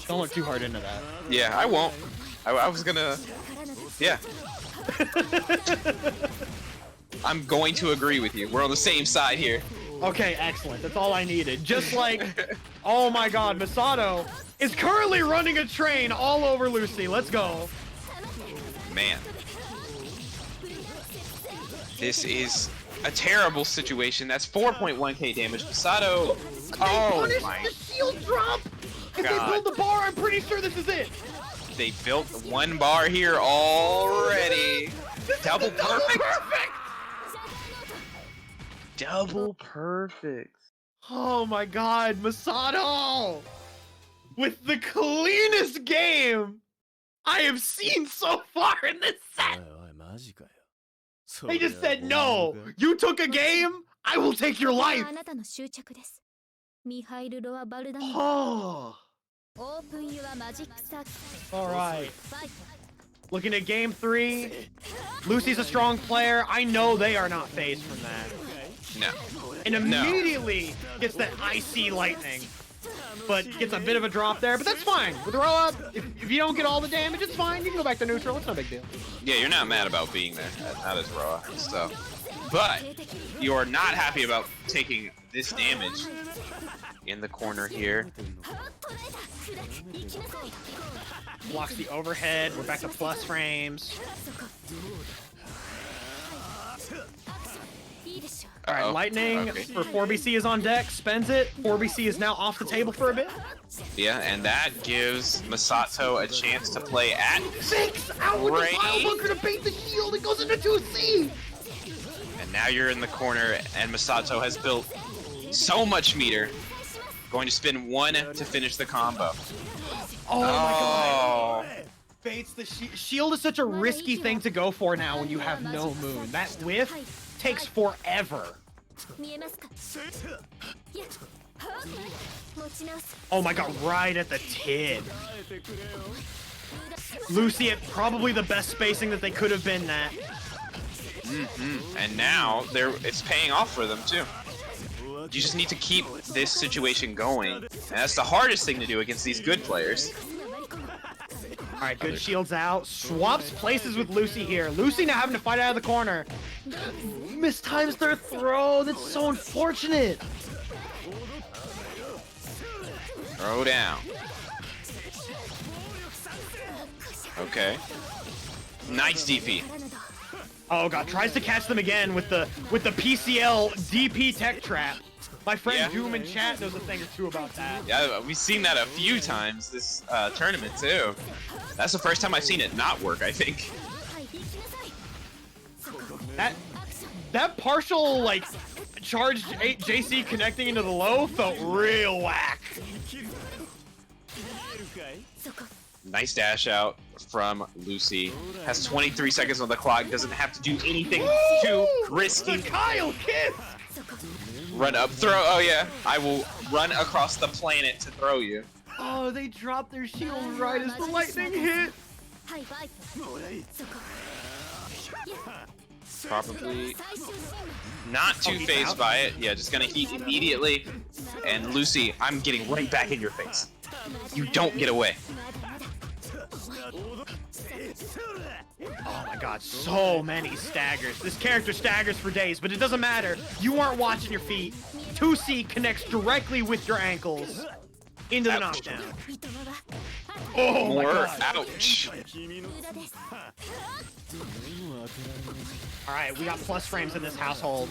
Don't look too hard into that. Yeah, I won't. I was gonna. Yeah. I'm going to agree with you. We're on the same side here. Okay, excellent. That's all I needed. Just like, oh my god, Masato is currently running a train all over Lucy. Let's go. Man. This is a terrible situation. That's 4.1k damage. Masato. Oh my. The shield drop. If they build the bar, I'm pretty sure this is it. They built 1 bar here already. Double perfect. Double perfect. Oh my god, Masato! With the cleanest game I have seen so far in this set! They just said, no! You took a game, I will take your life! Oh. Alright. Looking at game 3. Lucy's a strong player. I know they are not phased from that. No. And immediately gets that icy lightning. But gets a bit of a drop there, but that's fine. With the roll up, if you don't get all the damage, it's fine. You can go back to neutral. It's no big deal. Yeah, you're not mad about being there. Not as raw and stuff. But you're not happy about taking this damage in the corner here. Blocks the overhead. We're back to plus frames. Alright, lightning for 4BC is on deck, spends it. 4BC is now off the table for a bit. Yeah, and that gives Masato a chance to play at 6 out with the pile bunker to bait the shield. It goes into 2C. And now you're in the corner, and Masato has built so much meter. Going to spin 1 to finish the combo. Oh my god. Baits the shield is such a risky thing to go for now when you have no moon. That whiff takes forever. Oh my god, right at the tip. Lucy at probably the best spacing that they could have been at. And now it's paying off for them too. You just need to keep this situation going. And that's the hardest thing to do against these good players. Alright, good shields out. Swaps places with Lucy here. Lucy now having to fight out of the corner. Mistimes their throw. That's so unfortunate. Throw down. Okay. Nice DP. Oh god, tries to catch them again with the PCL DP tech trap. My friend Doom in chat knows a thing or two about that. Yeah, we've seen that a few times this tournament too. That's the first time I've seen it not work, I think. That partial like charged JC connecting into the low felt real whack. Nice dash out from Lucy. Has 23 seconds on the clock. Doesn't have to do anything too risky. The Kyle kiss. Run up, throw. Oh yeah, I will run across the planet to throw you. Oh, they dropped their shield right as the lightning hit. Probably not too he's phased out? by it. Yeah, just gonna heat immediately. And Lucy, I'm getting right back in your face. You don't get away. Oh my god, so many staggers. This character staggers for days, but it doesn't matter. You aren't watching your feet. 2C connects directly with your ankles into the Ouch. knockdown. Oh my More god. ouch. Alright, we got plus frames in this household.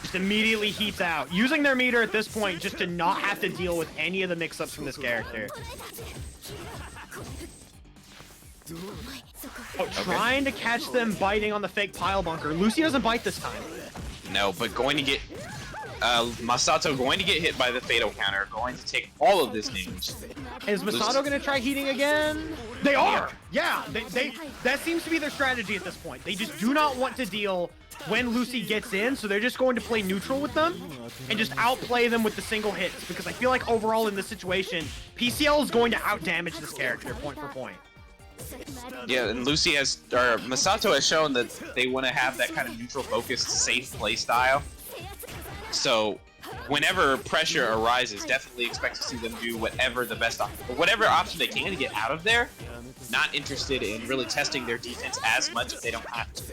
Just immediately heats out. Using their meter at this point just to not have to deal with any of the mix-ups from this character. Oh, trying to catch them biting on the fake pile bunker. Lucy doesn't bite this time. No, but going to get Masato going to get hit by the fatal counter, going to take all of this damage. Is Masato gonna try heating again? They are! Yeah, that seems to be their strategy at this point. They just do not want to deal when Lucy gets in, so they're just going to play neutral with them and just outplay them with the single hits, because I feel like overall in this situation, PCL is going to outdamage this character point for point. Yeah, and Masato has shown that they want to have that kind of neutral focused, safe play style. So, whenever pressure arises, definitely expect to see them do whatever option they can to get out of there. Not interested in really testing their defense as much if they don't have to.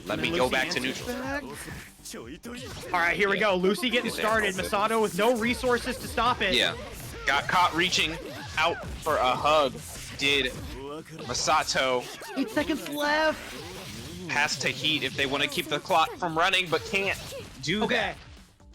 Let me go back to neutral. Alright, here we go. Lucy getting started. Masato with no resources to stop it. Yeah. Got caught reaching out for a hug. Did Masato 8 seconds left. has to heat if they want to keep the clock from running, but can't do Okay. that.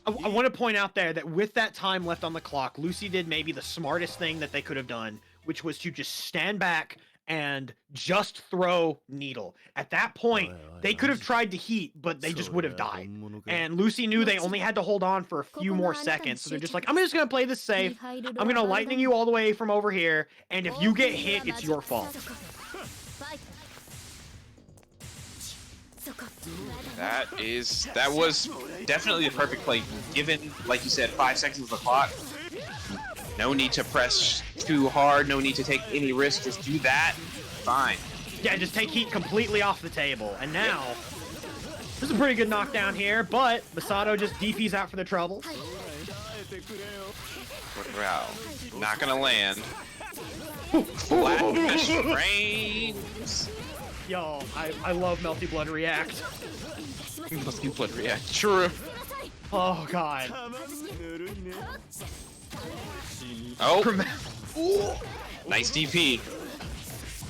I want to point out there that with that time left on the clock, Lucy did maybe the smartest thing that they could have done, which was to just stand back and just throw needle. At that point, they could have tried to heat, but they just would have died. And Lucy knew they only had to hold on for a few more seconds, so they're just like, I'm just going to play this safe. I'm going to lightning you all the way from over here, and if you get hit, it's your fault. That was definitely the perfect play, given, like you said, 5 seconds of the clock. No need to press too hard, no need to take any risk, just do that, fine. Yeah, just take heat completely off the table. And now, this is a pretty good knockdown here, but Masato just DPs out for the trouble. Wow, not gonna land. Flash frames. Yo, I love Melty Blood React. Melty Blood React, true. Oh, God. Oh, nice DP.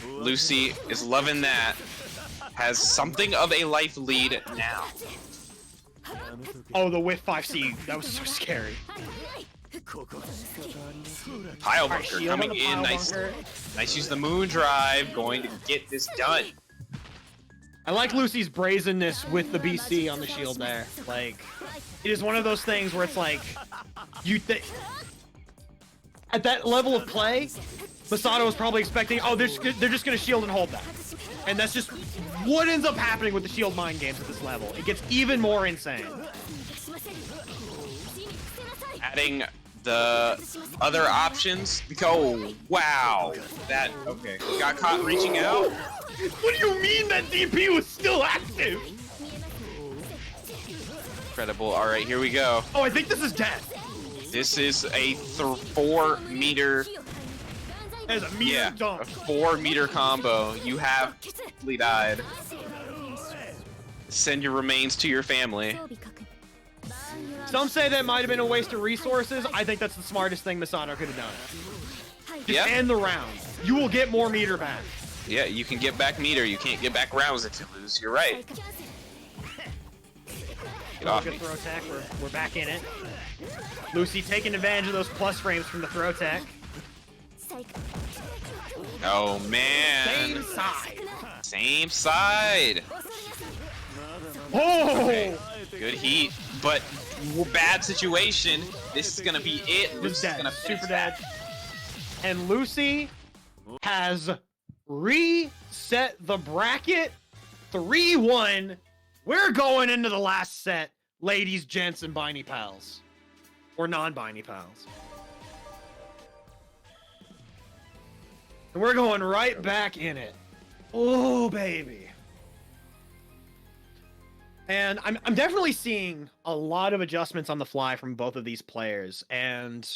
Lucy is loving that. Has something of a life lead now. Oh, the whiff 5C. That was so scary. Pile Alright, bunker shield on coming the in. pile Nice, bunker. nice use the moon drive. Going to get this done. I like Lucy's brazenness with the BC on the shield there. Like, it is one of those things where it's like, at that level of play, Masato was probably expecting, oh, they're just going to shield and hold that. And that's just what ends up happening with the shield mind games at this level. It gets even more insane. Adding the other options. Oh, wow. That, okay. Got caught reaching out. What do you mean that DP was still active? Incredible. All right, here we go. Oh, I think this is death. This is a 4 meter. As a meter Yeah, dunk. a 4 meter combo. You have completely died. Send your remains to your family. Some say that might have been a waste of resources. I think that's the smartest thing Masato could have done. Just Yep. end the round. You will get more meter back. Yeah, you can get back meter. You can't get back rounds if you lose. You're right. Get off Good me. throw tech. We're back in it. Lucy taking advantage of those plus frames from the throw tech. Oh man. Same side. Same side. Oh! Okay. Good heat, but bad situation. This is gonna be it. Just Lucy's dead. gonna Super finish dead. that. And Lucy has reset the bracket. 3-1. We're going into the last set, ladies, gents, and Biney pals. Or non-Biney pals. And we're going right back in it. Oh, baby. And I'm definitely seeing a lot of adjustments on the fly from both of these players, and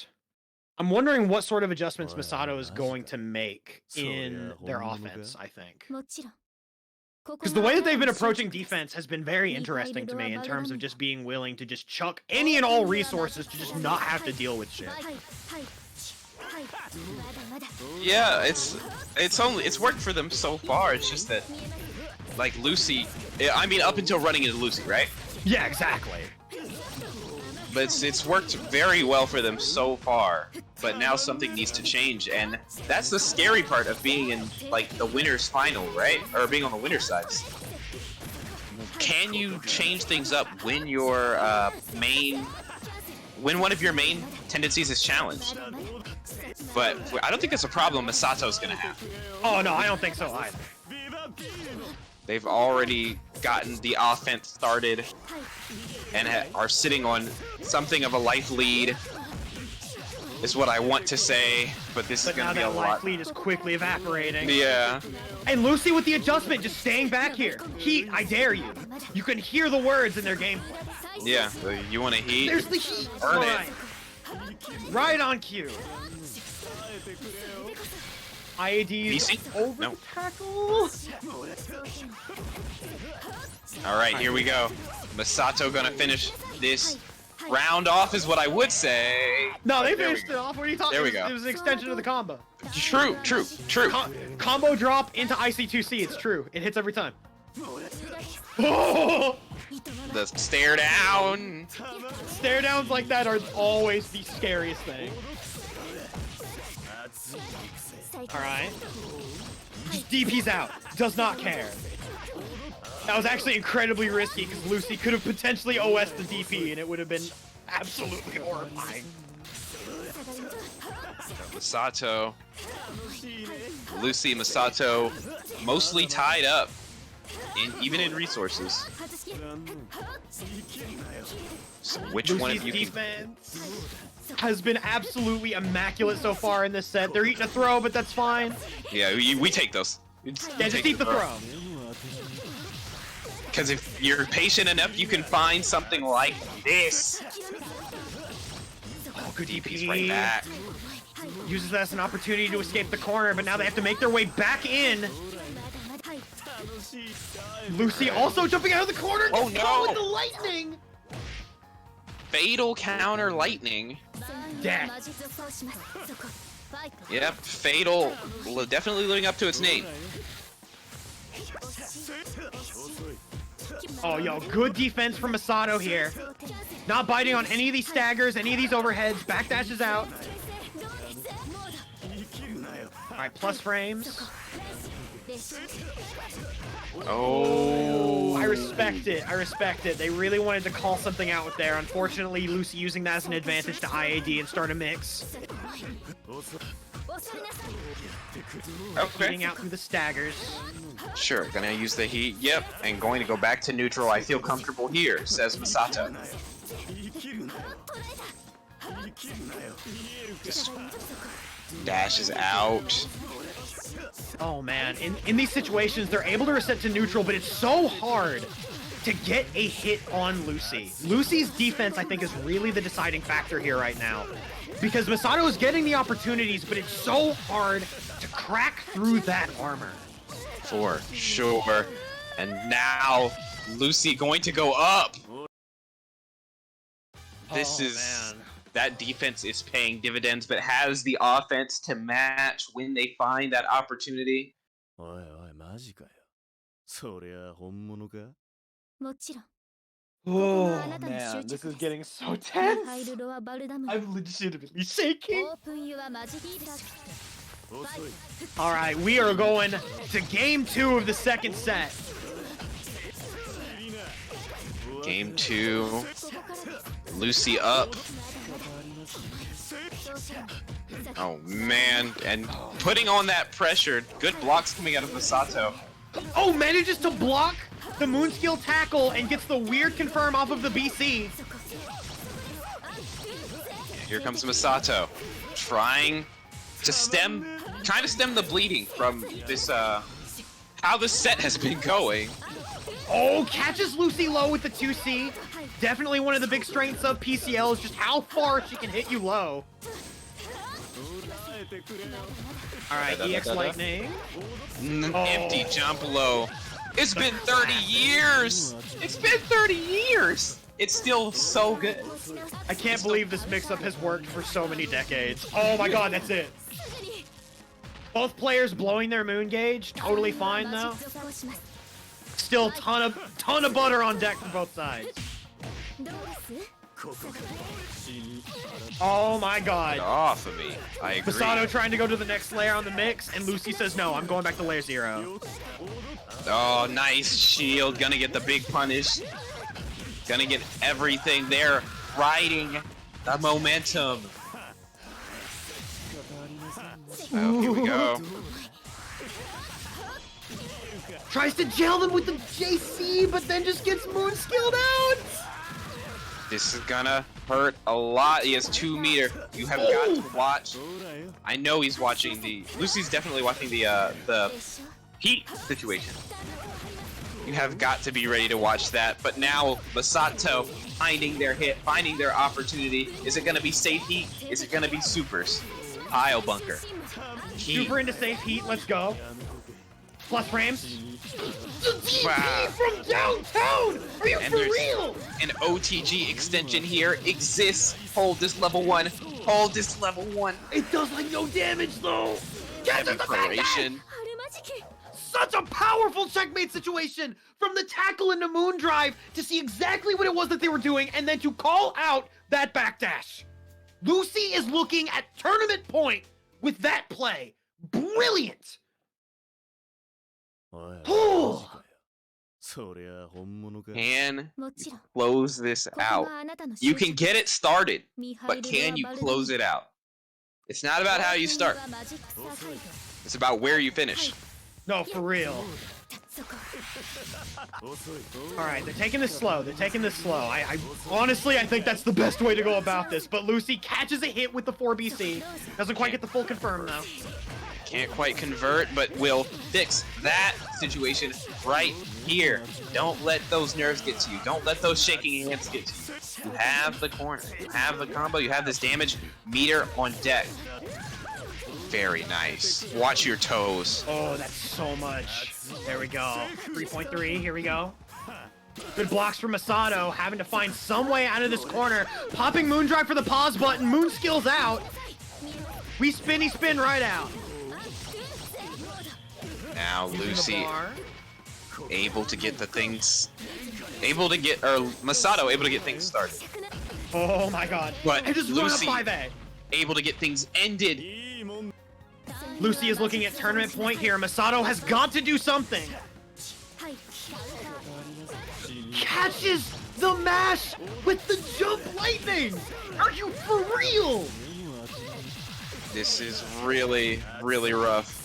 I'm wondering what sort of adjustments Masato is going to make in their offense, I think. Because the way that they've been approaching defense has been very interesting to me in terms of just being willing to just chuck any and all resources to just not have to deal with shit. Yeah, it's worked for them so far. It's just that, like Lucy, I mean, up until running into Lucy, right? Yeah, exactly. But it's worked very well for them so far. But now something needs to change, and that's the scary part of being in like the winners final, right? Or being on the winner's side. Can you change things up when your when one of your main tendencies is challenged? But I don't think that's a problem Masato's gonna have. Oh no, I don't think so either. They've already gotten the offense started and are sitting on something of a life lead, is what I want to say, but this is going to be a lot. But now that life lead is quickly evaporating. Yeah. And Lucy with the adjustment, just staying back here. Heat, I dare you. You can hear the words in their gameplay. Yeah, you want to heat? There's the heat. Earn right. it. Right on cue. IAD's VC? over No. tackle. All right, here we go. Masato gonna finish this round off, is what I would say. No, they finished it off. What are you talking? There we go. It was an extension of the combo. True. Combo drop into IC2C. It's true. It hits every time. Oh! The stare down. Stare downs like that are always the scariest thing. Alright. Just DP's out. Does not care. That was actually incredibly risky because Lucy could have potentially OS'd the DP and it would have been absolutely horrifying. Masato. Lucy, Masato, mostly tied up, even in resources. So which Lucy's one of you defense has been absolutely immaculate so far in this set. They're eating a throw, but that's fine. Yeah, we take those. Yeah, just eat the throw. Because if you're patient enough, you can find something like this. Oh, good DP's DP. right back. Uses that as an opportunity to escape the corner, but now they have to make their way back in. Lucy also jumping out of the corner. Oh no! With the lightning. Fatal counter lightning. Death. Yep, fatal. Definitely living up to its name. Oh, yo, good defense from Masato here. Not biting on any of these staggers, any of these overheads. Backdashes out. Alright, plus frames. Oh. I respect it. I respect it. They really wanted to call something out with there. Unfortunately, Lucy using that as an advantage to IAD and start a mix. Okay. Getting out through the staggers. Sure, gonna use the heat. Yep, and going to go back to neutral. I feel comfortable here, says Masato. Just dashes out. Oh man, in these situations, they're able to reset to neutral, but it's so hard to get a hit on Lucy. Lucy's defense, I think, is really the deciding factor here right now. Because Masato is getting the opportunities, but it's so hard to crack through that armor. For sure. And now, Lucy going to go up. This is... Man. That defense is paying dividends, but has the offense to match when they find that opportunity. Oh man, this is getting so tense. I'm legitimately shaking. Alright, we are going to game 2 of the second set. Game 2. Lucy up. Oh man, and putting on that pressure. Good blocks coming out of Masato. Oh, manages to block the Moonskill tackle and gets the weird confirm off of the BC. Here comes Masato, trying to stem trying to stem the bleeding from this, how the set has been going. Oh, catches Lucy low with the 2C. Definitely one of the big strengths of PCL is just how far she can hit you low. Alright, EX Lightning. Empty jump low. It's been 30 years! It's been 30 years! It's still so good. I can't believe this mix-up has worked for so many decades. Oh my god, that's it. Both players blowing their moon gauge, totally fine though. Still ton of butter on deck for both sides. Oh my god. Get off of me. I agree. Masato trying to go to the next layer on the mix, and Lucy says no, I'm going back to layer 0. Oh, nice shield. Gonna get the big punish. Gonna get everything there. Riding the momentum. Oh, here we go. Tries to jail them with the JC, but then just gets moon skilled out. This is gonna hurt a lot. He has 2 meter. You have got to watch. I know he's watching the. Lucy's definitely watching the heat situation. You have got to be ready to watch that. But now Masato finding their hit, finding their opportunity. Is it gonna be safe heat? Is it gonna be supers? Pile bunker. Heat. Super into safe heat. Let's go. Plus frames. Wow. From downtown! Are you And for there's real? an OTG extension here exists. Hold this level 1. Hold this level 1. It does like no damage though. Catches Heavy the back Croatian. Such a powerful checkmate situation from the tackle into moon drive to see exactly what it was that they were doing and then to call out that backdash. Lucy is looking at tournament point with that play. Brilliant. Oh. Can you close this out? You can get it started, but can you close it out? It's not about how you start. It's about where you finish. No, for real. Alright, they're taking this slow. I honestly, I think that's the best way to go about this. But Lucy catches a hit with the 4BC. Doesn't quite get the full confirm, though. Can't quite convert, but will fix that situation right here. Don't let those nerves get to you. Don't let those shaking hands get to you. You have the corner. You have the combo. You have this damage meter on deck. Very nice. Watch your toes. Oh, that's so much. There we go. 3.3, here we go. Good blocks from Masato, having to find some way out of this corner. Popping Moondrive for the pause button. Moon skills out. We spinny spin right out. Now Lucy able to get the things, Masato able to get things started. Oh my god. But I just Lucy run up 5A. able to get things ended. Lucy is looking at tournament point here. Masato has got to do something. Catches the mash with the jump lightning. Are you for real? This is really, really rough.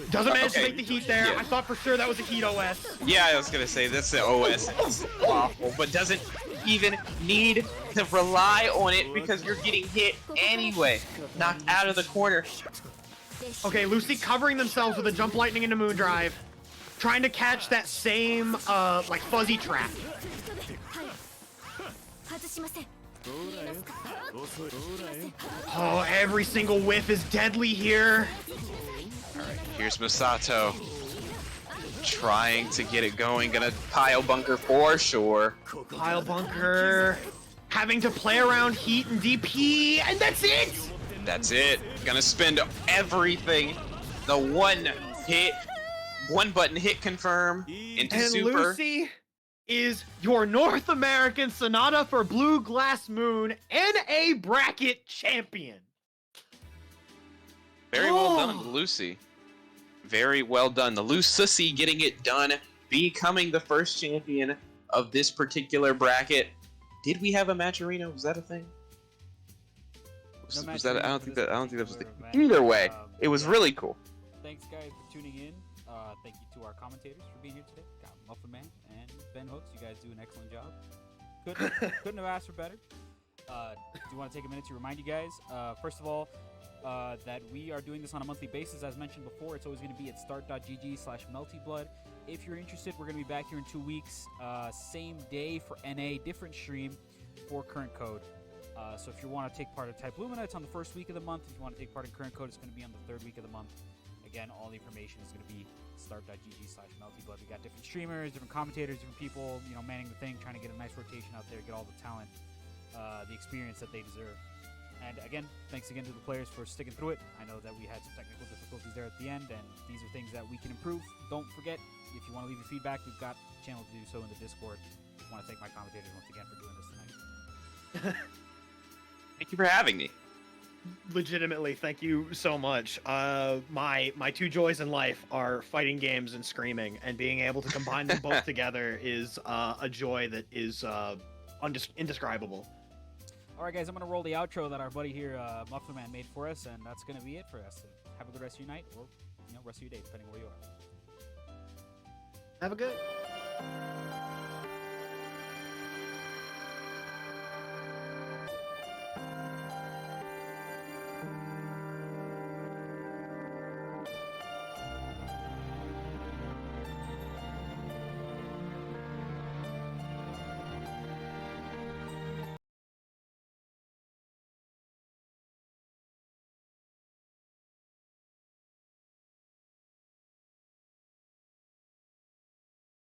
Doesn't manage to Okay. make the heat there. Yeah. I thought for sure that was a heat OS. Yeah, I was gonna say that's the OS. It's awful, but doesn't even need to rely on it because you're getting hit anyway. Knocked out of the corner. Okay, Lucy covering themselves with a jump lightning into Moondrive. Trying to catch that same, like, fuzzy trap. Oh, every single whiff is deadly here. Alright, here's Masato. Trying to get it going. Gonna pile bunker for sure. Pile bunker. Having to play around heat and DP, and that's it! That's it. Gonna spend everything. The one button hit confirm into And super. Lucy is your North American Sonata for Blue Glass Moon NA bracket champion. Very well done, Lucy. Very well done. The Lucy getting it done, becoming the first champion of this particular bracket. Did we have a match arena? Was that a thing? Was that? I don't think that was the. Either way, it was really cool. Thanks, guys, for tuning in. Thank you to our commentators for being here today. Got Muffin Man and Ben Hooks. You guys do an excellent job. Couldn't have asked for better. Do want to take a minute to remind you guys. First of all, that we are doing this on a monthly basis. As mentioned before, it's always going to be at start.gg/meltyblood. If you're interested, we're going to be back here in 2 weeks. Same day for NA, different stream for current code. So if you want to take part in Type Lumina, it's on the first week of the month. If you want to take part in current code, it's going to be on the third week of the month. Again, all the information is going to be start.gg/meltyblood. We got different streamers, different commentators, different people, manning the thing, trying to get a nice rotation out there, get all the talent, the experience that they deserve. And again, thanks again to the players for sticking through it. I know that we had some technical difficulties there at the end, and these are things that we can improve. Don't forget, if you want to leave your feedback, we've got a channel to do so in the Discord. I want to thank my commentators once again for doing this tonight. Thank you for having me. Legitimately, thank you so much. My two joys in life are fighting games and screaming, and being able to combine them both together is a joy that is indescribable. All right, guys, I'm going to roll the outro that our buddy here, Muffler Man, made for us, and that's going to be it for us. So have a good rest of your night, or rest of your day, depending where you are. Have a good.